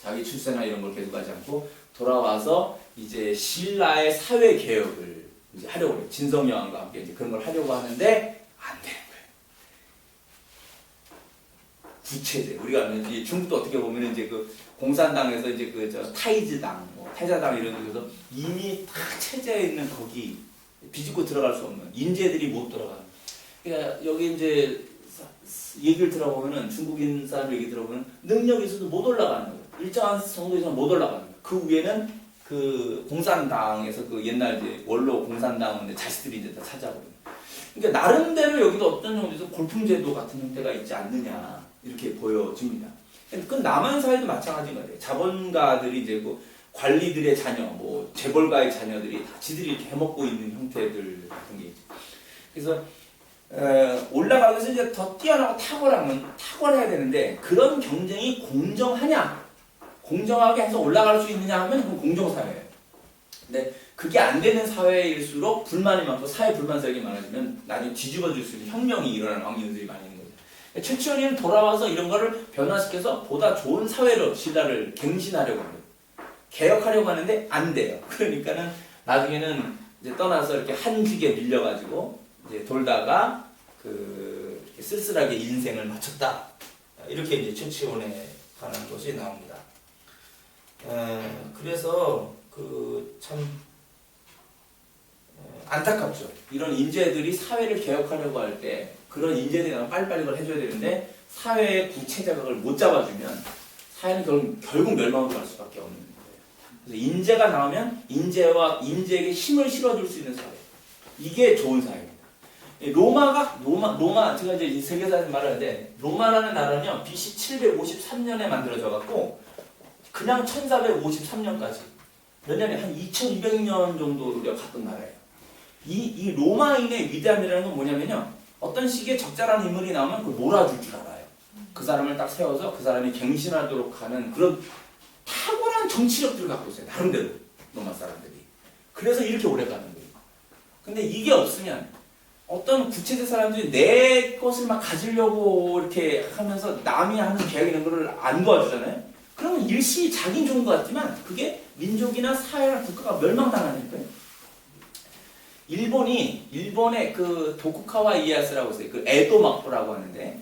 자기 출세나 이런 걸 계속하지 않고 돌아와서 이제 신라의 사회 개혁을 이제 하려고 해요. 진성여왕과 함께 이제 그런 걸 하려고 하는데 안 되는 거예요. 구체제. 우리가 중국도 어떻게 보면 이제 그 공산당에서 이제 그 타이즈당, 타이자당 이런 데서 이미 다 체제에 있는 거기 비집고 들어갈 수 없는 인재들이 못 들어가는. 그러니까 여기 이제 얘기를 들어보면은 중국인 사람 얘기 들어보면 능력이 있어도 못 올라가는 거예요. 일정한 정도 이상 못 올라가는 거예요. 그 위에는 그 공산당에서 그 옛날 이제 원로 공산당 자식들이 이제 다 찾아버려요. 그러니까 나름대로 여기도 어떤 정도에서 골품제도 같은 형태가 있지 않느냐 이렇게 보여집니다. 그 남한 사회도 마찬가지인 거예요. 자본가들이 이제 그 관리들의 자녀, 뭐 재벌가의 자녀들이 다 지들이 이렇게 해먹고 있는 형태들 같은 게 있죠. 그래서 올라가기 위해서 이제 더 뛰어나고 탁월해야 되는데 그런 경쟁이 공정하냐? 공정하게 해서 올라갈 수 있느냐 하면 그건 공정사회예요. 근데 그게 안 되는 사회일수록 불만이 많고 사회 불만석이 많아지면 나중에 뒤집어질 수 있는 혁명이 일어나는 확률들이 많이 있는 거죠. 최치원이는 돌아와서 이런 거를 변화시켜서 보다 좋은 사회로 신라를 갱신하려고 합니다. 개혁하려고 하는데 안 돼요. 그러니까는 나중에는 이제 떠나서 이렇게 한직에 밀려가지고 이제 돌다가 이렇게 쓸쓸하게 인생을 마쳤다. 이렇게 이제 최치원에 관한 것이 나옵니다. 그래서 참 안타깝죠. 이런 인재들이 사회를 개혁하려고 할 때 그런 인재들이 빨리빨리 그걸 해줘야 되는데 사회의 구체 자각을 못 잡아주면 사회는 결국 멸망으로 갈 수밖에 없는 거예요. 그래서 인재가 나오면 인재에게 힘을 실어줄 수 있는 사회. 이게 좋은 사회입니다. 로마 제가 이제 세계사에서 말하는데 로마라는 나라는요 BC 753년에 만들어져 갖고 그냥 1453년까지 몇 년에 한 2200년 정도 우리가 갔던 나라예요. 이 로마인의 위대함이라는 건 뭐냐면요. 어떤 시기에 적절한 인물이 나오면 그걸 몰아줄 줄 알아요. 그 사람을 딱 세워서 그 사람이 갱신하도록 하는 그런 탁월한 정치력들을 갖고 있어요. 나름대로 로마 사람들이. 그래서 이렇게 오래 가는 거예요. 근데 이게 없으면 어떤 구체적 사람들이 내 것을 막 가지려고 이렇게 하면서 남이 하는 계획 이런 거를 안 도와주잖아요. 그러면 일시 자기는 좋은 것 같지만 그게 민족이나 사회나 국가가 멸망당하니까요. 일본의 그 도쿠카와 이에야스라고 있어요. 그 에도 막부라고 하는데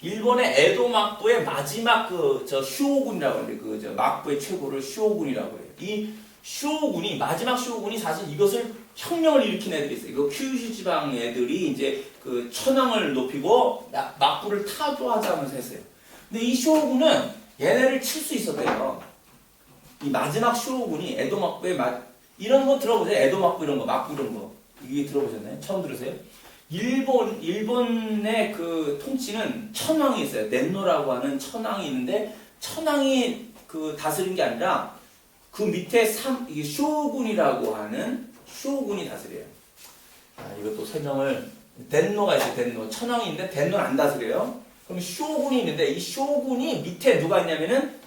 일본의 에도 막부의 마지막 슈오군이라고 하는데 저 막부의 최고를 슈오군이라고 해요. 이 슈오군이 마지막 슈오군이 사실 이것을 혁명을 일으킨 애들이 있어요. 이거 큐슈 지방 애들이 이제 그 천황을 높이고 막부를 타도하자면서 했어요. 근데 이 슈오군은 얘네를 칠 수 있었대요. 이 마지막 슈오군이 에도 막부의 이런 거 들어보세요. 에도 막부 이런 거, 막부 이런 거. 이게 들어보셨나요? 처음 들으세요? 일본의 그 통치는 천황이 있어요. 넨노라고 하는 천황이 있는데 천황이 다스린 게 아니라 그 밑에 이게 쇼군이라고 하는 쇼군이 다스려요. 이것도 설명을 덴노가 있어요. 덴노 천황이 있는데 덴노는 안 다스려요. 그럼 쇼군이 있는데 이 쇼군이 밑에 누가 있냐면은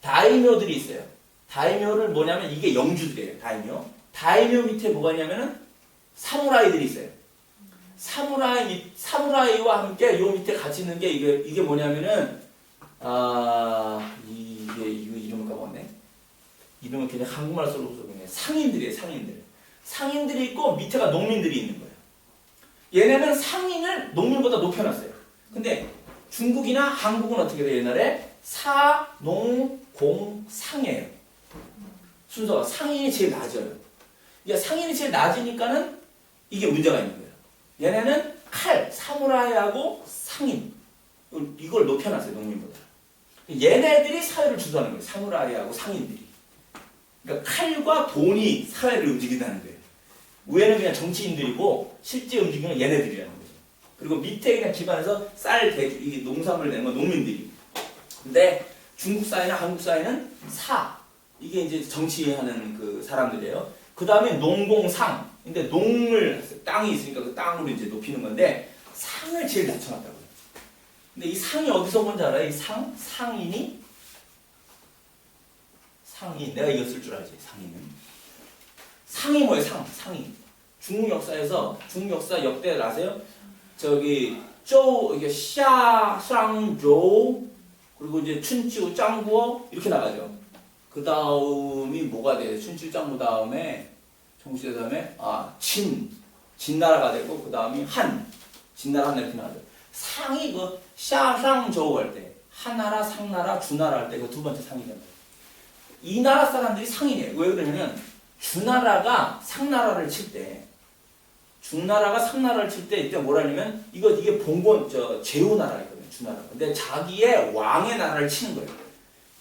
다이묘들이 있어요. 다이묘를 뭐냐면 이게 영주들이에요. 다이묘 밑에 뭐가 있냐면은 사무라이들이 있어요. 사무라이와 함께 요 밑에 같이 있는 게 이게 뭐냐면은 이게 이름을 까먹었네. 이름은 그냥 한국말 써서 그냥 상인들이에요. 상인들이 있고 밑에가 농민들이 있는 거예요. 얘네는 상인을 농민보다 높여놨어요. 근데 중국이나 한국은 어떻게 돼요? 옛날에 사, 농, 공, 상이에요. 순서가 상인이 제일 낮아요. 그러니까 상인이 제일 낮으니까는 이게 문제가 있는 거예요. 얘네는 칼, 사무라이하고 상인 이걸 높여놨어요. 농민보다. 얘네들이 사회를 주도하는 거예요. 사무라이하고 상인들이. 그러니까 칼과 돈이 사회를 움직인다는 거예요. 위에는 그냥 정치인들이고 실제 움직이는 얘네들이라는 거죠. 그리고 밑에 그냥 기반에서 쌀, 대주, 이 농산물 내는 건 농민들이. 근데 중국 사회나 한국 사회는 이게 이제 정치하는 그 사람들이에요. 그 다음에 농공상. 근데 땅이 있으니까 그 땅으로 이제 높이는 건데 상을 제일 낮춰놨다고요. 근데 이 상이 어디서 뭔지 알아요? 이 상인이 내가 이거 쓸 줄 알지. 상이 뭐예요? 상이. 중국 역사에서 중국 역사 역대 아세요? 저기 이게 샤상조 그리고 이제 춘추 짱구어 이렇게 나가죠. 그 다음이 뭐가 돼요? 춘추 짱구 다음에 정시대 다음에 진나라가 되고 그 다음이 진나라 이렇게 나가죠. 상이 샤상조 할 때 한나라, 상나라, 주나라 할 때 그 두 번째 상이잖아요. 이 나라 사람들이 상이에요. 왜 그러냐면 주나라가 상나라를 칠 때 이때 뭐라냐면 이게 봉건 제후나라거든요. 주나라. 근데 자기의 왕의 나라를 치는 거예요.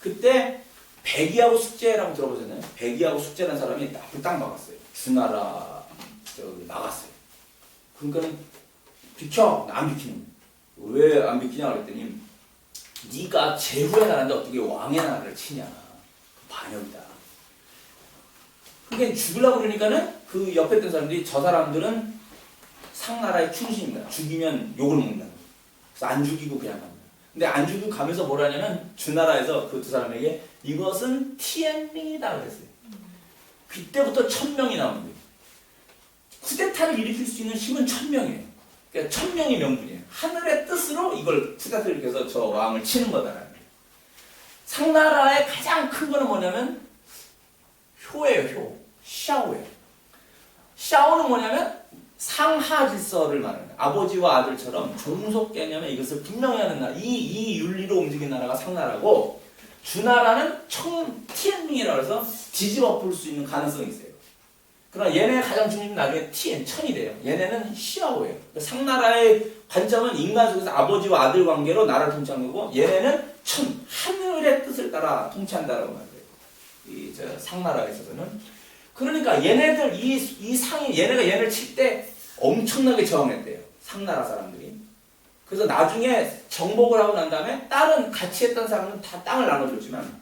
그때 백이하고 숙제라고 들어보셨나요? 백이하고 숙제라는 사람이 딱 막았어요. 주나라 막았어요. 그러니까는 비켜. 안 비키는. 왜 안 비키냐 그랬더니 네가 제후의 나라인데 어떻게 왕의 나라를 치냐. 반역이다. 그게 죽으려고 그러니까는 그 옆에 있던 사람들이 저 사람들은 상나라의 충신입니다. 죽이면 욕을 먹는다. 그래서 안 죽이고 그냥 갑니다. 근데 안 죽이고 가면서 뭐라냐면 주나라에서 그 두 사람에게 이것은 티엔밍이다 그랬어요. 그때부터 1000명이 나오는 거예요. 쿠데타를 일으킬 수 있는 힘은 1000명이에요. 그러니까 1000명이 명분이에요. 하늘의 뜻으로 이걸 쿠데타를 일으켜서 저 왕을 치는 거다라는 거예요. 상나라의 가장 큰 거는 뭐냐면 효예요. 효. 샤오예요. 샤오는 뭐냐면 상하 질서를 말하는 거예요. 아버지와 아들처럼 종속 개념에 이것을 분명히 하는 나라. 이 윤리로 움직이는 나라가 상나라고 주나라는 티엔밍이라고 해서 뒤집어 볼 수 있는 가능성이 있어요. 그러나 얘네 가장 중심은 나중에 천이 돼요. 얘네는 시아오예요. 상나라의 관점은 인간 속에서 아버지와 아들 관계로 나라를 통치하는 거고 얘네는 천, 하늘의 뜻을 따라 통치한다라고 말해요. 이 상나라에 있어서는. 그러니까 얘네들 이 상이 얘네가 얘네를 칠 때 엄청나게 저항했대요. 상나라 사람들이. 그래서 나중에 정복을 하고 난 다음에 다른 같이 했던 사람은 다 땅을 나눠줬지만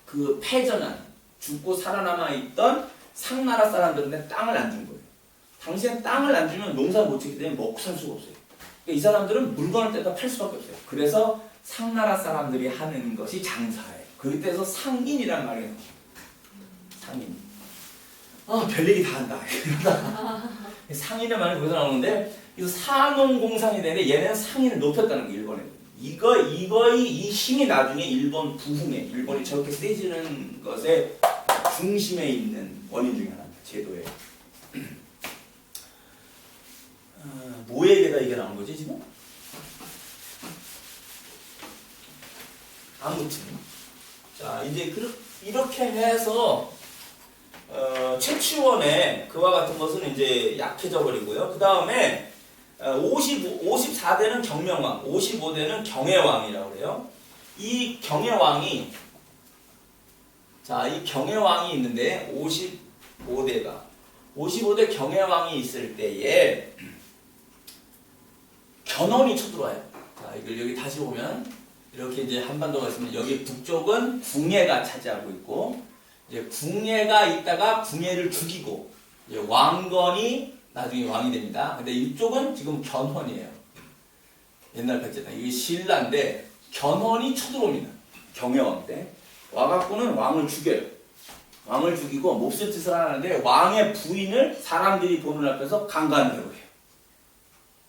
그 패전한 죽고 살아남아 있던 상나라 사람들한테 땅을 안 준 거예요. 당시엔 땅을 안 주면 농사 못 짓기 때문에 먹고 살 수가 없어요. 그러니까 이 사람들은 물건을 떼다 팔 수밖에 없어요. 그래서 상나라 사람들이 하는 것이 장사예요. 그때서 상인이라는 말이 나와요. 상인. 별얘기 다 한다. 상인의 말이 거기서 나오는데 이 상농공상이 되는데 얘는 상인을 높였다는 게 일본에. 이 힘이 나중에 일본 부흥에 일본이 저렇게 세지는 것의 중심에 있는 원인 중에 하나입니다. 제도에. 뭐에게다 이게 나온 거지 지금? 아무튼 자 이제 이렇게 해서 최치원의 그와 같은 것은 이제 약해져 버리고요. 그 다음에 54대는 경명왕, 55대는 경혜왕이라고 그래요. 이 경혜왕이 이 경혜왕이 있는데 55대 경혜왕이 있을 때에 견훤이 쳐들어와요. 자, 이걸 여기 다시 보면 이렇게 이제 한반도가 있습니다. 여기 북쪽은 궁예가 차지하고 있고 이제 궁예가 있다가 궁예를 죽이고 이제 왕건이 나중에 왕이 됩니다. 근데 이쪽은 지금 견훤이에요. 옛날 백제다. 이게 신라인데 견훤이 쳐들어옵니다. 경혜왕 때. 와갖고는 왕을 죽여요. 왕을 죽이고 몹쓸 짓을 하는데 왕의 부인을 사람들이 보는 앞에서 강간을 해버려요.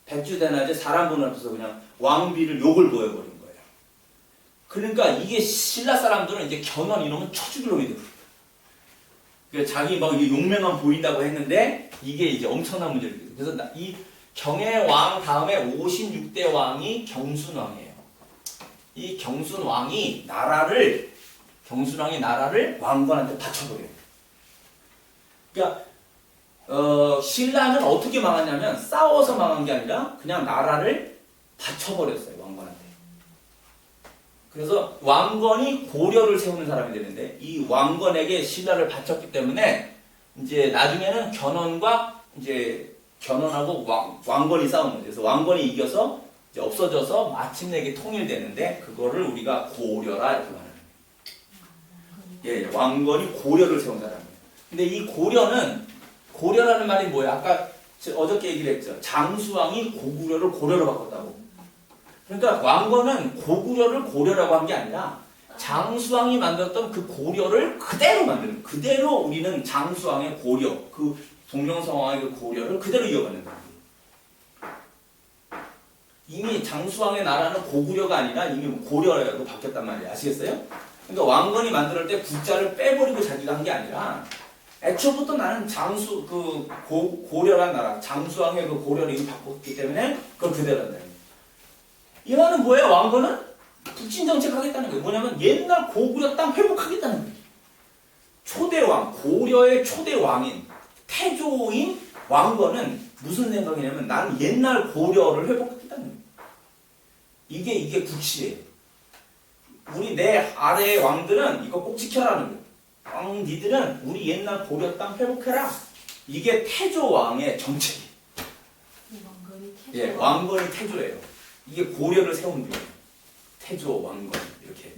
백주대낮에 사람 보는 앞에서 그냥 왕비를 욕을 보여버린 거예요. 그러니까 이게 신라 사람들은 이제 견훤 이놈은 쳐 죽일 놈이 되거든요. 그러니까 자기 막 용맹만 보인다고 했는데 이게 이제 엄청난 문제를 일으켜요. 그래서 이 경혜왕 다음에 56대 왕이 경순왕이에요. 이 경순왕이 나라를 왕건한테 바쳐버려요. 그러니까 신라는 어떻게 망했냐면 싸워서 망한 게 아니라 그냥 나라를 바쳐버렸어요. 왕건한테. 그래서 왕건이 고려를 세우는 사람이 되는데 이 왕건에게 신라를 바쳤기 때문에 이제 나중에는 견훤하고 왕건이 싸우는 거죠. 그래서 왕건이 이겨서 이제 없어져서 마침내 이게 통일되는데 그거를 우리가 고려라 이렇게 말합니다. 예, 왕건이 고려를 세운 사람이에요. 근데 이 고려라는 말이 뭐예요? 아까 어저께 얘기를 했죠. 장수왕이 고구려를 고려로 바꿨다고. 그러니까 왕건은 고구려를 고려라고 한 게 아니라 장수왕이 만들었던 그 고려를 그대로 만드는, 그대로 우리는 장수왕의 고려, 그 동정성왕의 그 고려를 그대로 이어가는 거예요. 이미 장수왕의 나라는 고구려가 아니라 이미 고려로 바뀌었단 말이에요. 아시겠어요? 그러니까 왕건이 만들 때 구자를 빼버리고 자기가 한 게 아니라 애초부터 나는 고려란 나라, 장수왕의 그 고려를 이미 바꿨기 때문에 그걸 그대로 한다. 이 말은 뭐예요? 왕건은 북진 정책 하겠다는 거예요. 뭐냐면 옛날 고구려 땅 회복하겠다는 거예요. 초대왕, 고려의 초대왕인 태조인 왕건은 무슨 생각이냐면 나는 옛날 고려를 회복하겠다는 거예요. 이게 국시예요. 내 아래의 왕들은 이거 꼭 지켜라는 거예요. 니들은 우리 옛날 고려 땅 회복해라. 이게 태조 왕의 정책이에요. 예, 왕건이 태조예요. 이게 고려를 세운 거예요. 태조, 왕건 이렇게.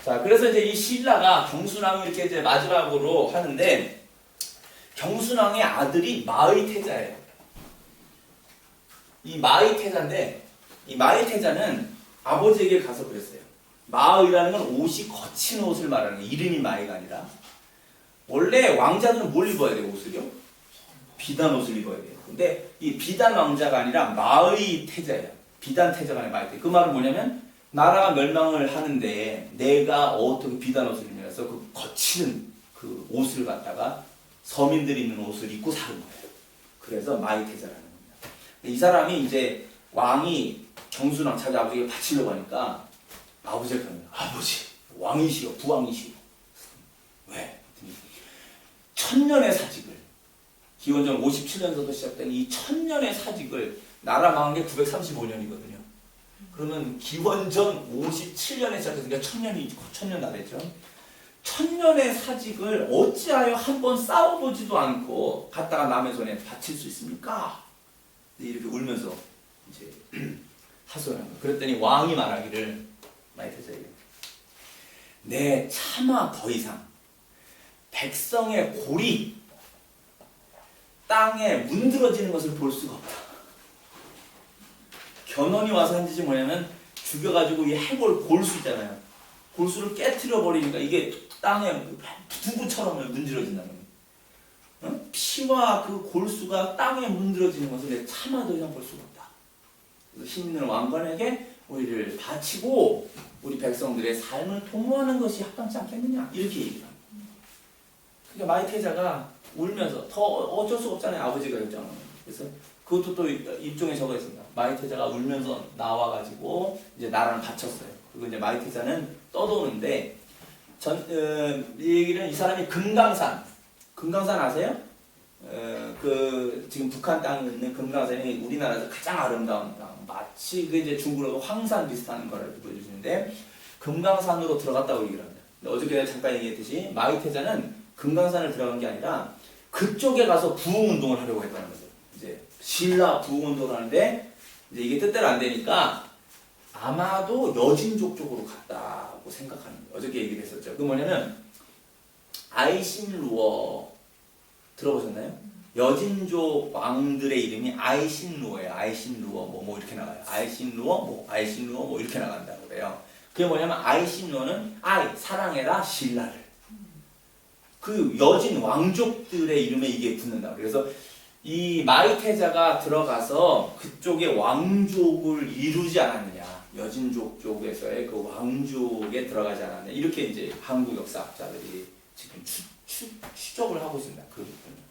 자, 그래서 이제 이 신라가 경순왕이 이렇게 이제 마지막으로 하는데 경순왕의 아들이 마의태자예요. 이 마의태자인데 이 마의태자는 아버지에게 가서 그랬어요. 마의라는 건 옷이 거친 옷을 말하는 거예요. 이름이 마의가 아니라. 원래 왕자들은 뭘 입어야 돼요? 옷을요? 비단 옷을 입어야 돼요. 근데 이 비단 왕자가 아니라 마의태자예요. 비단 태자가 아니라 마의태자. 그 말은 뭐냐면 나라가 멸망을 하는데 내가 어떻게 비단 옷을 입냐서 그 거치는 그 옷을 갖다가 서민들이 입는 옷을 입고 사는 거예요. 그래서 마의태자라는 겁니다. 이 사람이 이제 왕이 경순왕 자기 아버지에게 바치려고 하니까 아버지가 그러는 거예요. 아버지 왕이시여 부왕이시여. 왜? 천년의 사직을 기원전 57년부터 시작된 이 천년의 사직을 나라 망한 게 935년이거든요. 그러면 기원전 57년에 시작했으니까 천년 다 됐죠. 천년의 사직을 어찌하여 한번 싸워보지도 않고 갖다가 남의 손에 바칠 수 있습니까? 이렇게 울면서 이제 하소연한 거예요. 그랬더니 왕이 말하기를 마의태자에게 내 차마 더 이상 백성의 골이 땅에 문드러지는 것을 볼 수가 없다. 견훤이 와서 한 짓이 뭐냐면 죽여가지고 이 해골 골수 있잖아요. 골수를 깨트려 버리니까 이게 땅에 두부처럼 문드러진다는 거예요. 응? 피와 그 골수가 땅에 문드러지는 것을 내 차마 더 이상 볼 수가 없다. 그래서 힘 있는 왕관에게 우리를 바치고 우리 백성들의 삶을 도모하는 것이 합당치 않겠느냐 이렇게 얘기를 합니다. 그러니까 마의태자가 울면서 더 어쩔 수 없잖아요. 아버지가 결정하는. 그래서 그것도 또 입종에 적어 있습니다. 마의태자가 울면서 나와가지고 이제 나라를 바쳤어요. 그리고 이제 마의태자는 떠도는데 이 얘기는 이 사람이 금강산 아세요? 그 지금 북한 땅에 있는 금강산이 우리나라에서 가장 아름다운 땅. 마치 그 이제 중국으로 황산 비슷한 거를 보여주시는데 금강산으로 들어갔다고 얘기를 합니다. 어저께 잠깐 얘기했듯이 마의태자는 금강산을 들어간 게 아니라 그쪽에 가서 부흥운동을 하려고 했다는 거죠. 이제 신라 부흥운동을 하는데 이제 이게 뜻대로 안 되니까 아마도 여진족 쪽으로 갔다고 생각하는 거예요. 어저께 얘기를 했었죠. 그 뭐냐면 아이신루어 들어보셨나요? 여진족 왕들의 이름이 아이신루어예요. 아이신루어 뭐 이렇게 나가요. 아이신루어 뭐 이렇게 나간다고 그래요. 그게 뭐냐면 아이신루어는 아이 사랑해라 신라를 그 여진 왕족들의 이름에 이게 붙는다. 그래서 이 마의태자가 들어가서 그쪽의 왕족을 이루지 않았느냐, 여진족 쪽에서의 그 왕족에 들어가지 않았느냐, 이렇게 이제 한국 역사학자들이 지금 추적을 하고 있습니다. 그 부분은.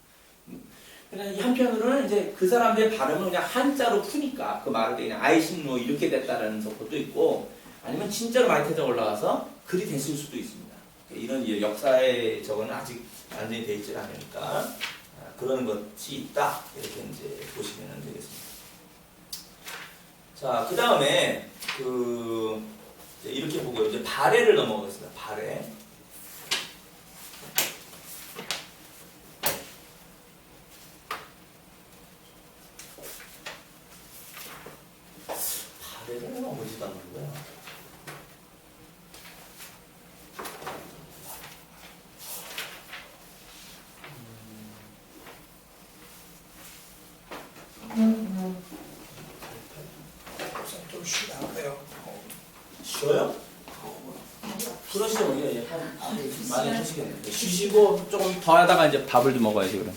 한편으로는 이제 그 사람들의 발음을 그냥 한자로 푸니까 그 말을 그냥 아이신로 이렇게 됐다라는 것도 있고, 아니면 진짜로 마의태자가 올라가서 글이 됐을 수도 있습니다. 이런 역사의 저거는 아직 완전히 되어 있지 않으니까 그런 것이 있다 이렇게 이제 보시면 되겠습니다. 자, 그 다음에 이렇게 보고 이제 발해를 넘어가겠습니다. 발해. 발해를 넘어지도 않는 거야. 좀 쉬다가요. 쉬어요? 그러시죠. 많이 하시겠네요. 쉬시고 조금 더 하다가 이제 밥을 좀 먹어야지 그럼.